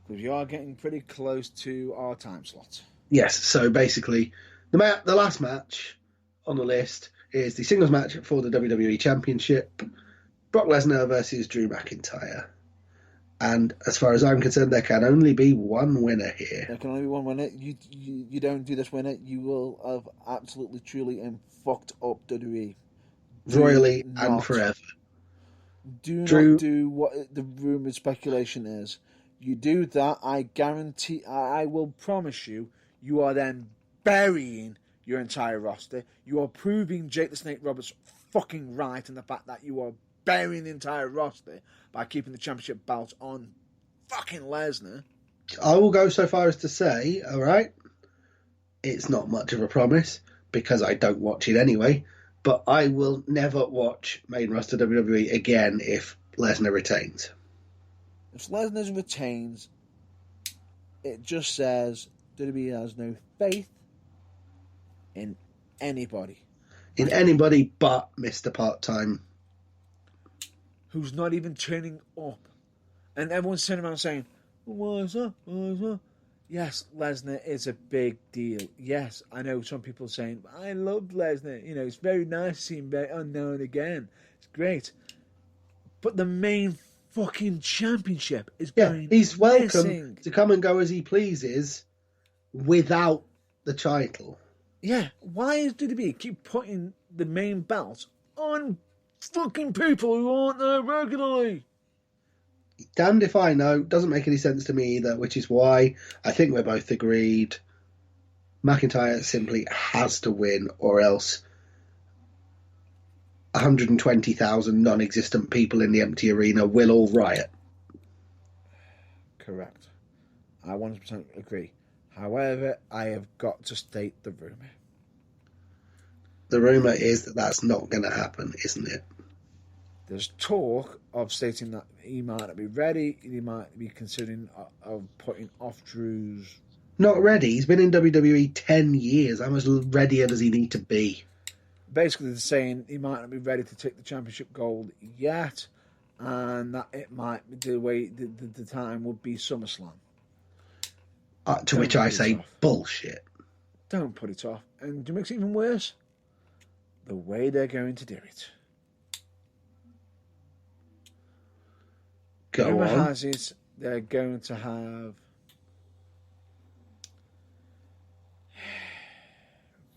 because you are getting pretty close to our time slot. Yes. So basically, the last match on the list is the singles match for the WWE Championship: Brock Lesnar versus Drew McIntyre. And as far as I'm concerned, there can only be one winner here. There can only be one winner. You don't do this winner, you will have absolutely, truly, and fucked up WWE. Royally and forever. Do not do what the rumoured speculation is. You do that, I guarantee, I will promise you, you are then burying your entire roster. You are proving Jake the Snake Roberts fucking right in the fact that you are burying the entire roster by keeping the championship belt on fucking Lesnar. I will go so far as to say, all right, it's not much of a promise because I don't watch it anyway, but I will never watch main roster WWE again if Lesnar retains. If Lesnar retains, it just says WWE has no faith in anybody. In anybody but Mr. Part-Time. Who's not even turning up. And everyone's turning around saying, why is that? Why is that? Yes, Lesnar is a big deal. Yes, I know some people are saying, I love Lesnar. You know, it's very nice to see him on now and again. It's great. But the main fucking championship is going he's welcome missing. To come and go as he pleases without the title. Yeah, why is WWE keep putting the main belt on fucking people who aren't there regularly? Damned if I know. Doesn't make any sense to me either, which is why I think we're both agreed McIntyre simply has to win, or else 120,000 non-existent people in the empty arena will all riot. Correct. I 100% agree. However, I have got to state the rumour. The rumour is that that's not going to happen, isn't it? There's talk of stating that he might not be ready. He might be considering of putting off Drew's... Not ready. He's been in WWE 10 years. How much readier does he need to be? Basically, they're saying he might not be ready to take the championship gold yet, and that it might be the way the time would be SummerSlam. To which I say, bullshit. Don't put it off. And to make it even worse, the way they're going to do it. Go on. Has it they're going to have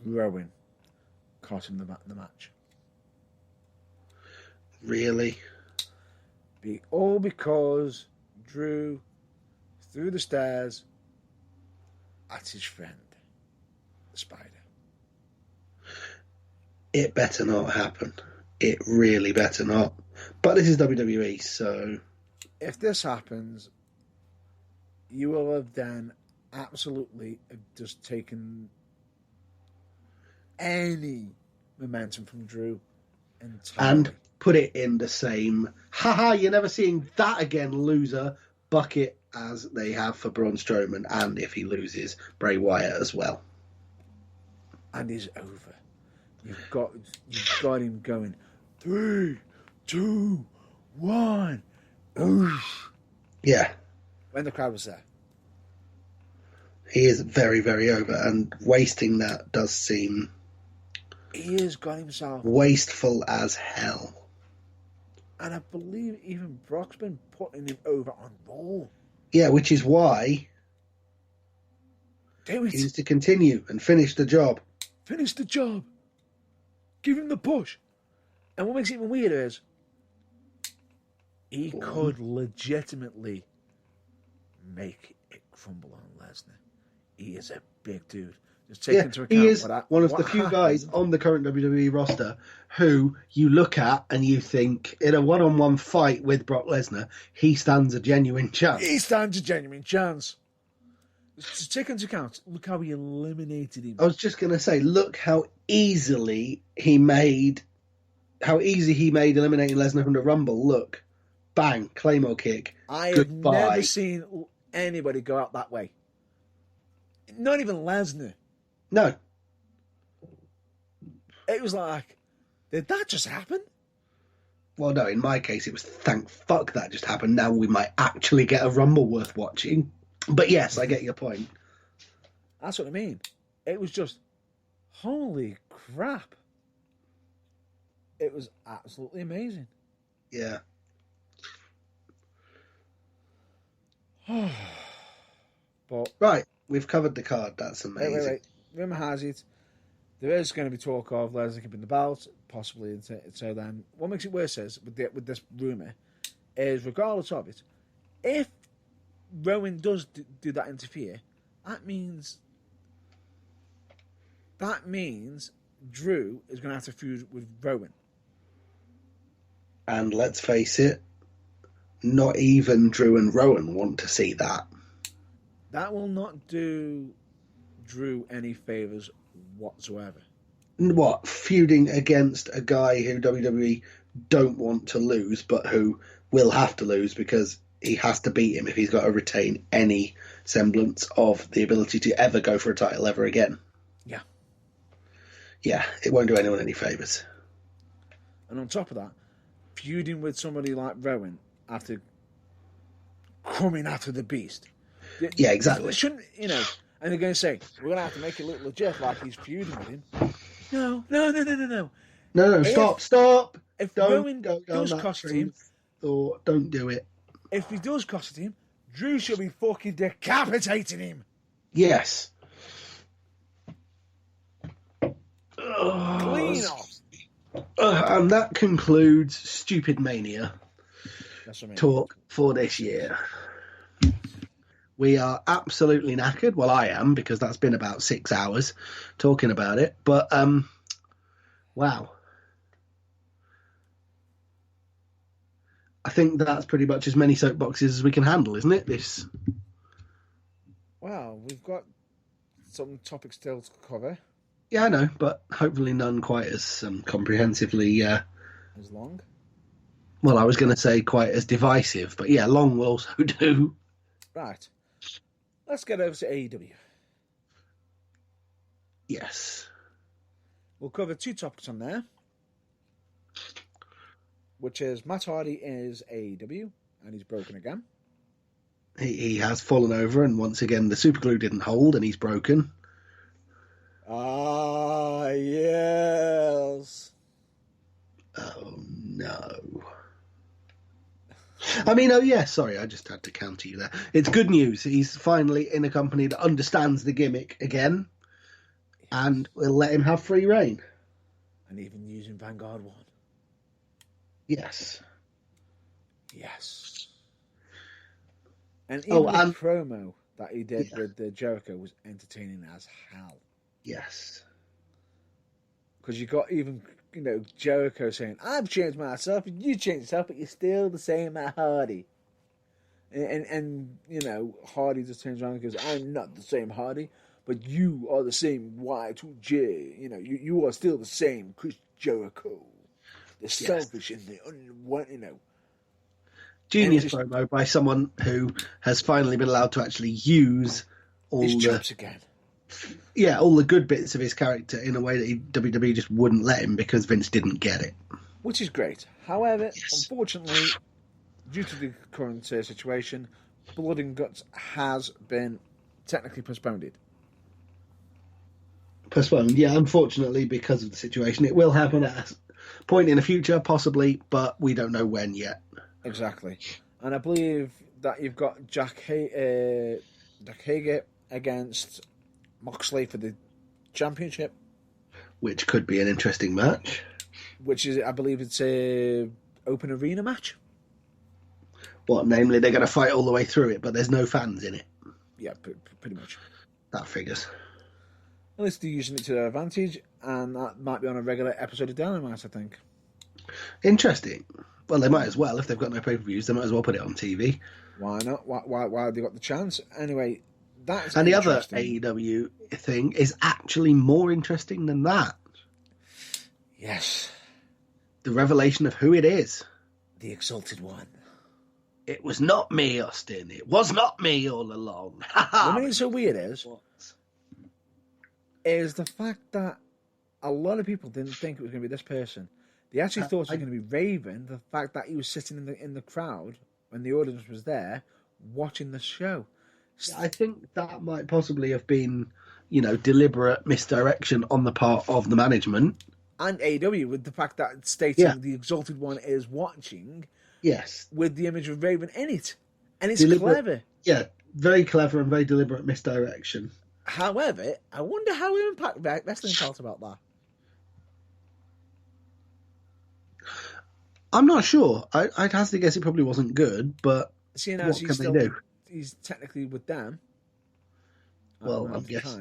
Rowan caught in the match. Really? All because Drew threw the stairs at his friend, the Spider. It better not happen. It really better not. But this is WWE, so... If this happens, you will have then absolutely just taken any momentum from Drew entirely. And put it in the same, haha, you're never seeing that again, loser, bucket as they have for Braun Strowman, and if he loses, Bray Wyatt as well. And he's over. You've got him going 3, 2, 1. Oof. Yeah. When the crowd was there. He is very, very over, and wasting that does seem... He has got himself... wasteful as hell. And I believe even Brock's been putting him over on Raw. Yeah, which is why... Do it. He needs to continue and finish the job. Finish the job. Give him the push. And what makes it even weirder is he could legitimately make it crumble on Lesnar. He is a big dude. Just take into account he is one of the few guys on the current WWE roster who you look at and you think, in a one-on-one fight with Brock Lesnar, he stands a genuine chance. He stands a genuine chance. Just take into account, look how he eliminated him. I was just going to say, look how easy he made eliminating Lesnar from the Rumble. Look, bang, Claymore kick. I have never seen anybody go out that way. Not even Lesnar. No. It was like, did that just happen? Well, no, in my case, it was thank fuck that just happened. Now we might actually get a Rumble worth watching. But yes, I get your point. That's what I mean. It was just, holy crap. It was absolutely amazing. Yeah. But right, we've covered the card. That's amazing. Wait. Rumour has it, there is going to be talk of Lesnar keeping the belt, possibly. So then, what makes it worse is, with this rumour, is regardless of it, if Rowan does do that interfere, that means Drew is going to have to feud with Rowan. And let's face it, not even Drew and Rowan want to see that. That will not do Drew any favours whatsoever. What, feuding against a guy who WWE don't want to lose, but who will have to lose because he has to beat him if he's got to retain any semblance of the ability to ever go for a title ever again. Yeah. Yeah, it won't do anyone any favours. And on top of that, feuding with somebody like Rowan after coming after the Beast. Yeah, exactly. Shouldn't, and they're going to say, we're going to have to make it look legit like he's feuding with him. No. No, stop. If don't Rowan go down does that cost train him, or don't do it. If he does cost him, Drew should be fucking decapitating him. Yes. Clean off. And that concludes Stupid Mania talk for this year. We are absolutely knackered. Well, I am, because that's been about 6 hours talking about it. But, wow. I think that's pretty much as many soapboxes as we can handle, isn't it? This. Wow, we've got some topics still to cover. Yeah, I know, but hopefully none quite as comprehensively... as long? Well, I was going to say quite as divisive, but yeah, long will also do. Right. Let's get over to AEW. Yes. We'll cover 2 topics on there, which is Matt Hardy is AEW, and he's broken again. He has fallen over, and once again the superglue didn't hold, and he's broken. Ah, yes. Oh, no. I mean, oh, yeah, sorry, I just had to counter you there. It's good news. He's finally in a company that understands the gimmick again, and will let him have free reign. And even using Vanguard 1. Yes. And even the promo that he did with Jericho was entertaining as hell. Yes. Because you got even, Jericho saying, I've changed myself, and you changed yourself, but you're still the same Matt Hardy. And Hardy just turns around and goes, I'm not the same Hardy, but you are the same Y2J. You are still the same Chris Jericho. The selfish and the Genius promo by someone who has finally been allowed to actually use his chops again. Yeah, all the good bits of his character in a way that WWE just wouldn't let him because Vince didn't get it. Which is great. However, unfortunately, due to the current situation, Blood and Guts has been technically postponed it. Postponed, yeah, unfortunately, because of the situation. It will happen at a point in the future, possibly, but we don't know when yet. Exactly. And I believe that you've got Jack Hager against Moxley for the championship. Which could be an interesting match. Which is, I believe it's a open arena match. What, namely, they're going to fight all the way through it, but there's no fans in it. Yeah, pretty much. That figures. At least they're using it to their advantage, and that might be on a regular episode of Dynamite, I think. Interesting. Well, they might as well. If they've got no pay-per-views, they might as well put it on TV. Why not? Why have they got the chance? Anyway, that's and the other AEW thing is actually more interesting than that. Yes. The revelation of who it is. The Exalted One. It was not me, Austin. It was not me all along. What makes it so weird is the fact that a lot of people didn't think it was going to be this person. They actually thought it was going to be Raven. The fact that he was sitting in the crowd when the audience was there watching the show. Yeah, I think that might possibly have been, deliberate misdirection on the part of the management. And AEW, with the fact that it's stating the Exalted One is watching. Yes. With the image of Raven in it. And it's clever. Yeah, very clever and very deliberate misdirection. However, I wonder how Impact Wrestling felt about that. I'm not sure. I'd have to guess it probably wasn't good, but seeing what can they do? He's technically with them. Well, I guess.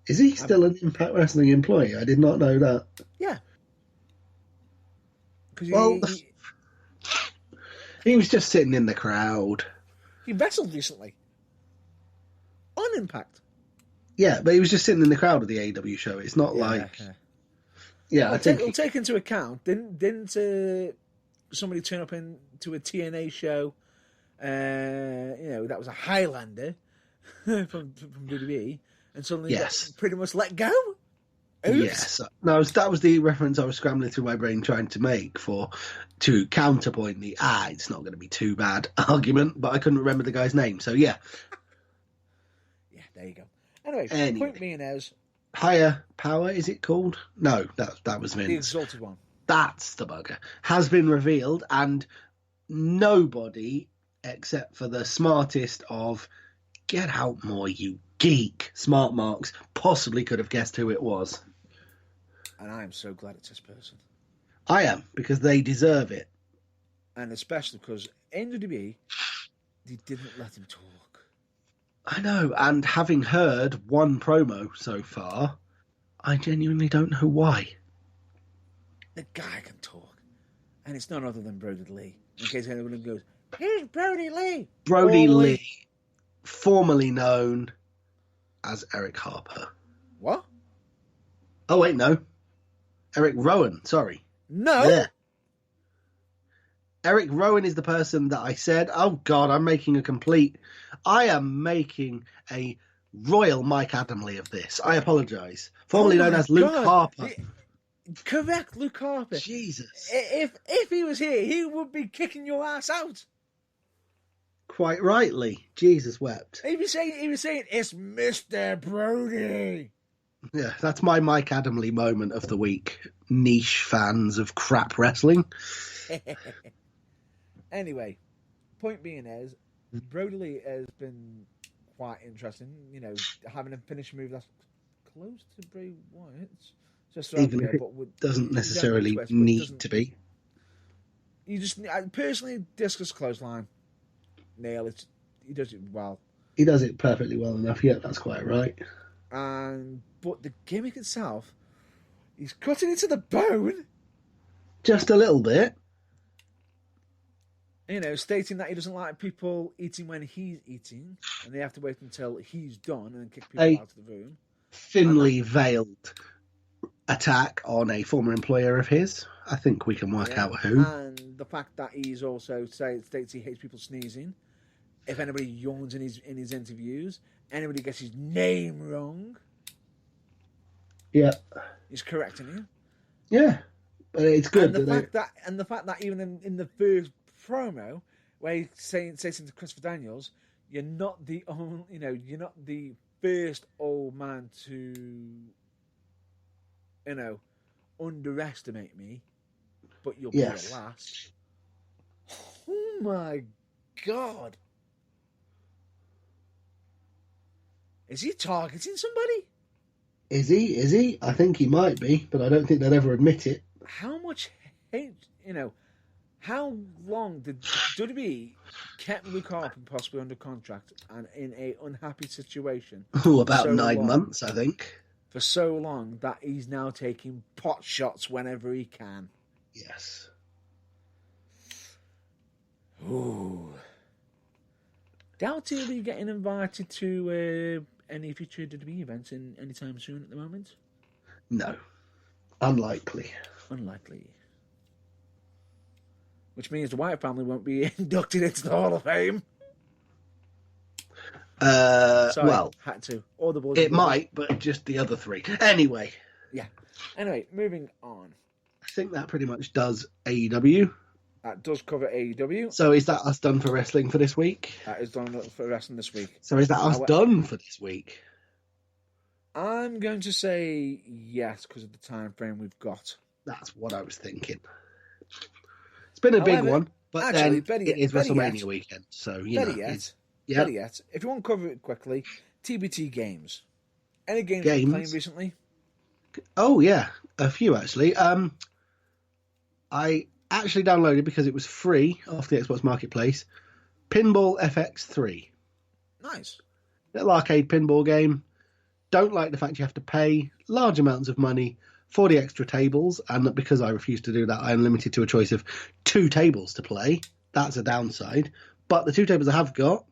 Is he still an Impact Wrestling employee? I did not know that. Yeah. He was just sitting in the crowd. He wrestled recently. On Impact. Yeah, but he was just sitting in the crowd of the AEW show. It's not like... Yeah, we'll take into account, didn't somebody turn up into a TNA show, that was a Highlander from WWE, and suddenly got pretty much let go? Oops. Yes. No, that was the reference I was scrambling through my brain trying to make to counterpoint the it's not going to be too bad argument, but I couldn't remember the guy's name, so yeah. Yeah, there you go. Anyway. Point being is... Higher Power, is it called? No, that was Vince. The Exalted One. That's the bugger. Has been revealed, and nobody, except for the smartest of get out more, you geek, smart marks, possibly could have guessed who it was. And I am so glad it's this person. I am, because they deserve it. And especially because in WWE, they didn't let him talk. I know, and having heard one promo so far, I genuinely don't know why. The guy can talk. And it's none other than Brody Lee. In case anyone goes, here's Brody Lee! Brody Lee, formerly known as Eric Harper. What? Oh, wait, no. Eric Rowan, sorry. No! Yeah. Eric Rowan is the person that I said, oh God, I am making a royal Mike Adamley of this. I apologise. Formerly known as Luke Harper. Correct, Luke Harper. Jesus. If he was here, he would be kicking your ass out. Quite rightly. Jesus wept. He was saying, it's Mr. Brody. Yeah, that's my Mike Adamley moment of the week. Niche fans of crap wrestling. Anyway, point being is, Brody Lee has been quite interesting. Having a finishing move that's close to Bray Wyatt's. Even if it doesn't necessarily need to be. You just, personally, discus clothesline. Nail it. He does it well. He does it perfectly well enough. Yeah, that's quite right. But the gimmick itself, he's cutting into the bone. Just a little bit. Stating that he doesn't like people eating when he's eating, and they have to wait until he's done and kick people out of the room. Thinly veiled attack on a former employer of his. I think we can work out who. And the fact that he's also states he hates people sneezing. If anybody yawns in his interviews, anybody gets his name wrong. Yeah, he's correcting you. Yeah, but it's good. And the fact that even in the first promo where he's saying to Christopher Daniels, you're not the only, you're not the first old man to, underestimate me, but you'll be the last. Oh my God. Is he targeting somebody? Is he? I think he might be, but I don't think they'd ever admit it. How much hate, how long did WWE kept Luke Harper possibly under contract and in a unhappy situation? Oh, about 9 months, I think. For so long that he's now taking pot shots whenever he can. Yes. Ooh. Doubt he'll be getting invited to any future WWE events anytime soon at the moment. No. Unlikely. Which means the Wyatt family won't be inducted into the Hall of Fame. Sorry, well, had to. Or the boys. It might, but just the other three. Anyway. Yeah. Anyway, moving on. I think that pretty much does AEW. That does cover AEW. So is that us done for wrestling for this week? That is done for wrestling this week. So is that us done for this week? I'm going to say yes because of the time frame we've got. That's what I was thinking. It's been a big one, but actually, then it is WrestleMania weekend. So, better yet, if you want to cover it quickly, TBT games. Any games you've been playing recently? Oh, yeah. A few, actually. I actually downloaded, because it was free off the Xbox Marketplace, Pinball FX3. Nice. Little arcade pinball game. Don't like the fact you have to pay large amounts of money for the extra tables, and because I refuse to do that, I'm limited to a choice of 2 tables to play. That's a downside. But the 2 tables I have got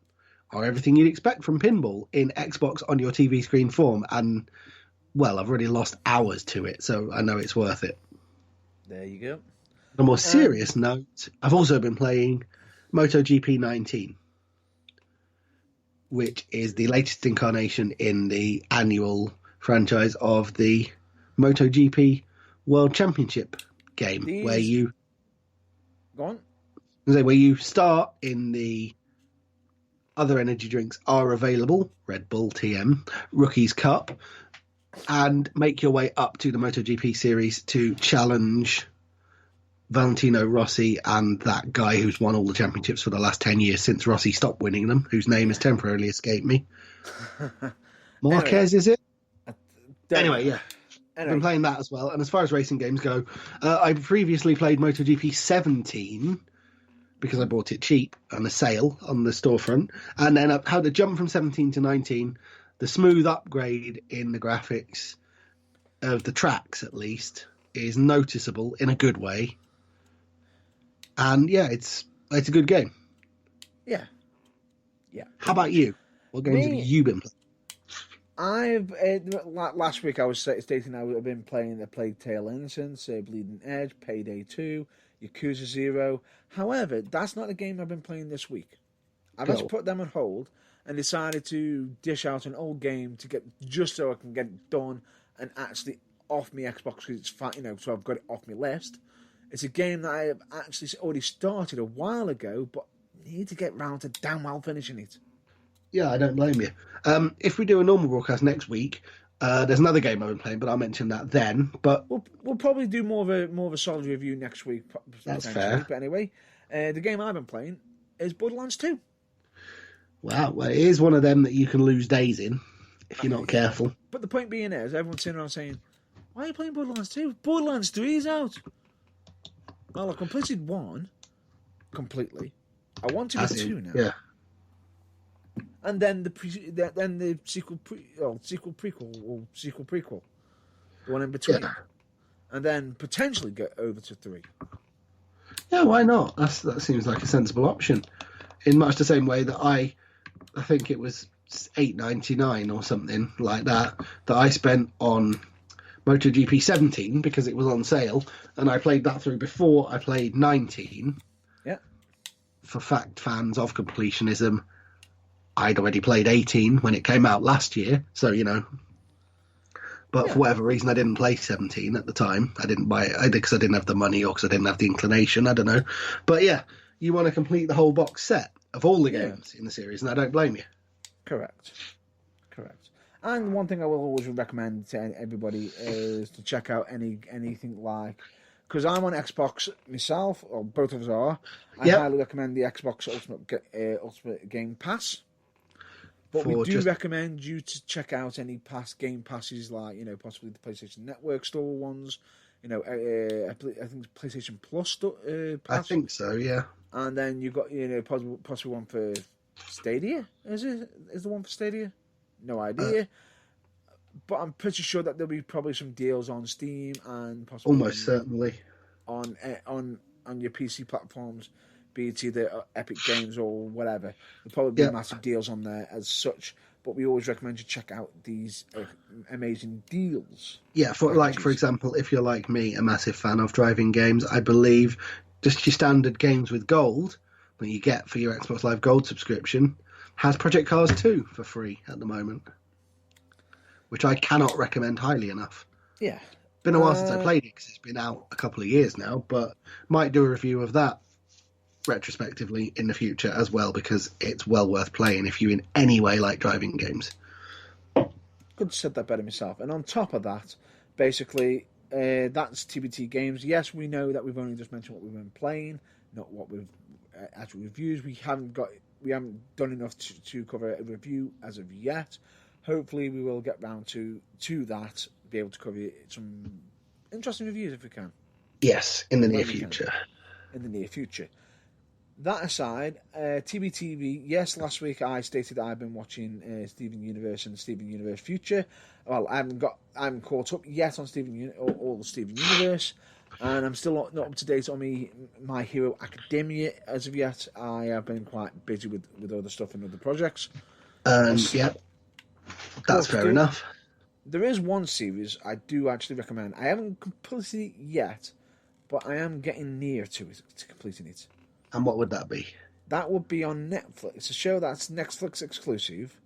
are everything you'd expect from pinball in Xbox on your TV screen form, and, well, I've already lost hours to it, so I know it's worth it. There you go. On a more serious note, I've also been playing MotoGP 19, which is the latest incarnation in the annual franchise of the MotoGP World Championship game, where you start in the other energy drinks are available, Red Bull, TM, Rookies Cup, and make your way up to the MotoGP series to challenge Valentino Rossi and that guy who's won all the championships for the last 10 years since Rossi stopped winning them, whose name has temporarily escaped me. Marquez, is it? Anyway, yeah. I've been playing that as well. And as far as racing games go, I previously played MotoGP 17 because I bought it cheap on a sale on the storefront. And then how to jump from 17 to 19, the smooth upgrade in the graphics of the tracks, at least, is noticeable in a good way. And yeah, it's a good game. Yeah. How about you? What games have you been playing? Last week I was stating I would have been playing The Plague Tale Innocence, Bleeding Edge, Payday 2, Yakuza 0. However, that's not the game I've been playing this week. I've just put them on hold and decided to dish out an old game to get just so I can get it done and actually off my Xbox because it's fine, so I've got it off my list. It's a game that I have actually already started a while ago, but need to get round to damn well finishing it. Yeah, I don't blame you. If we do a normal broadcast next week, there's another game I've been playing, but I'll mention that then. But we'll probably do more of a solid review next week. That's fair. But anyway, the game I've been playing is Borderlands 2. Wow, well, it is one of them that you can lose days in if you're not careful. But the point being is, everyone's sitting around saying, "Why are you playing Borderlands 2? Borderlands 3 is out." Well, I completed 1 completely. I want to do 2 now. Yeah. And then the sequel prequel, the one in between, and then potentially get over to 3. Yeah, why not? That seems like a sensible option. In much the same way that I think it was $8.99 or something like that I spent on MotoGP 17 because it was on sale, and I played that through before I played 19. Yeah. For fact fans of completionism, I'd already played 18 when it came out last year, so But for whatever reason, I didn't play 17 at the time. I didn't buy it either because I didn't have the money or because I didn't have the inclination. I don't know. But yeah, you want to complete the whole box set. of all the games in the series, and I don't blame you. Correct. And one thing I will always recommend to everybody is to check out anything like, because I'm on Xbox myself, or both of us are. I highly recommend the Xbox Ultimate Game Pass. But we do recommend you to check out any past Game Passes, like possibly the PlayStation Network store ones. I think it's PlayStation Plus pass. I think so, yeah. And then you've got possibly one for Stadia. Is the one for Stadia? No idea. But I'm pretty sure that there'll be probably some deals on Steam and possibly almost certainly on your PC platforms, be it either Epic Games or whatever. There'll probably be massive deals on there as such. But we always recommend you check out these amazing deals. Yeah, for example, if you're like me, a massive fan of driving games, I believe just your standard games with gold that you get for your Xbox Live Gold subscription has Project Cars 2 for free at the moment, which I cannot recommend highly enough. Yeah. Been a while since I played it because it's been out a couple of years now, but might do a review of that retrospectively in the future as well, because it's well worth playing if you in any way like driving games. Couldn't have said that better myself. And on top of that, basically, that's TBT Games. Yes, we know that we've only just mentioned what we've been playing, not what we've actual reviews. We haven't done enough to cover a review as of yet. Hopefully, we will get round to that, be able to cover some interesting reviews if we can. Yes, in the near future. In the near future. That aside, TBTV, yes, last week I stated that I've been watching Steven Universe and Steven Universe Future. Well, I haven't caught up yet on all the Steven Universe, and I'm still not up to date on My Hero Academia as of yet. I have been quite busy with other stuff and other projects. Yeah, that's fair enough. There is one series I do actually recommend. I haven't completed it yet, but I am getting near to completing it. And what would that be? That would be on Netflix. It's a show that's Netflix exclusive.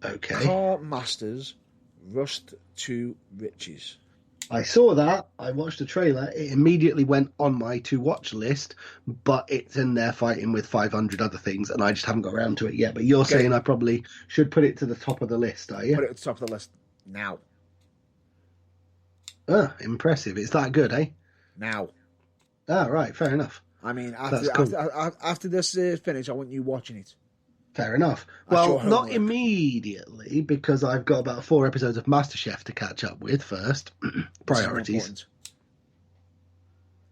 Okay. Car Masters, Rust to Riches. I saw that. I watched the trailer. It immediately went on my to-watch list, but it's in there fighting with 500 other things, and I just haven't got around to it yet. But you're saying I probably should put it to the top of the list, are you? Put it at the top of the list now. Impressive. It's that good, eh? Now. Right. Fair enough. I mean, after this is finished, I want you watching it. Fair enough. Well, not immediately, because I've got about 4 episodes of MasterChef to catch up with first. Priorities.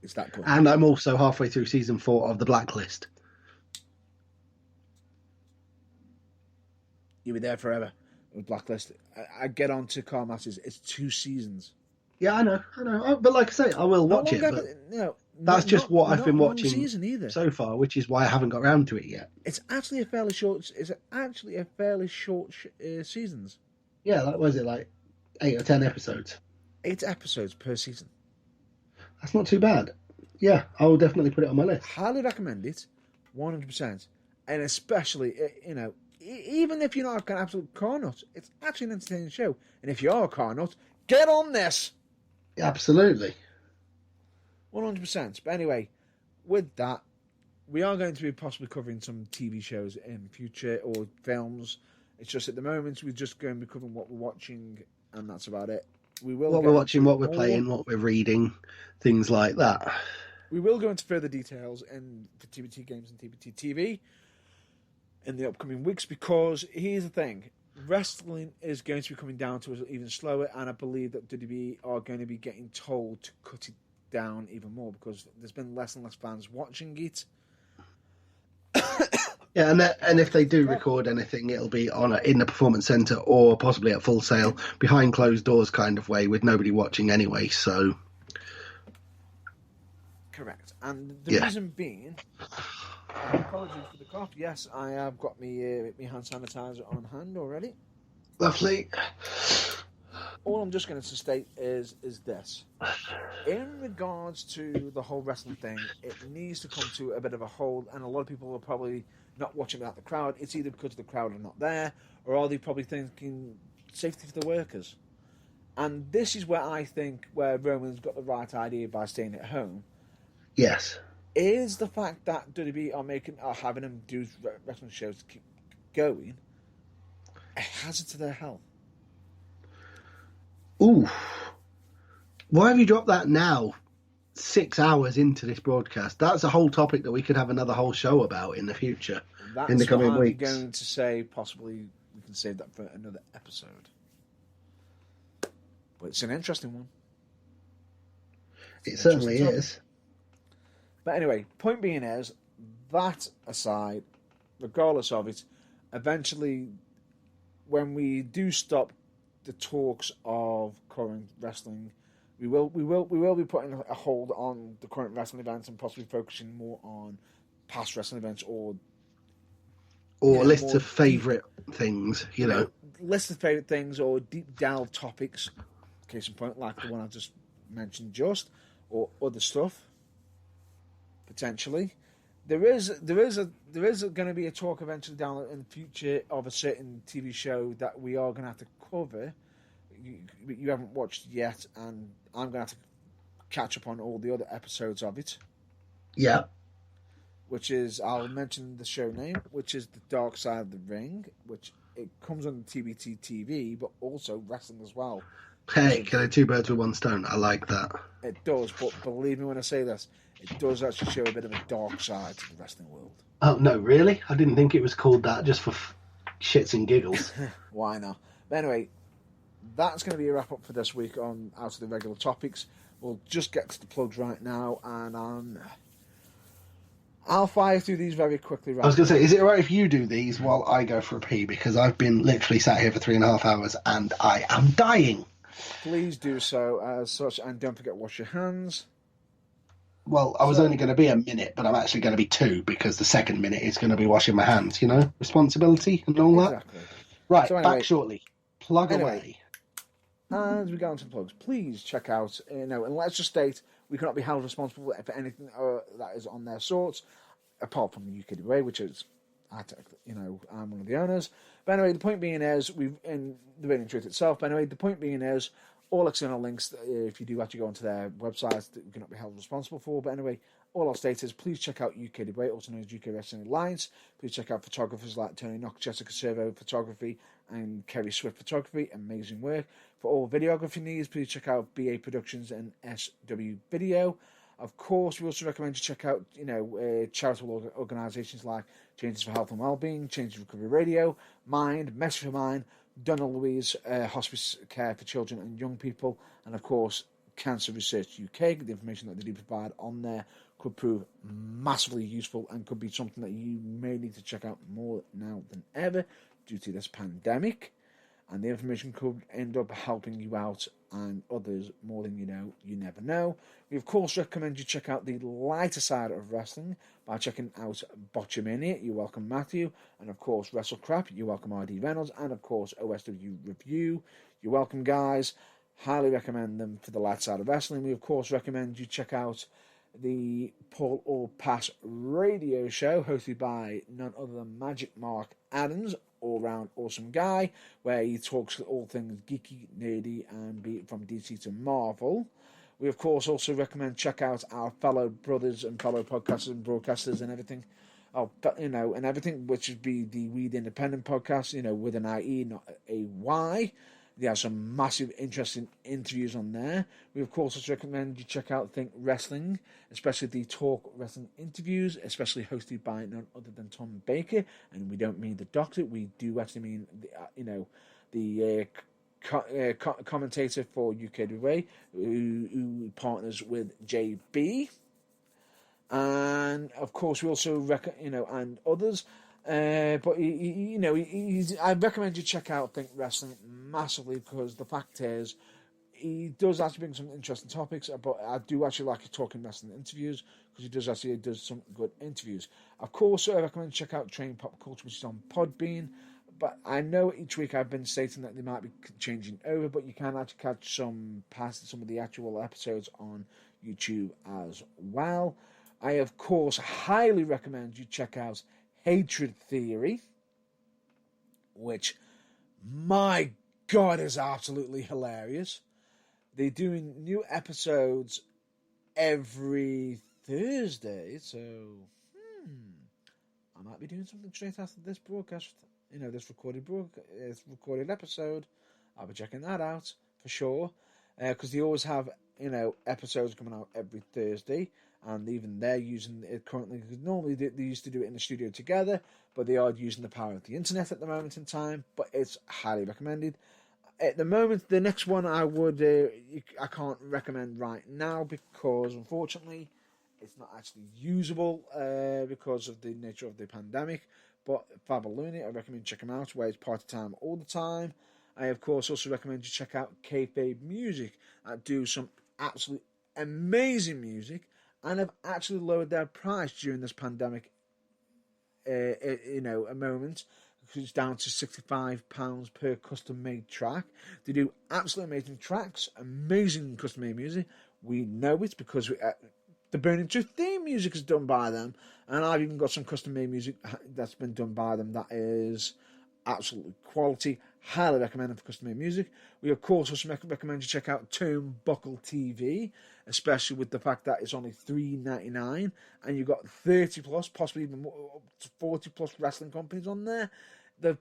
It's that good. And I'm also halfway through season 4 of The Blacklist. You'll be there forever with Blacklist. I get on to Car Masters. It's 2 seasons. Yeah, I know. But like I say, I will watch it. But that's just what I've been watching so far, which is why I haven't got around to it yet. It's actually a fairly short. Seasons. Yeah, was it like 8 or 10 episodes? 8 episodes per season. That's not too bad. Yeah, I will definitely put it on my list. Highly recommend it, 100%. And especially, even if you're not an absolute car nut, it's actually an entertaining show. And if you are a car nut, get on this. Absolutely. 100%. But anyway, with that, we are going to be possibly covering some TV shows in future or films. It's just at the moment we're just going to be covering what we're watching, and that's about it. What we're watching, what we're playing, what we're reading, things like that. We will go into further details for TBT Games and TBT TV in the upcoming weeks, because here's the thing. Wrestling is going to be coming down to us even slower, and I believe that WWE are going to be getting told to cut it down even more, because there's been less and less fans watching it. Yeah, and if they do record anything, it'll be in the performance centre or possibly at Full Sail, behind closed doors kind of way, with nobody watching anyway. So, correct. And the reason being, apologies for the cough. Yes, I have got my hand sanitizer on hand already. Lovely. All I'm just going to state is this. In regards to the whole wrestling thing, it needs to come to a bit of a hold, and a lot of people are probably not watching without the crowd. It's either because the crowd are not there, or are they probably thinking safety for the workers? And this is where I think where Roman's got the right idea by staying at home. Yes. is the fact that WWE are having him do wrestling shows to keep going a hazard to their health. Ooh. Why have you dropped that now? 6 hours into this broadcast. That's a whole topic that we could have another whole show about in the future. That's in the coming what I'm weeks. going to say. Possibly we can save that for another episode. But it's an interesting one. It certainly is. But anyway, point being is, that aside, regardless of it, eventually, when we do stop the talks of current wrestling, we will be putting a hold on the current wrestling events and possibly focusing more on past wrestling events or lists of favourite things, you know. Lists of favourite things or deep delve topics, case in point, like the one I just mentioned or other stuff, potentially. There is going to be a talk eventually down in the future of a certain TV show that we are going to have to cover. You haven't watched yet, and I'm going to have to catch up on all the other episodes of it. Yeah. Which is, I'll mention the show name, which is The Dark Side of the Ring, which it comes on TBT TV, but also wrestling as well. Hey, can I two birds with one stone? I like that. It does, but believe me when I say this, it does actually show a bit of a dark side to the wrestling world. Oh, no, really? I didn't think it was called that just for shits and giggles. Why not? But anyway, that's going to be a wrap up for this week on Out of the Regular Topics. We'll just get to the plugs right now, and I'll fire through these very quickly. I was going to say, is it alright if you do these while I go for a pee? Because I've been literally sat here for 3.5 hours and I am dying. Please do so as such, and don't forget wash your hands. Well, I was only going to be a minute, but I'm actually going to be 2 because the second minute is going to be washing my hands, you know? Responsibility and all that. Right, so anyway, back shortly. Plug away. As we go on to the plugs, please check out, and let's just state, we cannot be held responsible for anything that is on their sorts, apart from the UKWA, which is, I'm one of the owners. But anyway, the point being is, in the Reigning Truth itself, but anyway, the point being is, all external links, if you do actually go onto their websites, that we cannot be held responsible for. But anyway, all I'll state is, please check out UKWA, also known as UK Wrestling Alliance. Please check out photographers like Tony Knox, Jessica Servo Photography, and Kerry Swift Photography. Amazing work. For all videography needs, please check out BA Productions and SW Video. Of course, we also recommend you check out, charitable organisations like Changes for Health and Wellbeing, Changes Recovery Radio, Mind, Message for Mind, Donna Louise Hospice Care for Children and Young People, and of course, Cancer Research UK. The information that they do provide on there could prove massively useful and could be something that you may need to check out more now than ever due to this pandemic. And the information could end up helping you out and others more than you know. You never know. We, of course, recommend you check out the lighter side of wrestling by checking out Botchamania. You're welcome, Matthew. And, of course, WrestleCrap. You're welcome, R.D. Reynolds. And, of course, OSW Review. You're welcome, guys. Highly recommend them for the light side of wrestling. We, of course, recommend you check out the Paul All Pass radio show hosted by none other than Magic Mark Adams, all-round awesome guy, where he talks all things geeky, nerdy, and be it from DC to Marvel. We, of course, also recommend check out our fellow brothers and fellow podcasters and broadcasters and everything, and everything, which would be the Weed Independent podcast, with an IE, not a Y. They have some massive, interesting interviews on there. We, of course, also recommend you check out Think Wrestling, especially the Talk Wrestling interviews, especially hosted by none other than Tom Baker. And we don't mean the Doctor. We do actually mean, the commentator for UKWA, who partners with JB. And, of course, we also, and others. I recommend you check out Think Wrestling massively because the fact is, he does actually bring some interesting topics, but I do actually like talking wrestling interviews because he does some good interviews. Of course, I recommend check out Train Pop Culture, which is on Podbean. But I know each week I've been stating that they might be changing over, but you can actually catch some of the actual episodes on YouTube as well. I, of course, highly recommend you check out Hatred Theory, which, my God, is absolutely hilarious. They're doing new episodes every Thursday, so I might be doing something straight after this broadcast. This recorded episode. I'll be checking that out for sure, because they always have episodes coming out every Thursday, and even they're using it currently. Because normally they used to do it in the studio together, but they are using the power of the internet at the moment in time. But it's highly recommended. At the moment, the next one I can't recommend right now because unfortunately it's not actually usable because of the nature of the pandemic. But Fabaluni, I recommend check them out where it's party time all the time. I of course also recommend you check out Kayfabe Music that do some absolutely amazing music and have actually lowered their price during this pandemic. A moment. It's down to £65 per custom-made track. They do absolutely amazing tracks, amazing custom-made music. We know it because the Burning Truth theme music is done by them, and I've even got some custom-made music that's been done by them that is absolutely quality. Highly recommend for custom-made music. We of course also recommend you check out Turnbuckle TV, especially with the fact that it's only $3.99 and you've got 30 plus, possibly even more, up to 40 plus wrestling companies on there. The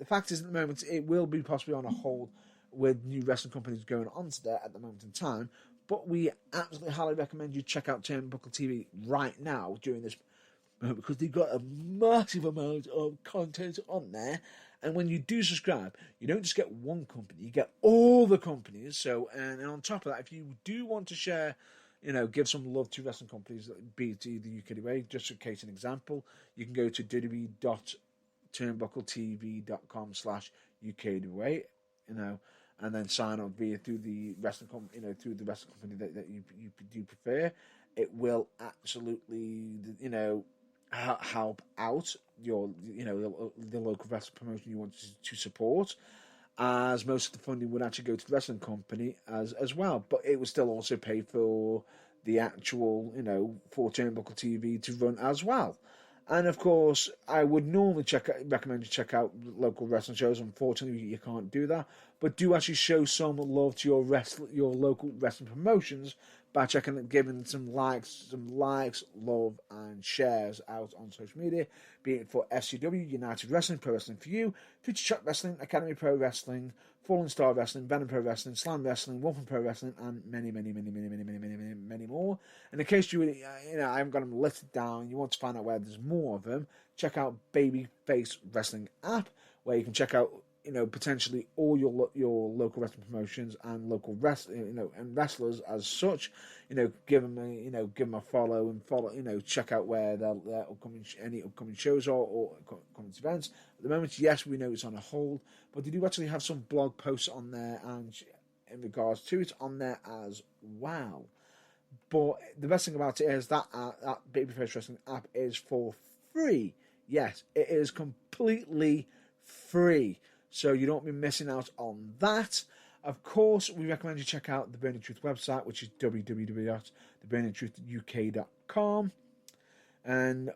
fact is at the moment it will be possibly on a hold with new wrestling companies going onto there at the moment in time. But we absolutely highly recommend you check out Turnbuckle TV right now during this moment because they've got a massive amount of content on there. And when you do subscribe, you don't just get one company, you get all the companies. So, and on top of that, if you do want to share, give some love to wrestling companies, be it the UK way, just in case an example, you can go to www.turnbuckletv.com/UK and then sign up through the wrestling company, that you do prefer. It will absolutely, help out your, the local wrestling promotion you want to support, as most of the funding would actually go to the wrestling company as well. But it would still also pay for the actual, for Turnbuckle TV to run as well. And of course, I would normally recommend you check out local wrestling shows. Unfortunately, you can't do that. But do actually show some love to your local wrestling promotions by giving some likes, love, and shares out on social media, be it for FCW, United Wrestling, Pro Wrestling for You, Future Shock Wrestling, Academy Pro Wrestling, Fallen Star Wrestling, Venom Pro Wrestling, Slam Wrestling, Wolfman Pro Wrestling, and many, many, many, many, many, many, many, many, many more. And in case I haven't got them listed down, you want to find out where there's more of them, check out Babyface Wrestling app, where you can check out potentially all your local wrestling promotions and local and wrestlers as such. Give them a follow and check out where their any upcoming shows are or upcoming events. At the moment, yes, we know it's on a hold, but they do actually have some blog posts on there and in regards to it on there as well. But the best thing about it is that Babyface Wrestling app is for free. Yes, it is completely free. So you don't be missing out on that. Of course, we recommend you check out the Burning Truth website, which is www.theburningtruthuk.com. And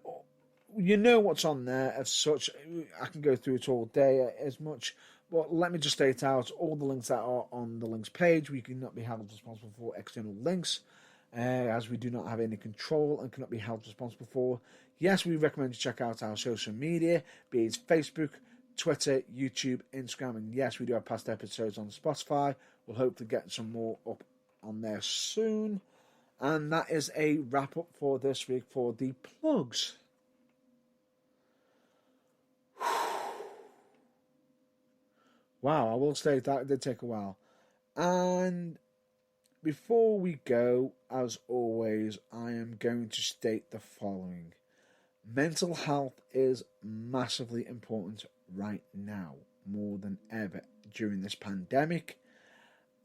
you know what's on there as such. I can go through it all day as much. But let me just state out all the links that are on the links page. We cannot be held responsible for external links, as we do not have any control and cannot be held responsible for. Yes, we recommend you check out our social media, be it Facebook, Twitter, YouTube, Instagram, and yes, we do have past episodes on Spotify. We'll hopefully get some more up on there soon. And that is a wrap up for this week for the plugs. Wow, I will say that did take a while. And before we go, as always, I am going to state the following. Mental health is massively important right now, more than ever during this pandemic.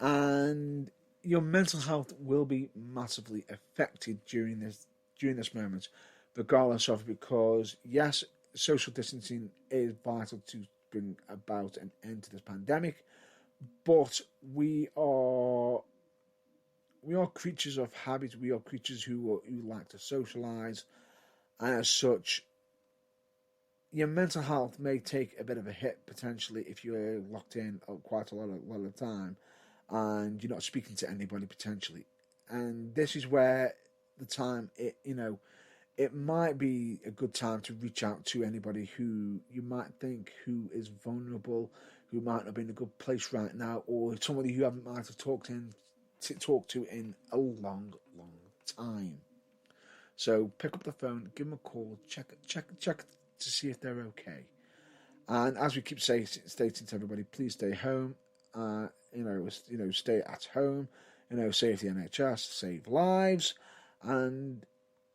And your mental health will be massively affected during this moment, regardless of, because yes, social distancing is vital to bring about an end to this pandemic, but we are creatures of habit. We are creatures who like to socialize, and as such, your mental health may take a bit of a hit potentially if you're locked in quite a lot of the time and you're not speaking to anybody potentially. and this is where the time it might be a good time to reach out to anybody who you might think who is vulnerable, who might not be in a good place right now, or somebody who haven't might have talked to in a long time. So pick up the phone, give them a call, check to see if they're okay. And as we keep stating to everybody, please stay home. Stay at home. Save the NHS, save lives. And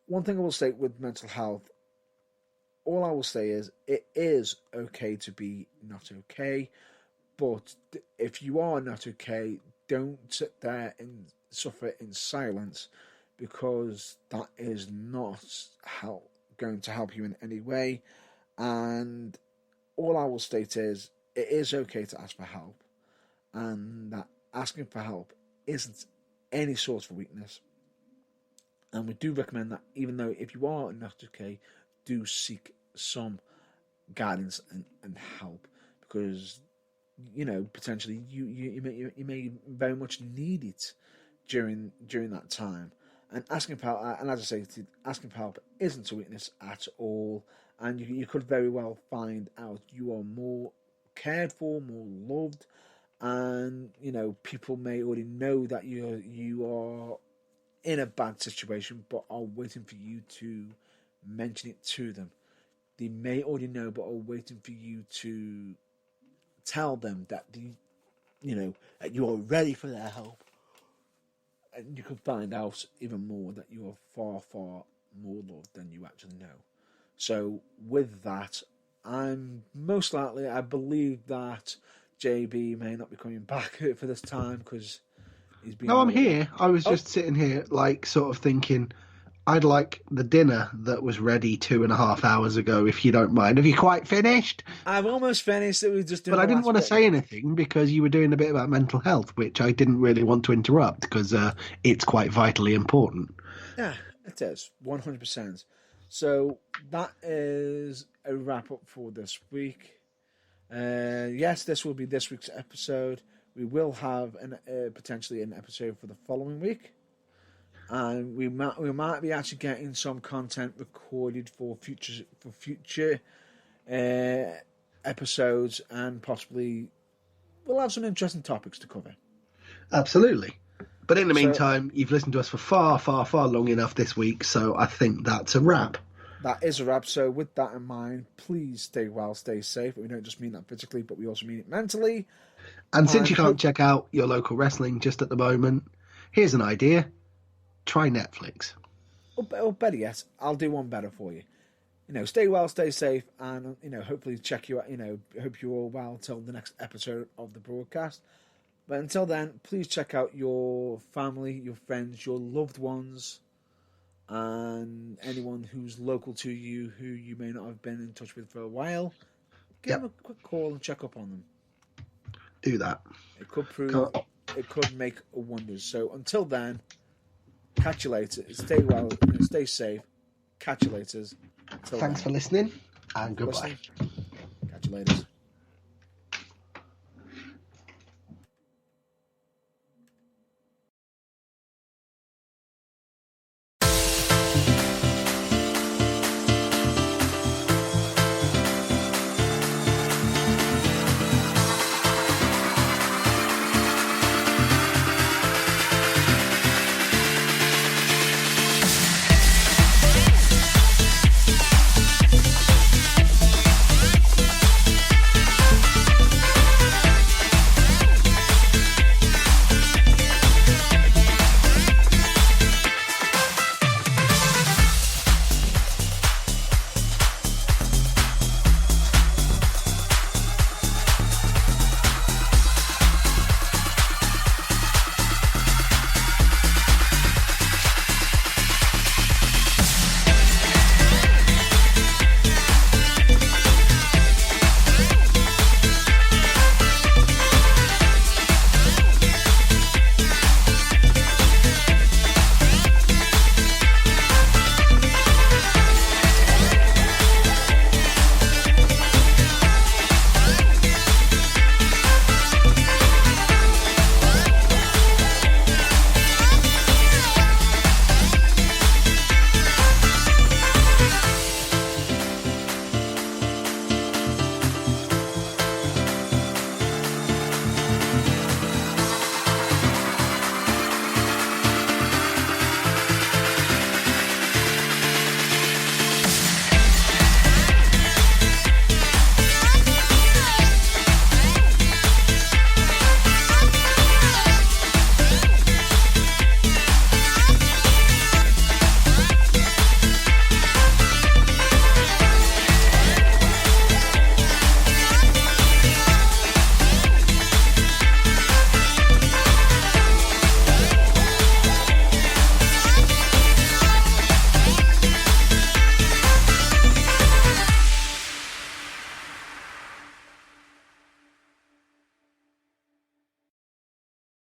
one thing I will state with mental health, all I will say is it is okay to be not okay. But if you are not okay, don't sit there and suffer in silence, because that is not going to help you in any way. And all I will state is it is okay to ask for help, and that asking for help isn't any sort of weakness. And we do recommend that, even though if you are not okay, do seek some guidance and help, because potentially you may very much need it during that time. And asking for help, and as I say, asking for help isn't a weakness at all. And you could very well find out you are more cared for, more loved, and people may already know that you are in a bad situation, but are waiting for you to mention it to them. They may already know, but are waiting for you to tell them that that you are ready for their help. And you can find out even more that you are far, far more loved than you actually know. So with that, I believe that JB may not be coming back for this time because he's been... No, I'm here. I was just sitting here, sort of thinking, I'd like the dinner that was ready 2.5 hours ago, if you don't mind. Have you quite finished? I've almost finished it. But I didn't want to say anything because you were doing a bit about mental health, which I didn't really want to interrupt because it's quite vitally important. Yeah, it is. 100%. So that is a wrap up for this week. Yes, this will be this week's episode. We will have potentially an episode for the following week. And we might be actually getting some content recorded for future episodes, and possibly we'll have some interesting topics to cover. Absolutely. But in the meantime, you've listened to us for far, far, far long enough this week, so I think that's a wrap. That is a wrap. So with that in mind, please stay well, stay safe. We don't just mean that physically, but we also mean it mentally. And since you can't check out your local wrestling just at the moment, here's an idea. Try Netflix. Or better yet, I'll do one better for you. Stay well, stay safe, and hopefully check you out. Hope you're all well till the next episode of the broadcast. But until then, please check out your family, your friends, your loved ones, and anyone who's local to you who you may not have been in touch with for a while. Give them a quick call and check up on them. Do that. It could make wonders. So until then, catch you later. Stay well, stay safe. Catch you later. Thanks for listening, and goodbye. Catch you later.